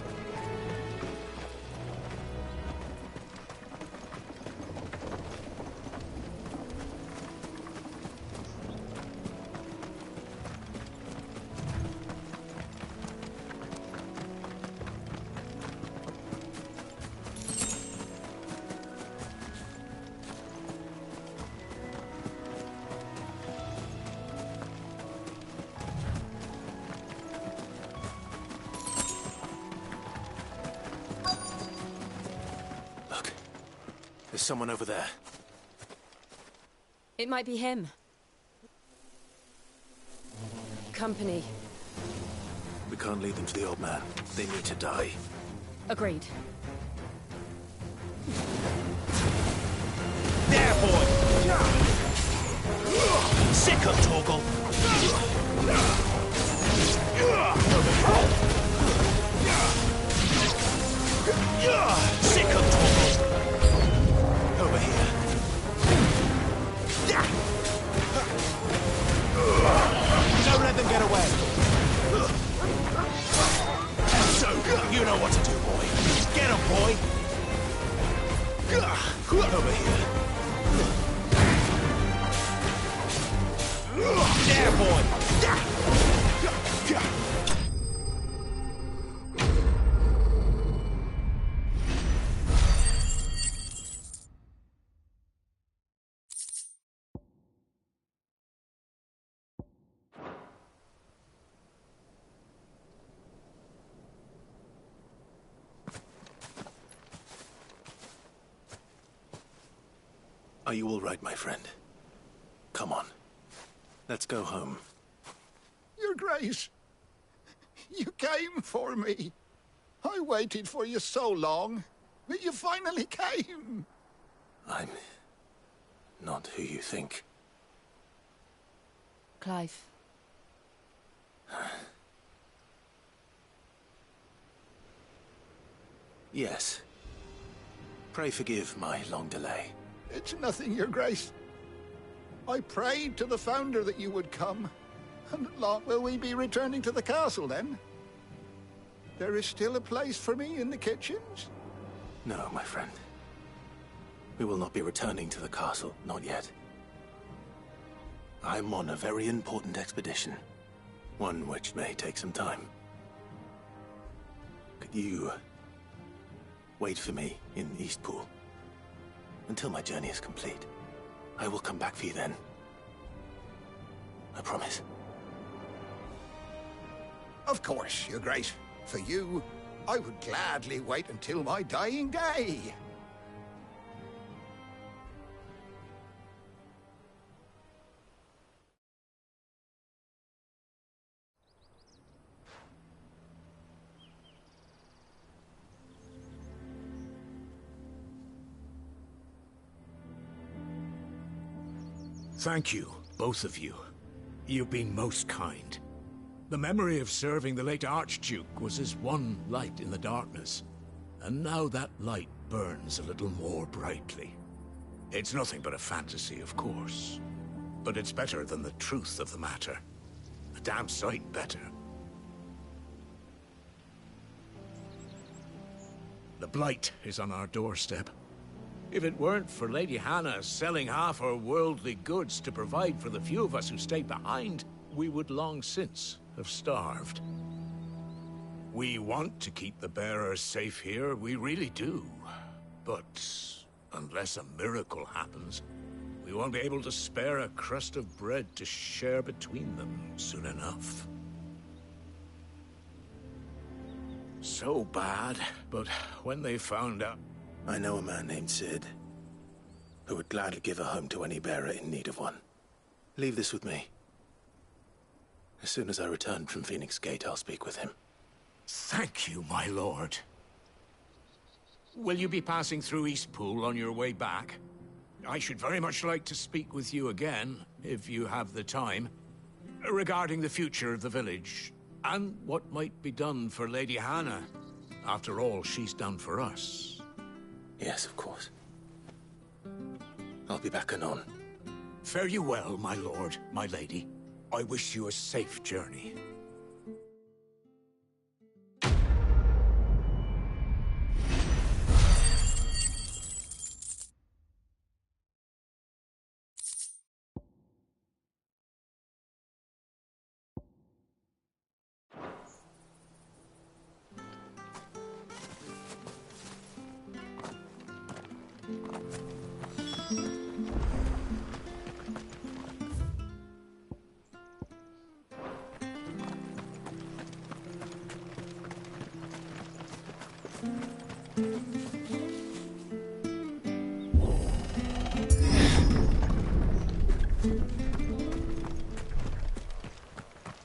There's someone over there. It might be him. Company. We can't lead them to the old man. They need to die. Agreed. There, boy! Sick of Torgal! Sick of Torgal! Over here. Don't let them get away! So, you know what to do, boy. Get him, boy! Over here. There, boy! Are you all right, my friend? Come on. Let's go home. Your Grace, you came for me. I waited for you so long, but you finally came. I'm not who you think. Clive. Yes. Pray forgive my long delay. It's nothing, Your Grace. I prayed to the Founder that you would come. And long will we be returning to the castle, then? There is still a place for me in the kitchens? No, my friend. We will not be returning to the castle, not yet. I'm on a very important expedition. One which may take some time. Could you wait for me in Eastpool until my journey is complete? I will come back for you then. I promise. Of course, Your Grace. For you, I would gladly wait until my dying day. Thank you, both of you. You've been most kind. The memory of serving the late Archduke was as one light in the darkness, and now that light burns a little more brightly. It's nothing but a fantasy, of course, but it's better than the truth of the matter. A damn sight better. The Blight is on our doorstep. If it weren't for Lady Hannah selling half her worldly goods to provide for the few of us who stayed behind, we would long since have starved. We want to keep the bearers safe here, we really do. But unless a miracle happens, we won't be able to spare a crust of bread to share between them soon enough. So bad, but when they found out... I know a man named Cid, who would gladly give a home to any bearer in need of one. Leave this with me. As soon as I return from Phoenix Gate, I'll speak with him. Thank you, my lord. Will you be passing through Eastpool on your way back? I should very much like to speak with you again, if you have the time, regarding the future of the village, and what might be done for Lady Hannah. After all, she's done for us. Yes, of course. I'll be back anon. Fare you well, my lord, my lady. I wish you a safe journey.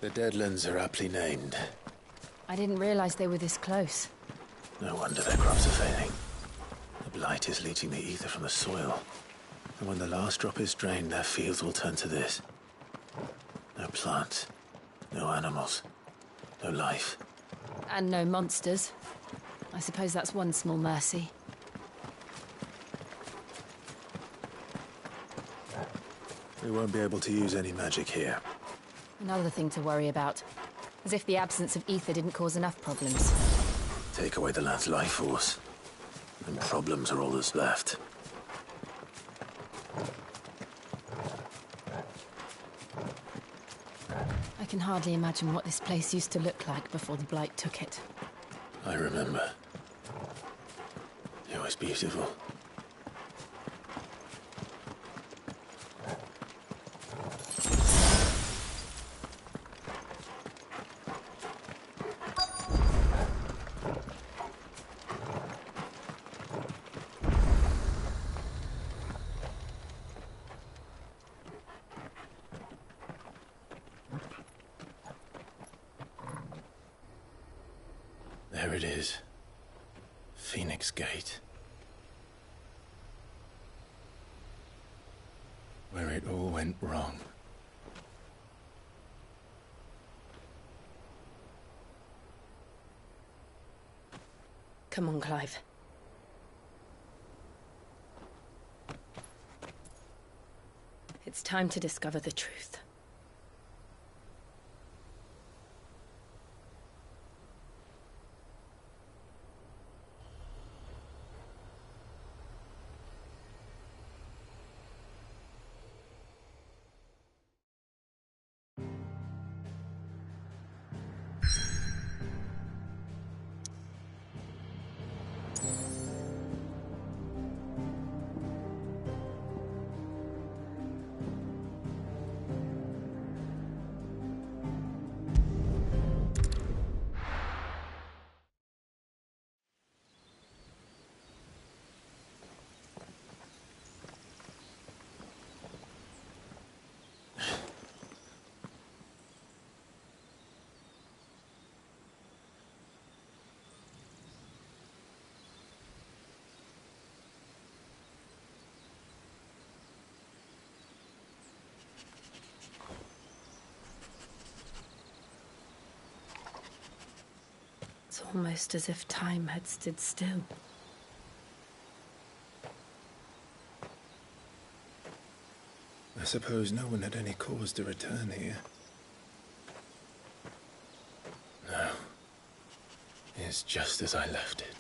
The Deadlands are aptly named. I didn't realize they were this close. No wonder their crops are failing. The blight is leaching the ether from the soil. And when the last drop is drained, their fields will turn to this. No plants, no animals, no life. And no monsters. I suppose that's one small mercy. We won't be able to use any magic here. Another thing to worry about. As if the absence of ether didn't cause enough problems. Take away the lad's life force, and problems are all that's left. I can hardly imagine what this place used to look like before the Blight took it. I remember. It was beautiful. There it is. Phoenix Gate. Where it all went wrong. Come on, Clive. It's time to discover the truth. It's almost as if time had stood still. I suppose no one had any cause to return here. No. It's just as I left it.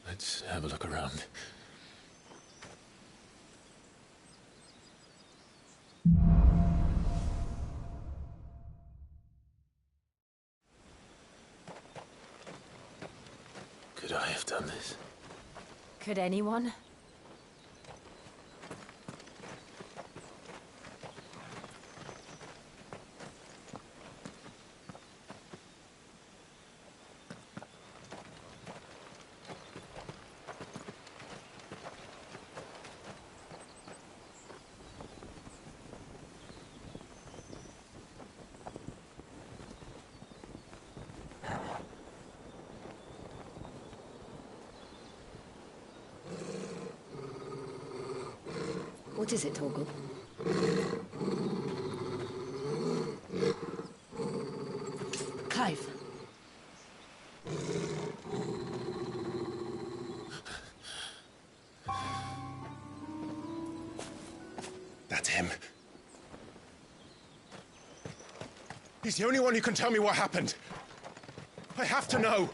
Let's have a look around. Could I have done this? Could anyone? What is it, Torgal? Clive. That's him. He's the only one who can tell me what happened. I have to know.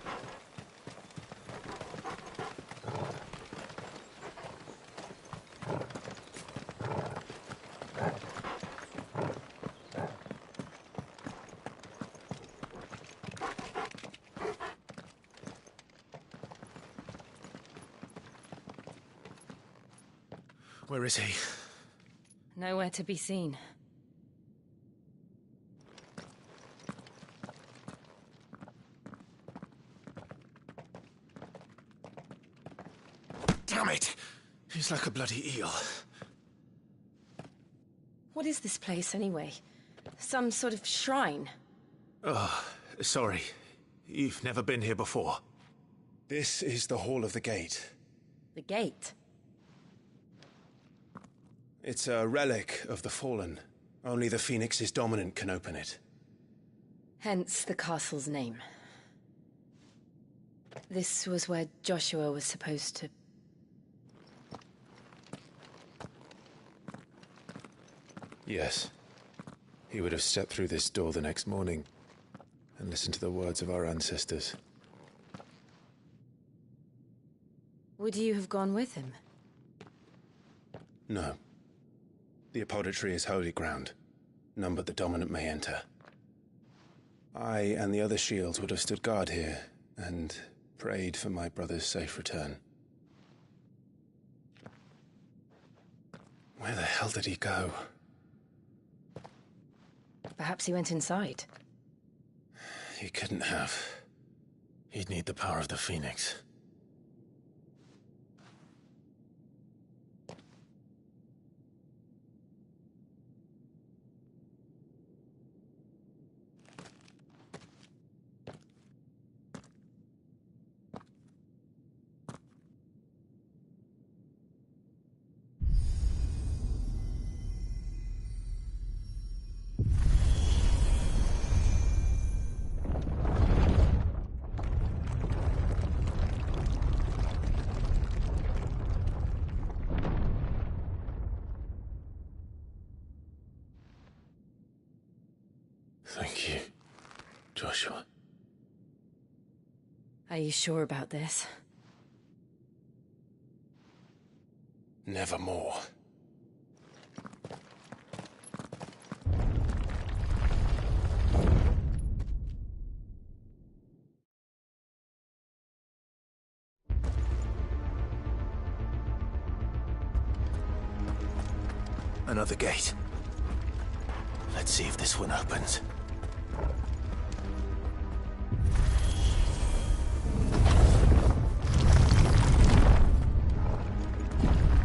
Where is he? Nowhere to be seen. Damn it! He's like a bloody eel. What is this place, anyway? Some sort of shrine? Oh, sorry. You've never been here before. This is the Hall of the Gate. The gate? It's a relic of the Fallen. Only the Phoenix's dominant can open it. Hence the castle's name. This was where Joshua was supposed to... Yes. He would have stepped through this door the next morning and listened to the words of our ancestors. Would you have gone with him? No. The Apodatory is holy ground. None but the dominant may enter. I and the other shields would have stood guard here and prayed for my brother's safe return. Where the hell did he go? Perhaps he went inside. He couldn't have. He'd need the power of the Phoenix. Thank you, Joshua. Are you sure about this? Nevermore. Another gate. Let's see if this one opens.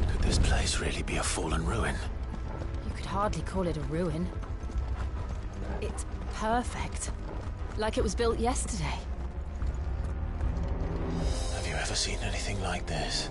Could this place really be a fallen ruin? You could hardly call it a ruin. It's perfect. Like it was built yesterday. Have you ever seen anything like this?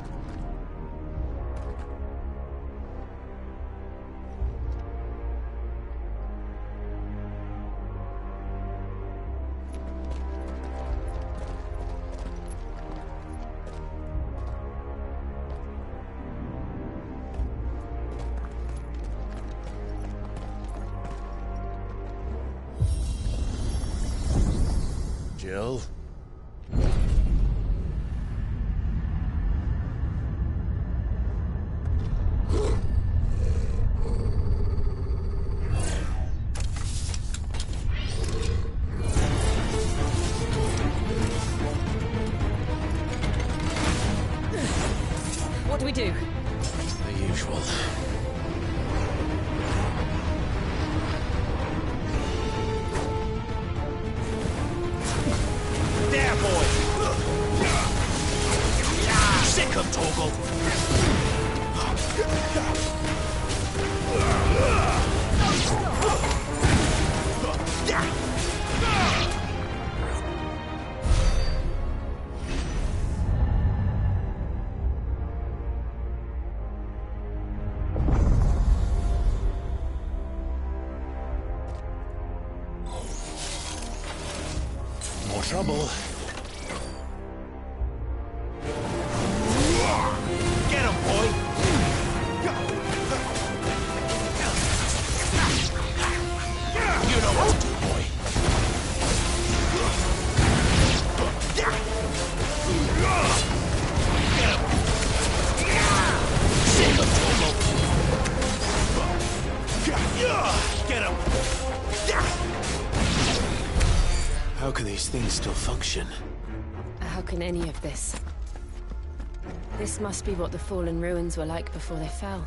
Jill? What do we do? The usual. There, boy! Sick of Torgal! More trouble. Get him, boy! You know what to do, boy. Get him! Save him, Torgal! Get him! How can these things still function? How can any of this? This must be what the fallen ruins were like before they fell.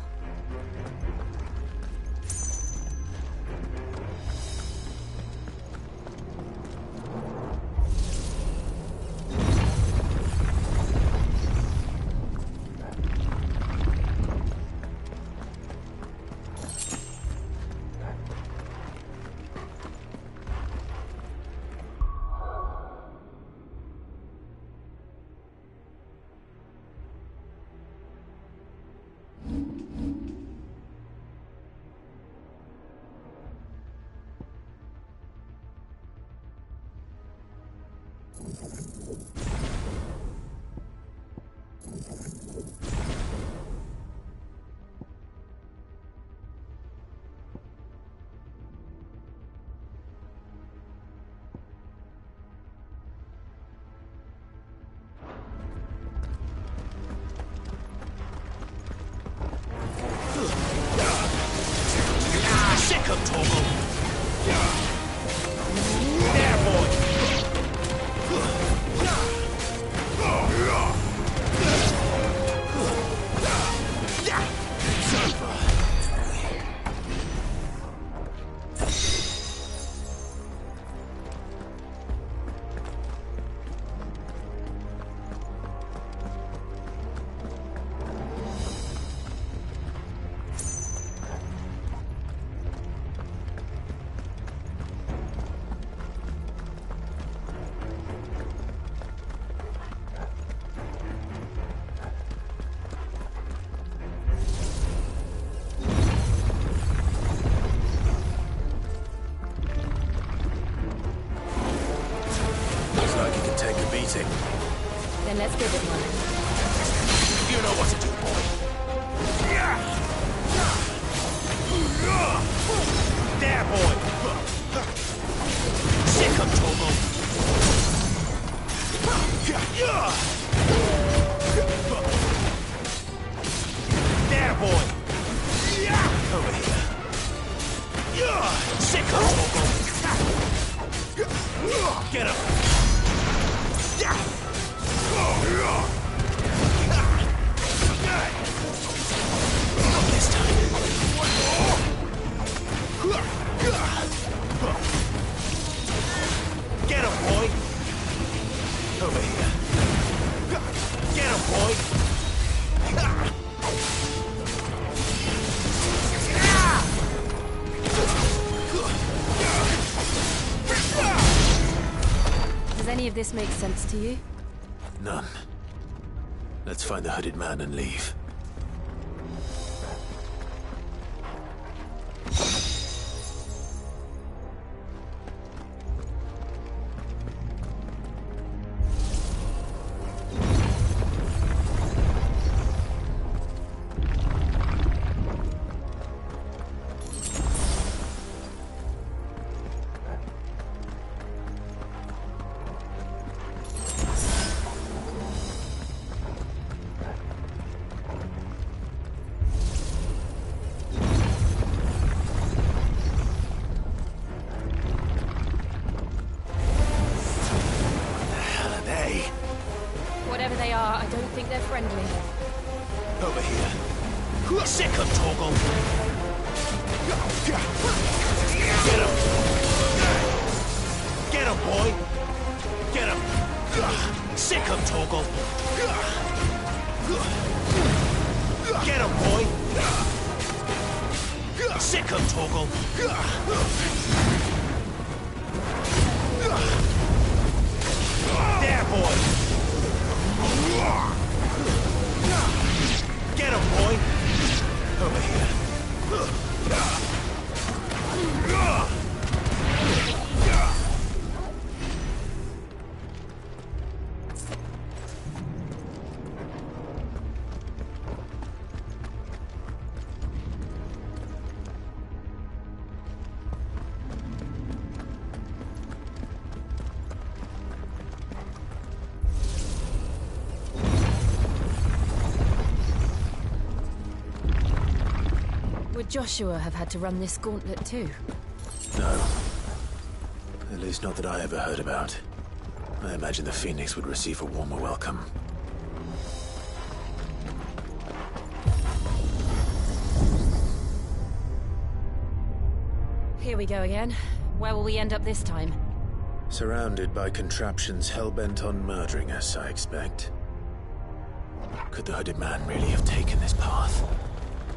Then let's give it one. You know what to do, boy. There, boy. Sick of Togo. There, boy. Over here. Sick of Togo. Get him. This time. Get him, boy. Over here. Get him, boy. Does any of this make sense to you? None. Let's find the hooded man and leave. Whatever they are, I don't think they're friendly. Over here. Sick of Torgal. Get him. Get him, boy. Get him. Sick of Torgal. Get him, boy. Sick of Torgal. There, boy. Get him, boy. Over here. Would Joshua have had to run this gauntlet too? No. At least not that I ever heard about. I imagine the Phoenix would receive a warmer welcome. Here we go again. Where will we end up this time? Surrounded by contraptions hell-bent on murdering us, I expect. Could the hooded man really have taken this path?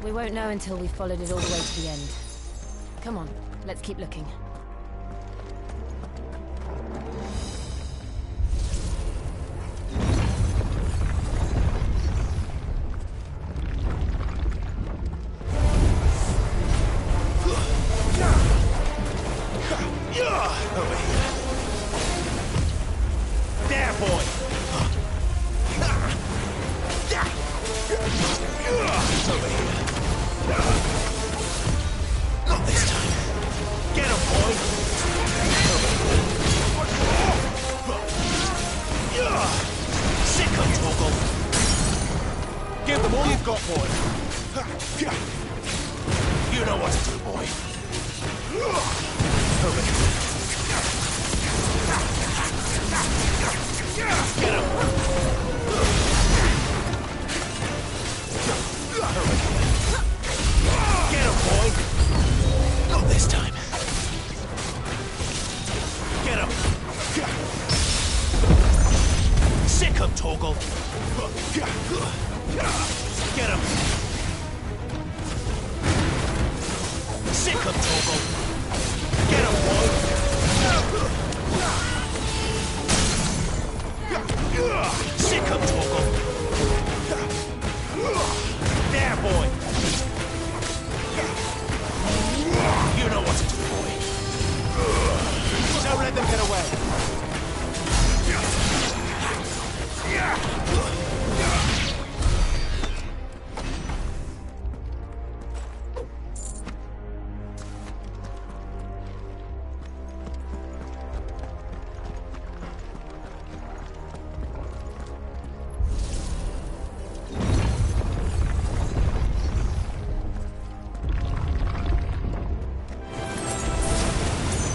We won't know until we've followed it all the way to the end. Come on, let's keep looking. Over here. There, boy. Over here. Not this time. Get him, boy. Sick him, Torgal. Give them all you've got, boy. You know what to do, boy. Over here. Get him! Get him, boy! Not this time. Get him! Sick him, Torgal! Get him! Sick him, Torgal! Get him, boy! Sick him, Torgal! There, boy! You know what to do, boy. Don't let them get away.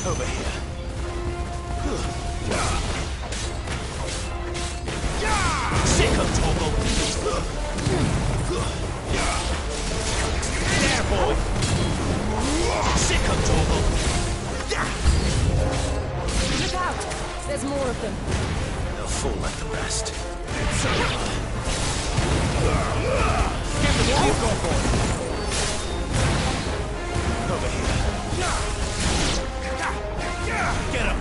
Over here. Sick him, Torgal! There, boy! Sick him, Torgal! Look out! There's more of them. They'll fall like the rest. It's over. Get them all you've got, boy! Over here. Get him!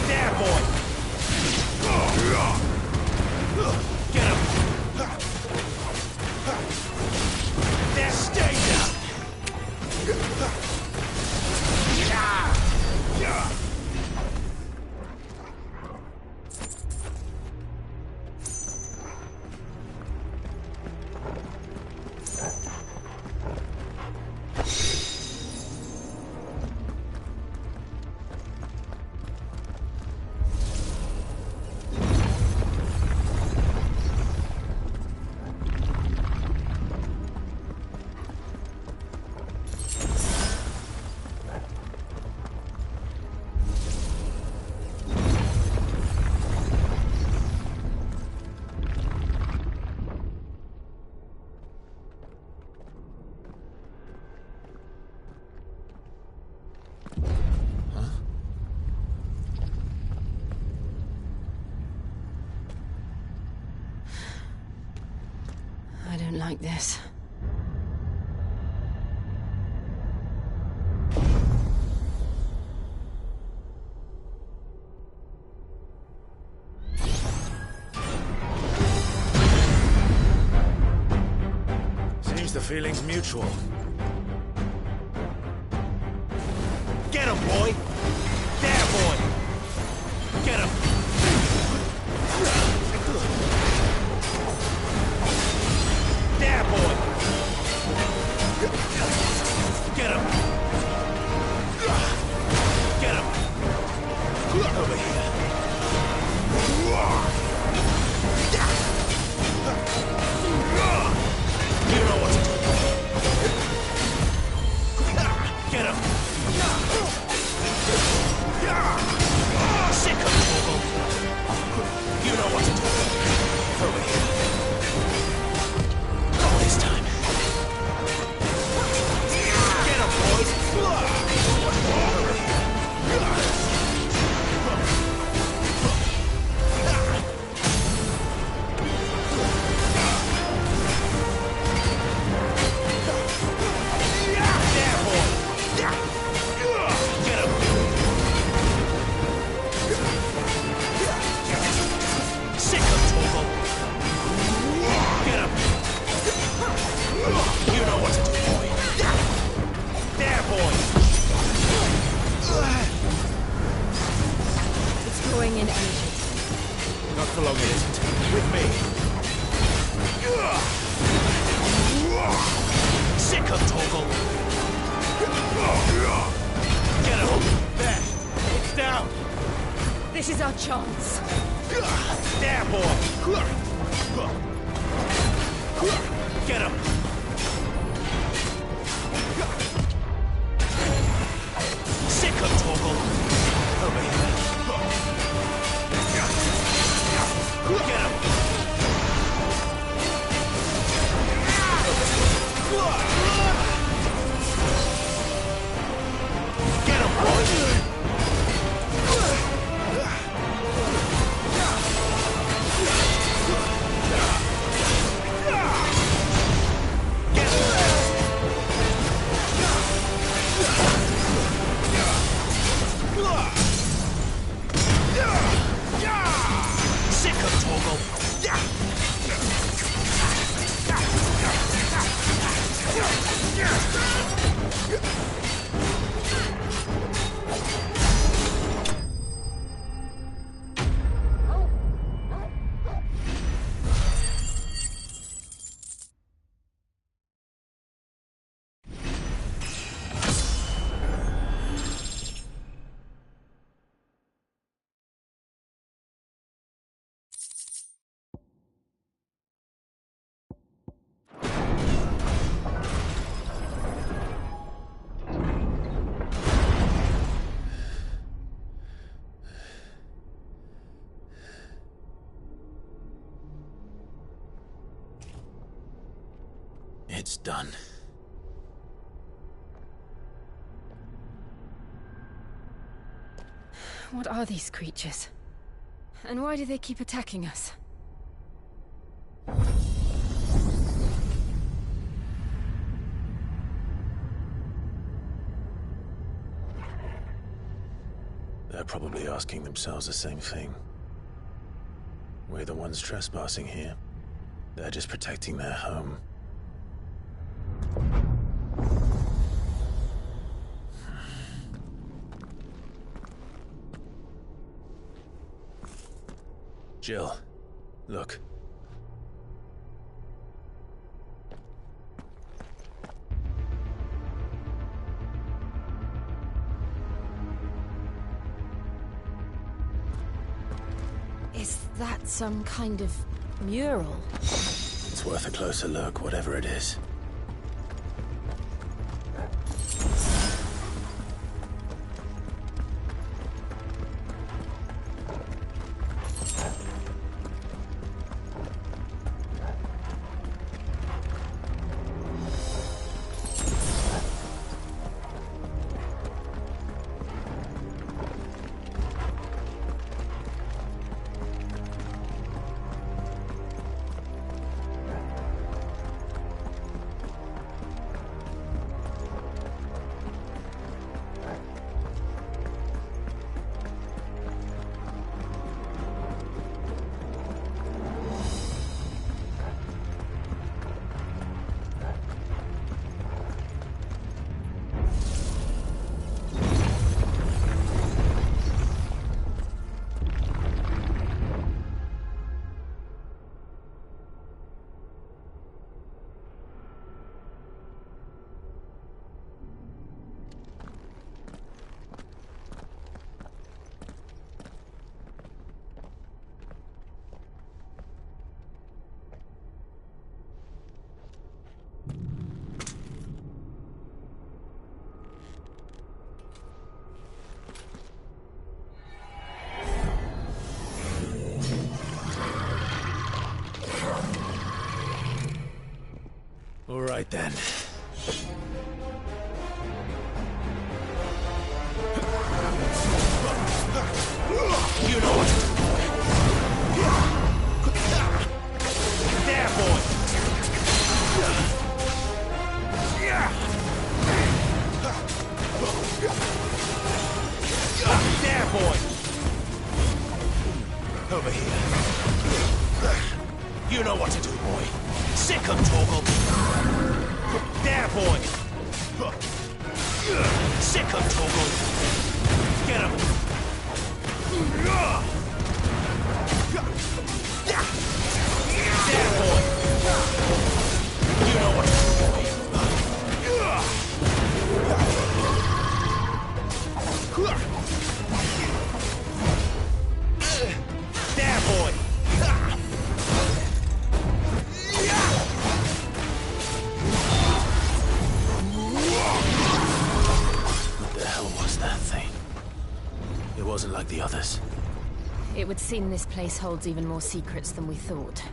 There, boy! Get him! There, stay down! I don't like this. Seems the feeling's mutual. Get him, boy! There, boy! Get him! There, boy! Get him! Get him! Over here. You know what to do. Get him! Sick of Torgal! You know what to do. Over here. Not this wrong it isn't. With me. Sick of Torgal. Get him. There. It's down. This is our chance. There, boy. Get him. Sick of Torgal. Over here. Get him. Get him, boy. Sick of Torgal. It's done. What are these creatures? And why do they keep attacking us? They're probably asking themselves the same thing. We're the ones trespassing here. They're just protecting their home. Jill, look. Is that some kind of mural? It's worth a closer look, whatever it is. All right, then. You know what? There, boy. There, boy. Over here. You know what to do, boy. Sick of Torgal. There, boy. Sick of Torgal. Get him. wasn't like the others. It would seem this place holds even more secrets than we thought.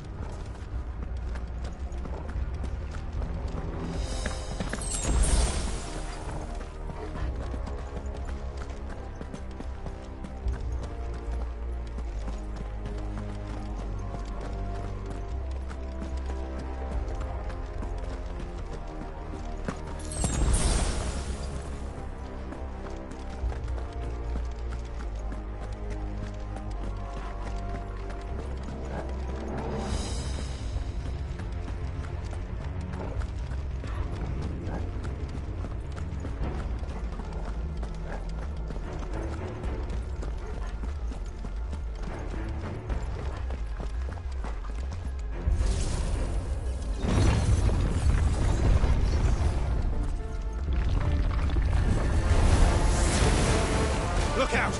Look out!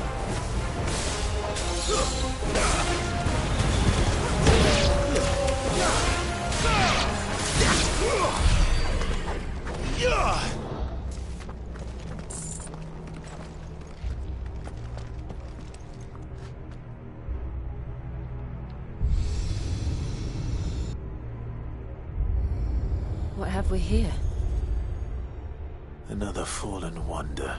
What have we here? Another fallen wonder.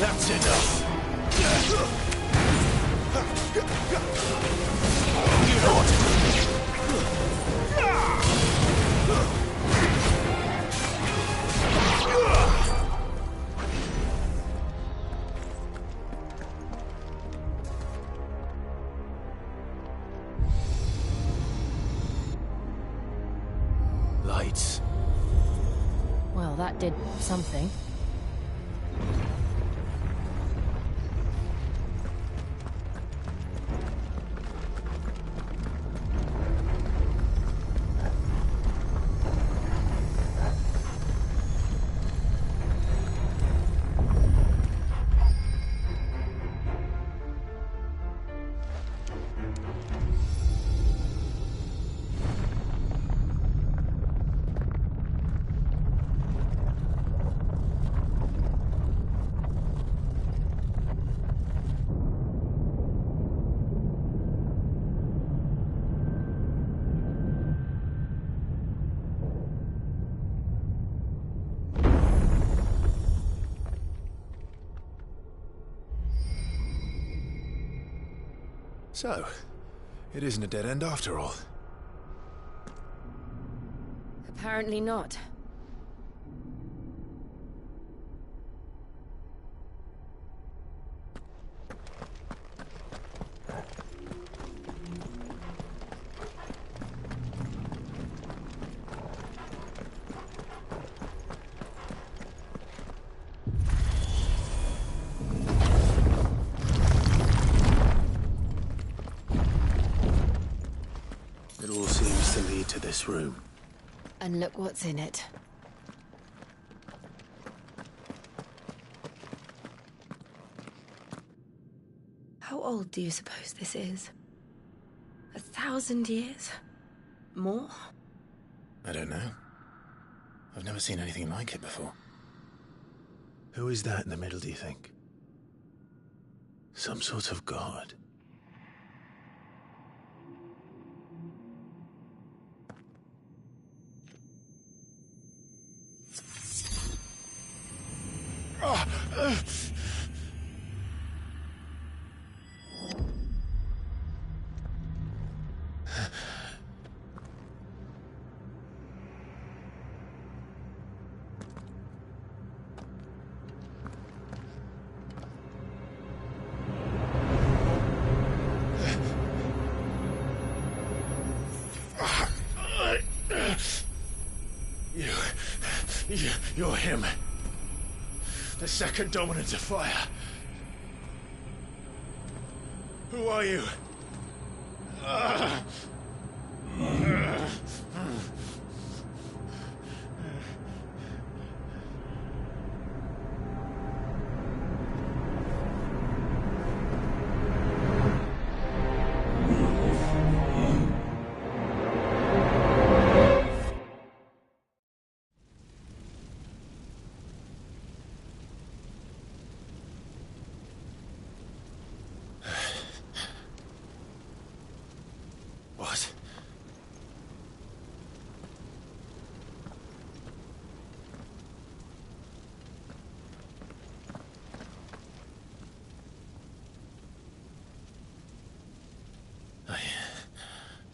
That's enough. You know what to do. Lights. Well, that did something. So, it isn't a dead end after all. Apparently not. It all seems to lead to this room. And look what's in it. How old do you suppose this is? 1,000 years? More? I don't know. I've never seen anything like it before. Who is that in the middle, do you think? Some sort of god? You're him. The second dominant of fire. Who are you? What?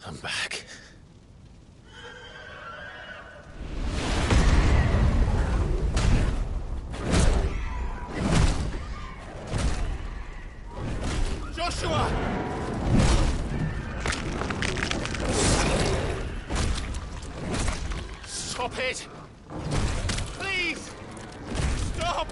I'm back. Joshua! Stop it! Please! Stop!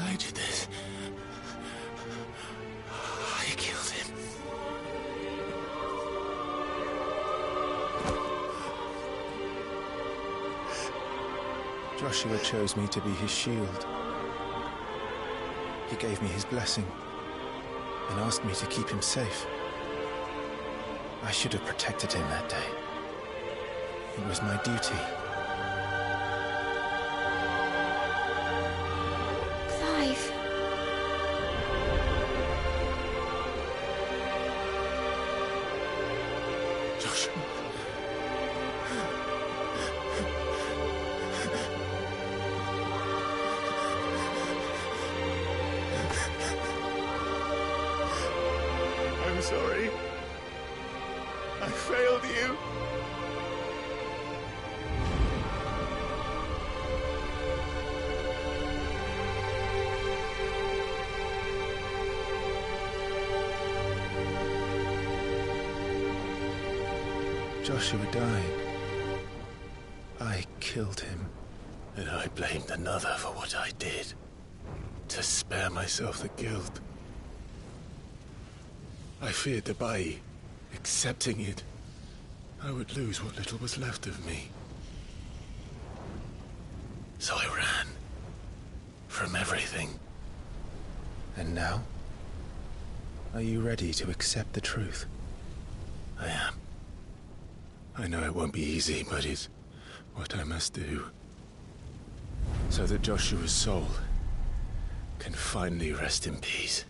I did this. I killed him. Joshua chose me to be his shield. He gave me his blessing and asked me to keep him safe. I should have protected him that day. It was my duty. Clive. Joshua. I'm sorry. I failed you. Joshua died. I killed him. And I blamed another for what I did. To spare myself the guilt. I feared that by accepting it, I would lose what little was left of me. So I ran. From everything. And now? Are you ready to accept the truth? I am. I know it won't be easy, but it's what I must do. So that Joshua's soul can finally rest in peace.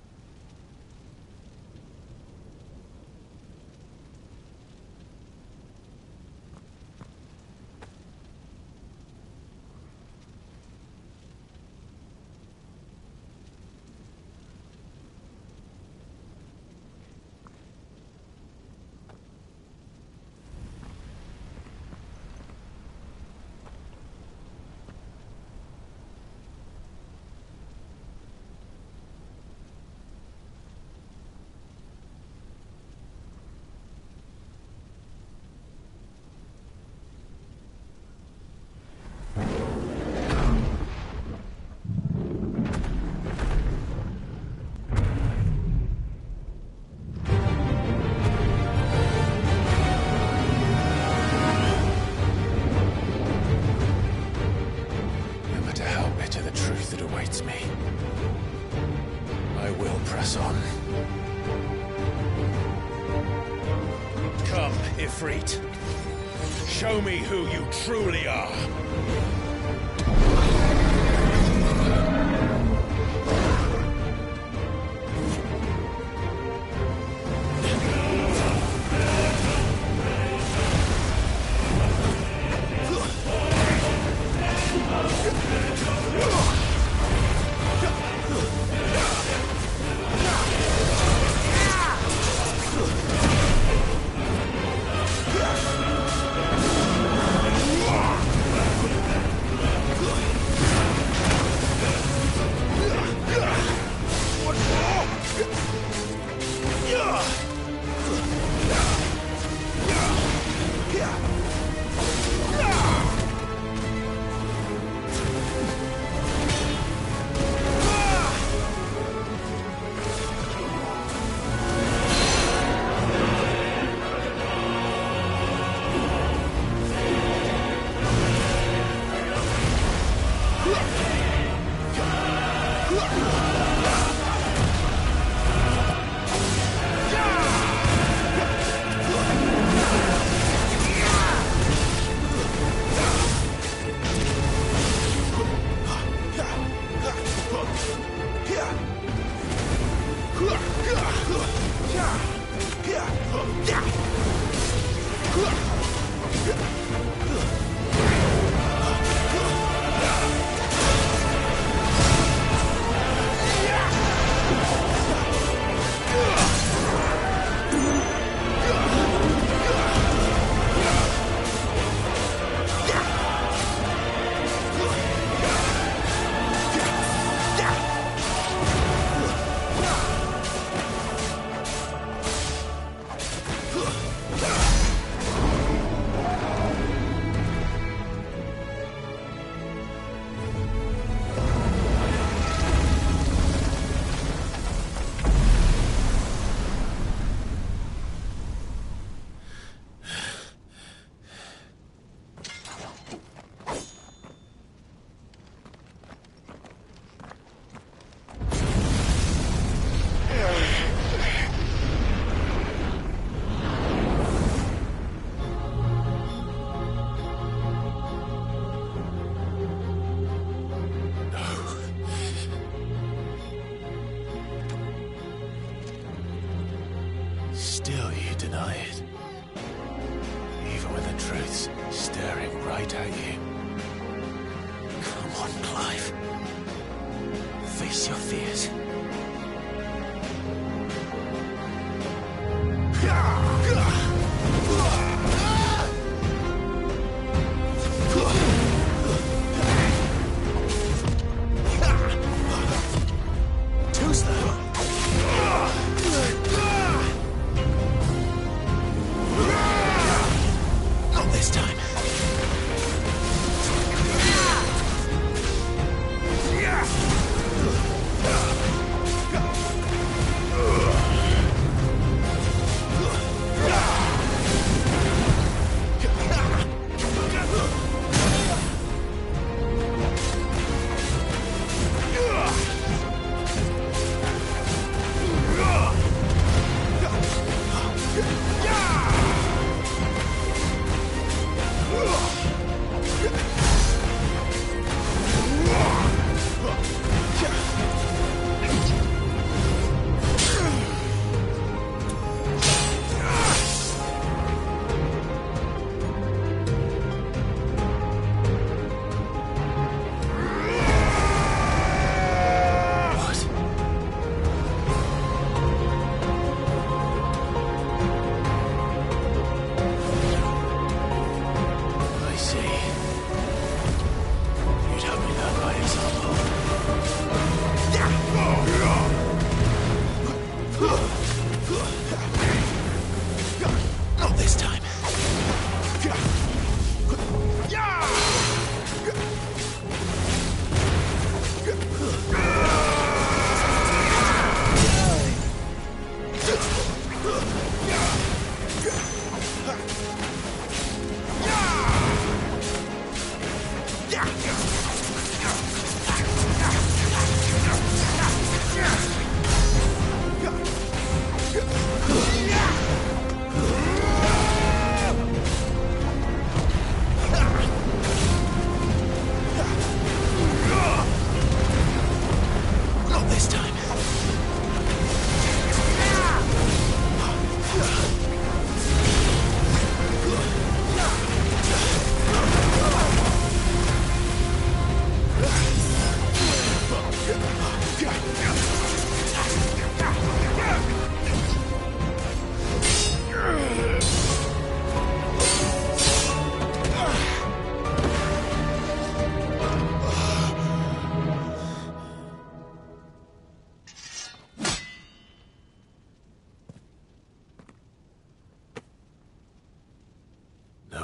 Ifrit. Show me who you truly are. still you deny it. Even when the truth's staring right at you. Come on, Clive. Face your fears. Too slow. Not this time.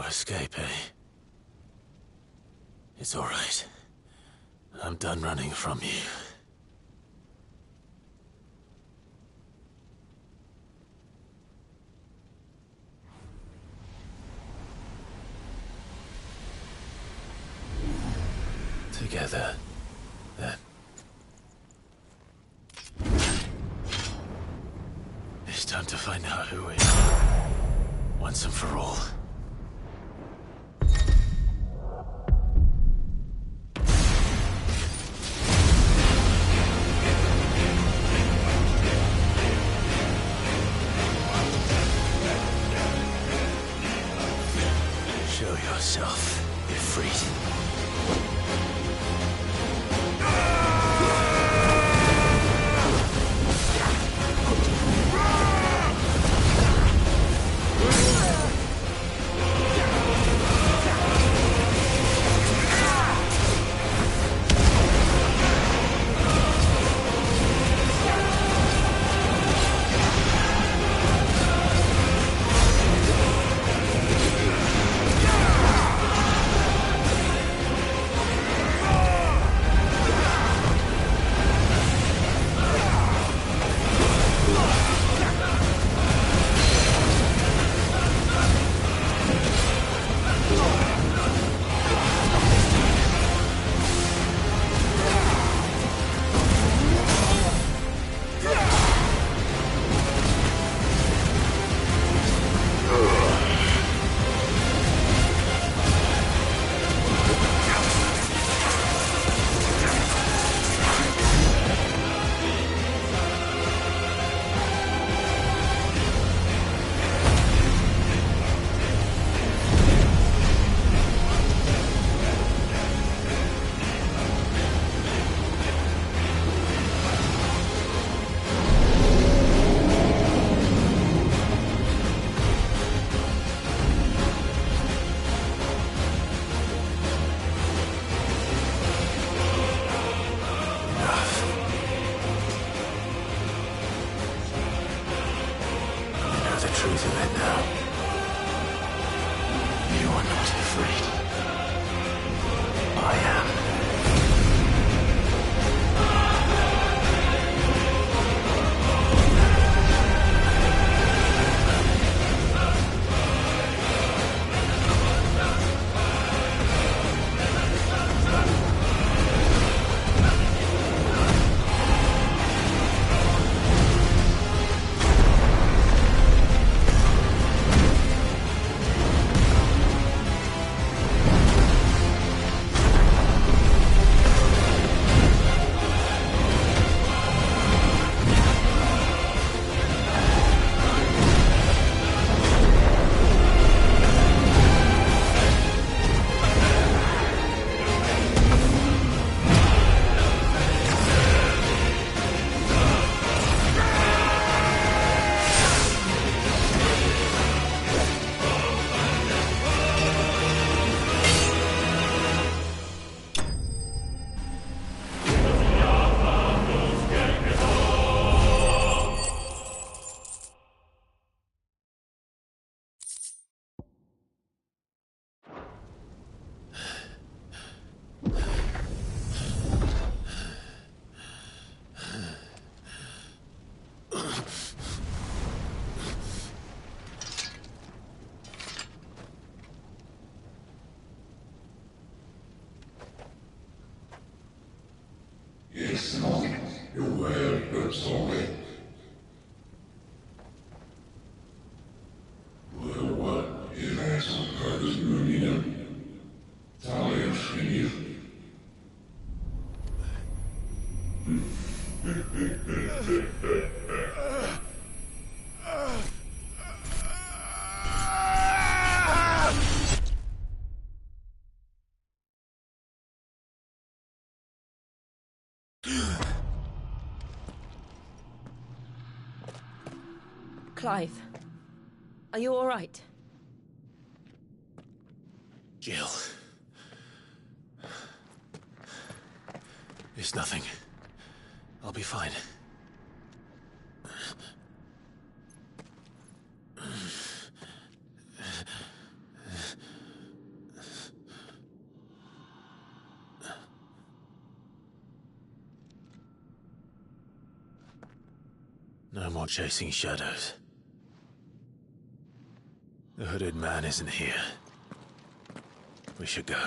Escape, eh? It's all right. I'm done running from you. Together, then. It's time to find out who we are, once and for all. Show yourself, Ifrit. It's not your way of talking. What is that purpose union? Talion you. Clive, are you all right? Jill. It's nothing. I'll be fine. No more chasing shadows. The hooded man isn't here. We should go.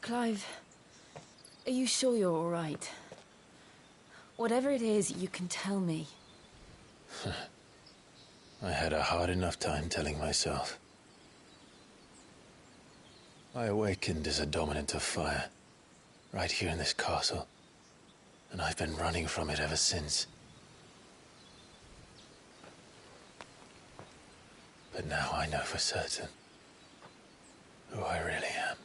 Clive, are you sure you're all right? Whatever it is, you can tell me. I had a hard enough time telling myself. I awakened as a dominant of fire, right here in this castle, and I've been running from it ever since. But now I know for certain who I really am.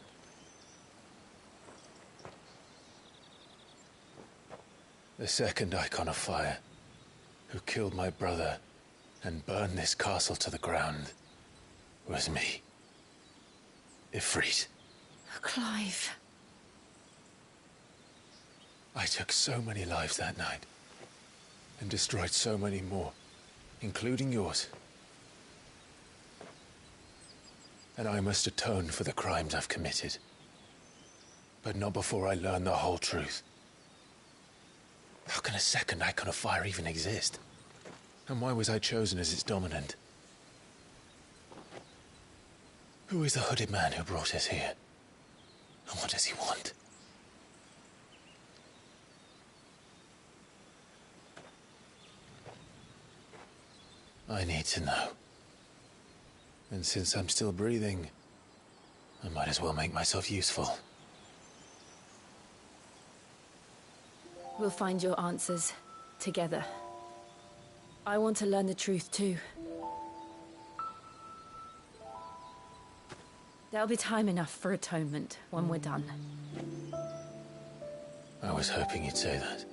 The second Icon of Fire, who killed my brother and burned this castle to the ground, was me. Ifrit. Clive. I took so many lives that night, and destroyed so many more, including yours. And I must atone for the crimes I've committed. But not before I learn the whole truth. How can a second Icon of Fire even exist? And why was I chosen as its dominant? Who is the hooded man who brought us here? And what does he want? I need to know. And since I'm still breathing, I might as well make myself useful. We'll find your answers together. I want to learn the truth too. There'll be time enough for atonement when we're done. I was hoping you'd say that.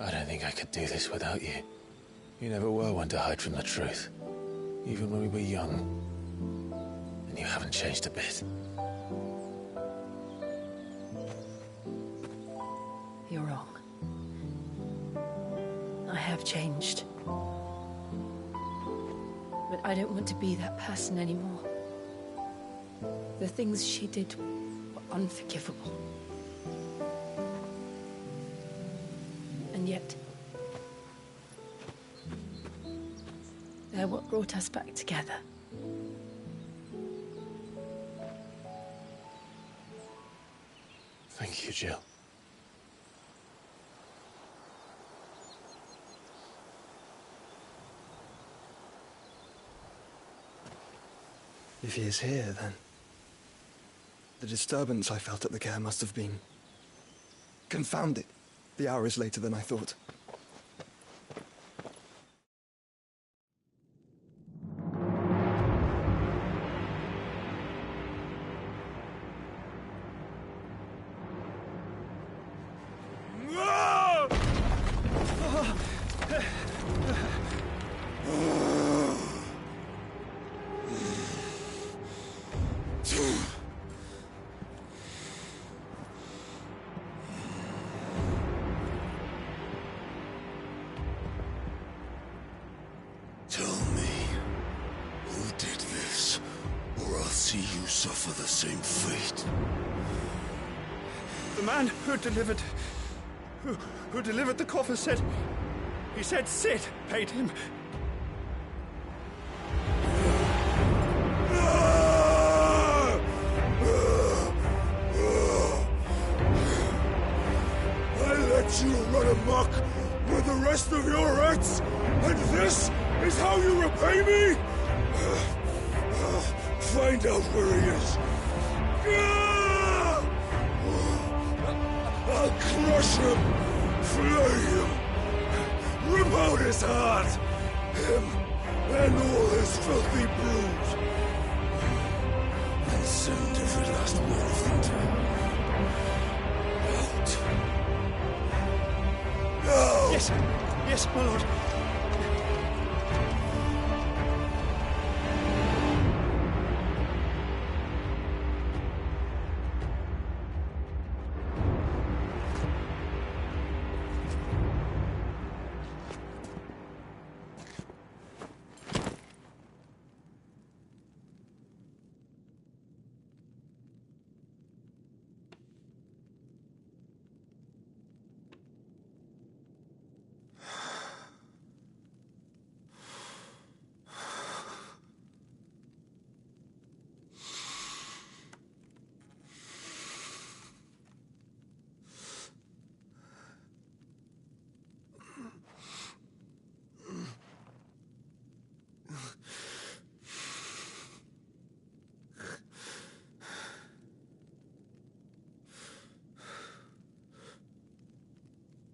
I don't think I could do this without you. You never were one to hide from the truth, even when we were young. And you haven't changed a bit. You're wrong. I have changed. But I don't want to be that person anymore. The things she did were unforgivable. And yet, they're what brought us back together. Thank you, Jill. If he is here, then the disturbance I felt at the care must have been confounded. The hour is later than I thought. see you suffer the same fate. The man who delivered the coffin said... He said Sid paid him. I let you run amok with the rest of your rats, and this is how you repay me? Find out where he is. I'll crush him, flay him, rip out his heart, him and all his filthy brood, and send every last one of them out. Now! Yes, yes, my lord.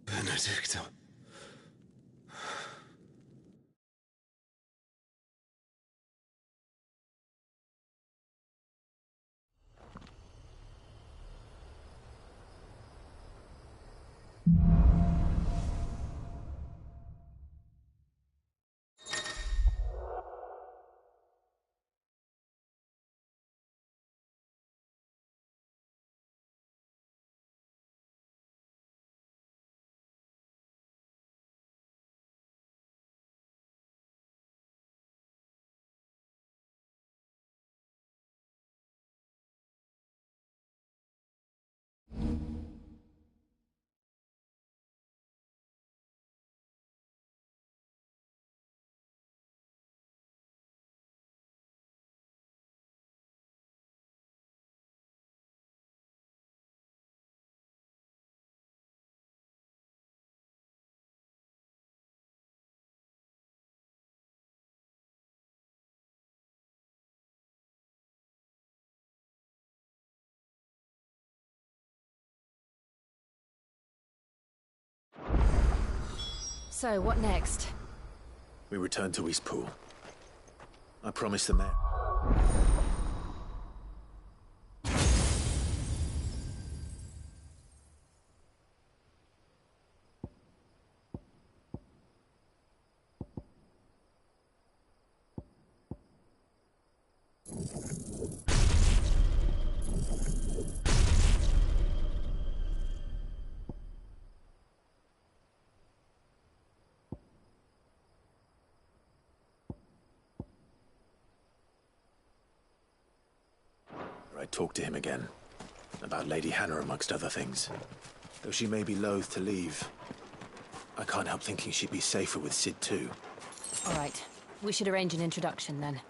Benedicta. So, what next? We return to Eastpool. I promised the mayor. I talked to him again, about Lady Hannah amongst other things. Though she may be loath to leave, I can't help thinking she'd be safer with Sid too. All right, we should arrange an introduction then.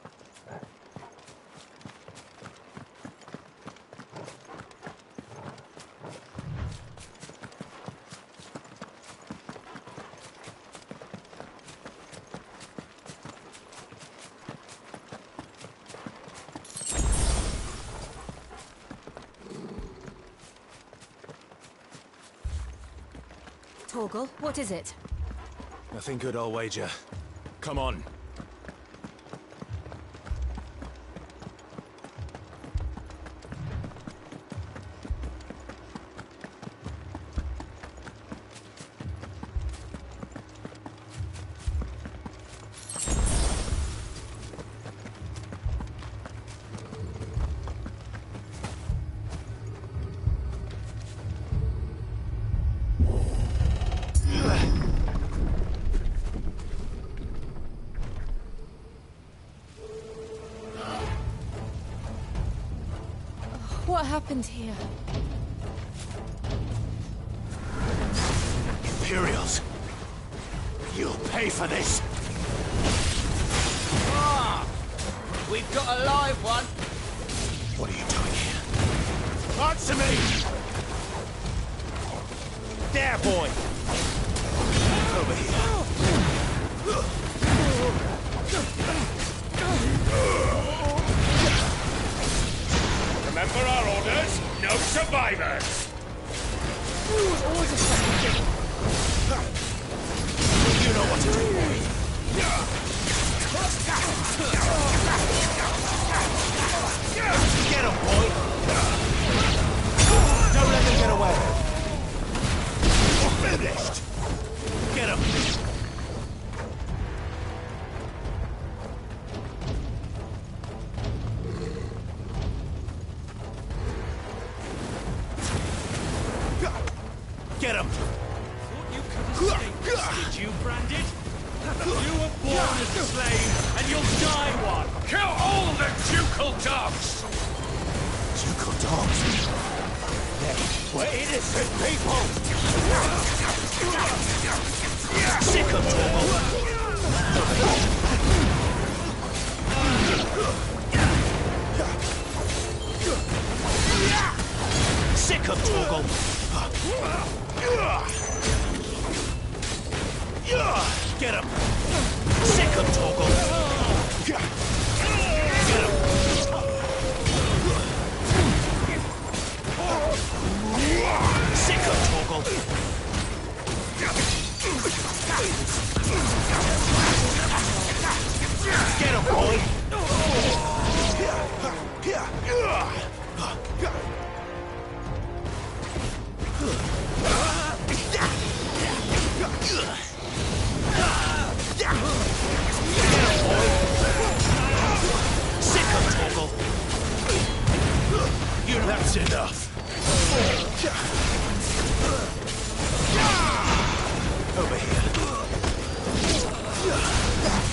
Torgal, what is it? Nothing good, I'll wager. Come on. What happened here? Imperials. You'll pay for this. Ah! We've got a live one. What are you doing here? Answer me! There, boy. Over here. Remember our orders? No survivors! You know what to do, boy. Get him, boy! Don't let them get away! You're finished! Get him! Get him! Thought you could escape this, did you, Branded? You were born as a slave, and you'll die one! Kill all the ducal dogs! Ducal dogs? We're innocent people! Sick of trouble! Sick of Torgal! Get him! Sick of Torgal! Get him! Sick of Torgal! Get him, boy! That's enough. Over here.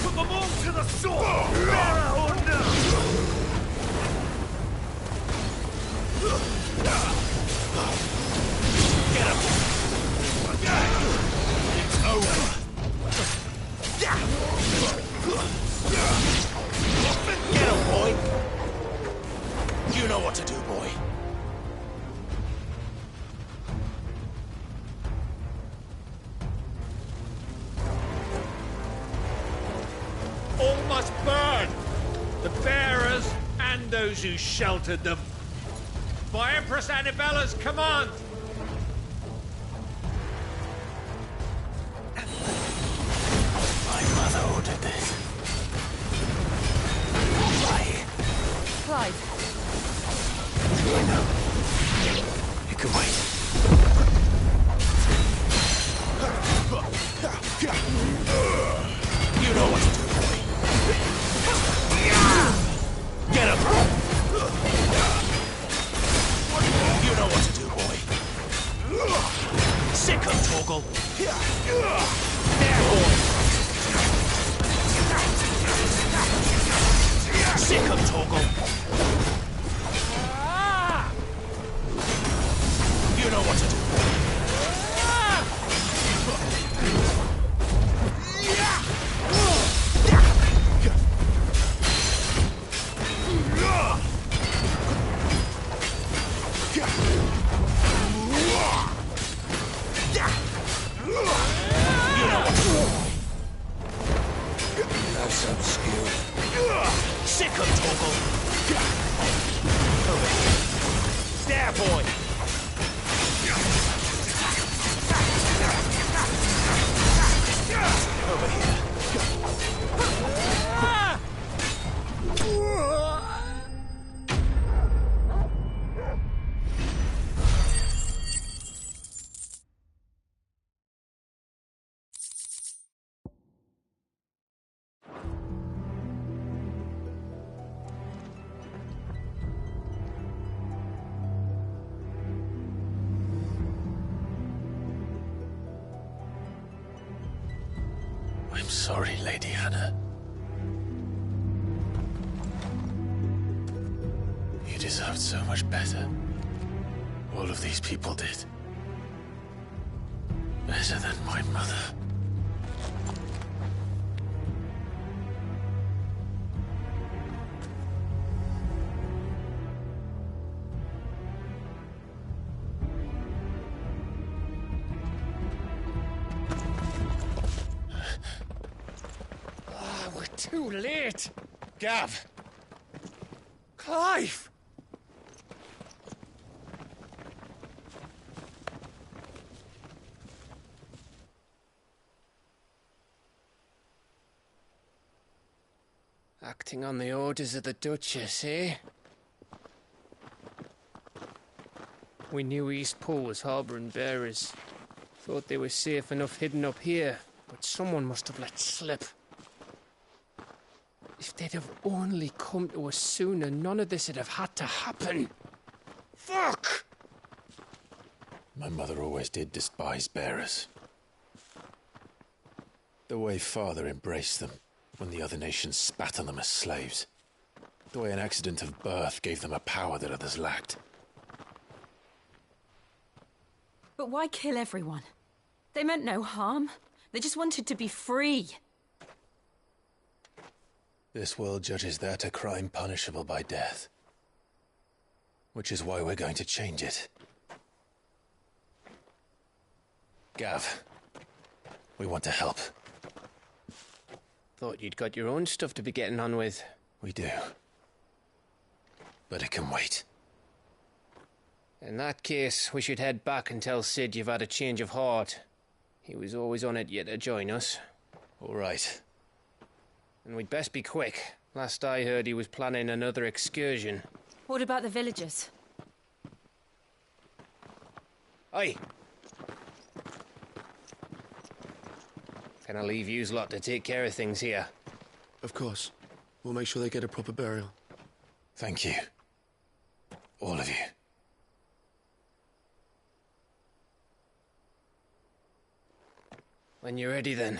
Put them all to the sword! Bearer or no! Get him! It's over! Get him, boy! You know what to do, boy. All must burn! The bearers and those who sheltered them. By Empress Annabella's command! My mother ordered this. Why? Clive. I know. You can wait. You know what to do, boy. Get him! You know what to do, boy. Sick of Torgal. There, boy. Sick of Torgal. You know what to do, boy. Have some skill. Sick of Torgal. Over here. There, boy. Over here. I'm sorry, Lady Hannah. You deserved so much better. All of these people did. Better than my mother. We're too late. Gav. Clive. Acting on the orders of the Duchess, eh? We knew Eastpool was harbouring bearers. Thought they were safe enough hidden up here, but someone must have let slip. If they'd have only come to us sooner, none of this would have had to happen. Fuck! My mother always did despise bearers. The way Father embraced them when the other nations spat on them as slaves. The way an accident of birth gave them a power that others lacked. But why kill everyone? They meant no harm. They just wanted to be free. This world judges that a crime punishable by death. Which is why we're going to change it. Gav, we want to help. Thought you'd got your own stuff to be getting on with. We do. But it can wait. In that case, we should head back and tell Sid you've had a change of heart. He was always on it yet to join us. All right. And we'd best be quick. Last I heard, he was planning another excursion. What about the villagers? Aye. Can I leave yous lot to take care of things here? Of course. We'll make sure they get a proper burial. Thank you. All of you. When you're ready, then.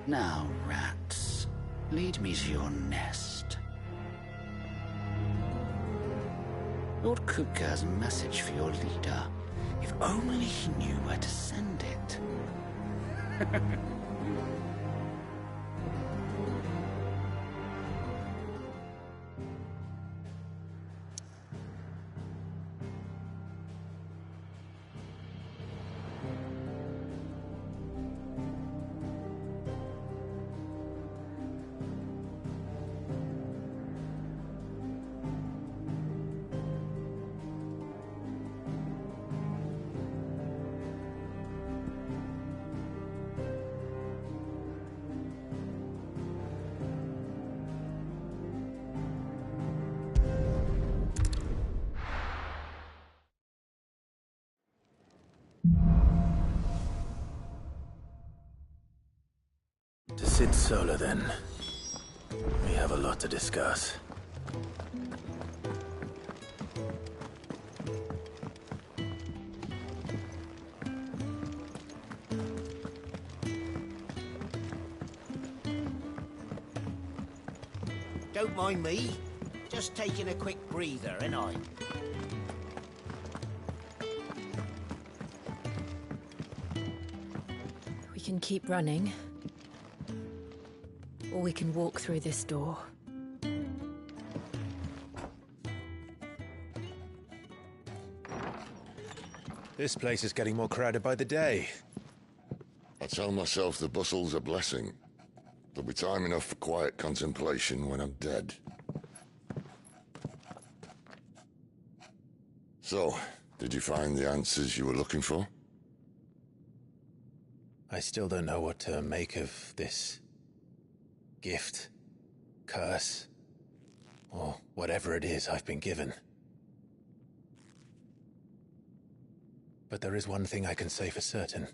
Now, rats, lead me to your nest. Lord Kupka has a message for your leader. If only he knew where to send it. To Sid Solar, then. We have a lot to discuss. Don't mind me. Just taking a quick breather, ain't I? We can keep running. Or we can walk through this door. This place is getting more crowded by the day. I tell myself the bustle's a blessing. There'll be time enough for quiet contemplation when I'm dead. So, did you find the answers you were looking for? I still don't know what to make of this gift, curse, or whatever it is I've been given. But there is one thing I can say for certain.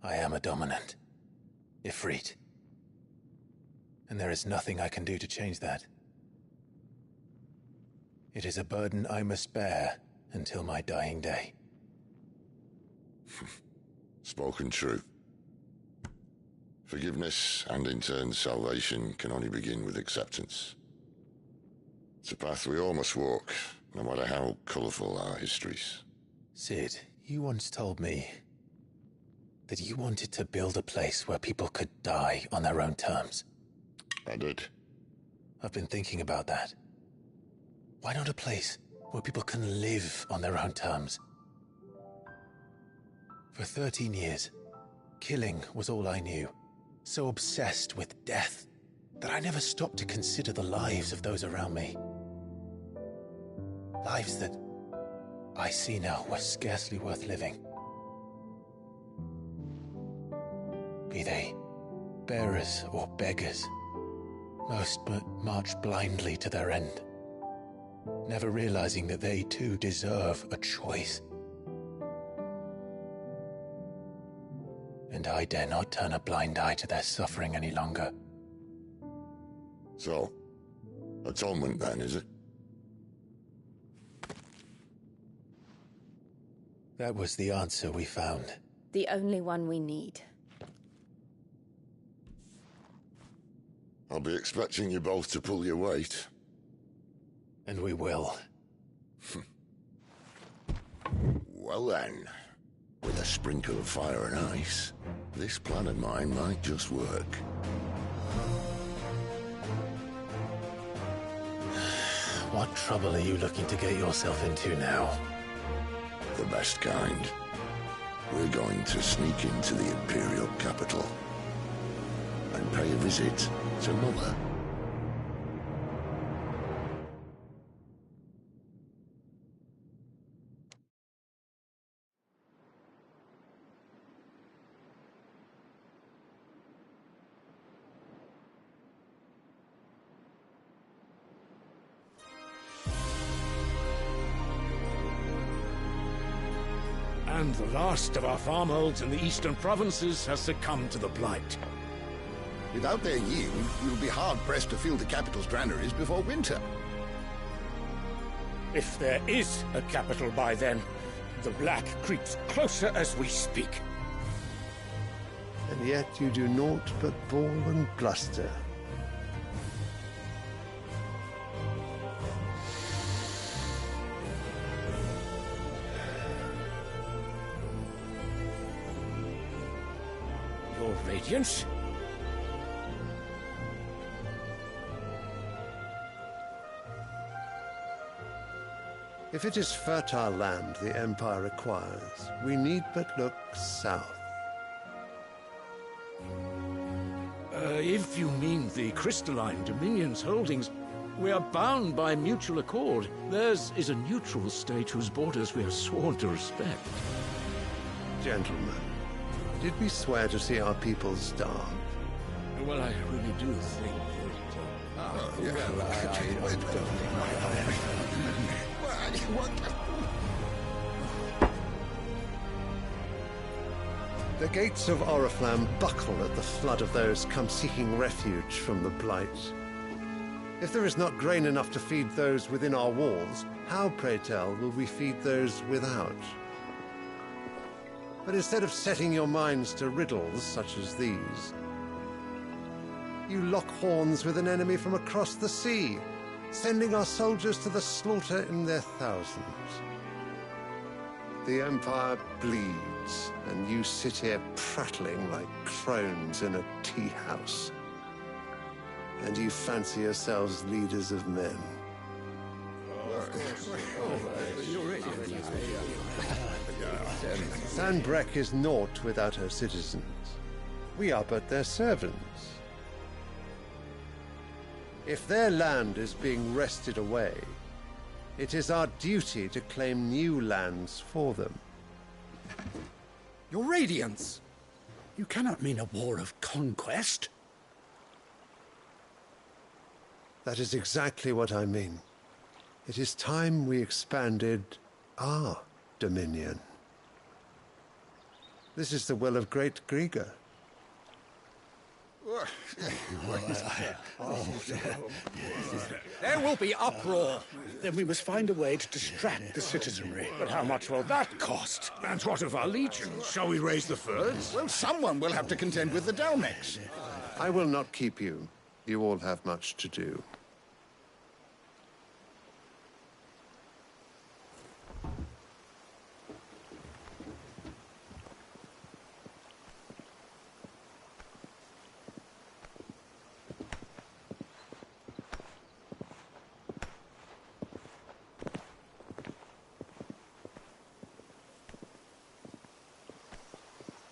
I am a dominant, Ifrit. And there is nothing I can do to change that. It is a burden I must bear until my dying day. Spoken true. Forgiveness and in turn salvation can only begin with acceptance. It's a path we all must walk, no matter how colourful our histories. Cid, you once told me that you wanted to build a place where people could die on their own terms. I did. I've been thinking about that. Why not a place where people can live on their own terms? For 13 years, killing was all I knew. So obsessed with death that I never stopped to consider the lives of those around me. Lives that I see now were scarcely worth living. Be they bearers or beggars, most march blindly to their end, never realizing that they too deserve a choice. And I dare not turn a blind eye to their suffering any longer. So, atonement then, is it? That was the answer we found. The only one we need. I'll be expecting you both to pull your weight. And we will. Well then, with a sprinkle of fire and ice, this plan of mine might just work. What trouble are you looking to get yourself into now? The best kind. We're going to sneak into the Imperial capital and pay a visit to Mother. And the last of our farmholds in the eastern provinces has succumbed to the blight. Without their yield, you'll be hard-pressed to fill the capital's granaries before winter. If there is a capital by then, the Black creeps closer as we speak. And yet you do naught but bawl and bluster. Your Radiance? If it is fertile land the Empire acquires, we need but look south. If you mean the Crystalline Dominion's holdings, we are bound by mutual accord. Theirs is a neutral state whose borders we are sworn to respect. Gentlemen, did we swear to see our people starve? Well, I really do think The gates of Oriflamme buckle at the flood of those come seeking refuge from the Blight. If there is not grain enough to feed those within our walls, how, pray tell, will we feed those without? But instead of setting your minds to riddles such as these, you lock horns with an enemy from across the sea, sending our soldiers to the slaughter in their thousands. The Empire bleeds, and you sit here prattling like crones in a tea house. And you fancy yourselves leaders of men. Sanbreque is naught without her citizens. We are but their servants. If their land is being wrested away, it is our duty to claim new lands for them. Your Radiance! You cannot mean a war of conquest. That is exactly what I mean. It is time we expanded our dominion. This is the will of great Grieger. There will be uproar. Then we must find a way to distract the citizenry. But how much will that cost? And what of our legions? Shall we raise the furs? Well, someone will have to contend with the Dalmex. I will not keep you. You all have much to do.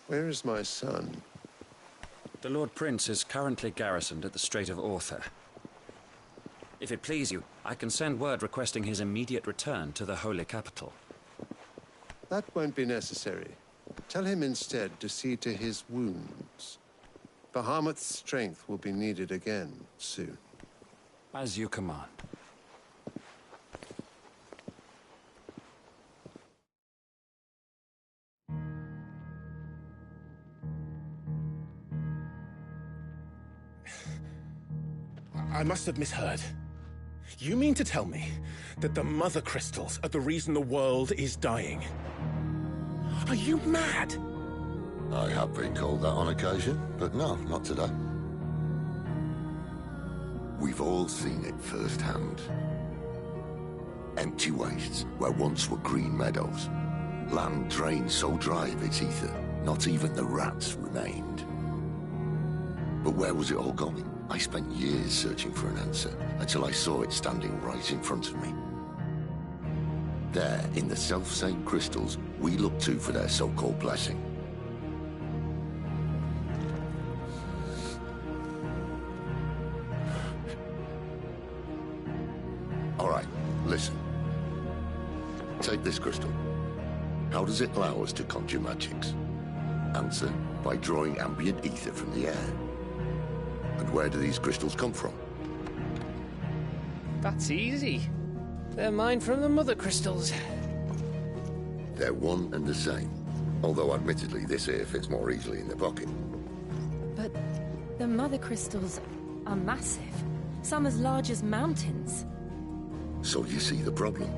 Where is my son? The Lord Prince is currently garrisoned at the Strait of Arthur. If it please you, I can send word requesting his immediate return to the Holy Capital. That won't be necessary. Tell him instead to see to his wounds. Bahamut's strength will be needed again soon. As you command. I must have misheard. You mean to tell me that the Mother Crystals are the reason the world is dying? Are you mad? I have been called that on occasion, but no, not today. We've all seen it firsthand. Empty wastes where once were green meadows. Land drained so dry of its ether, not even the rats remained. But where was it all going? I spent years searching for an answer, until I saw it standing right in front of me. There, in the self-same crystals, we look to for their so-called blessing. All right, listen. Take this crystal. How does it allow us to conjure magics? Answer, by drawing ambient ether from the air. And where do these crystals come from? That's easy. They're mined from the Mother Crystals. They're one and the same. Although admittedly this here fits more easily in the pocket. But the Mother Crystals are massive. Some as large as mountains. So you see the problem.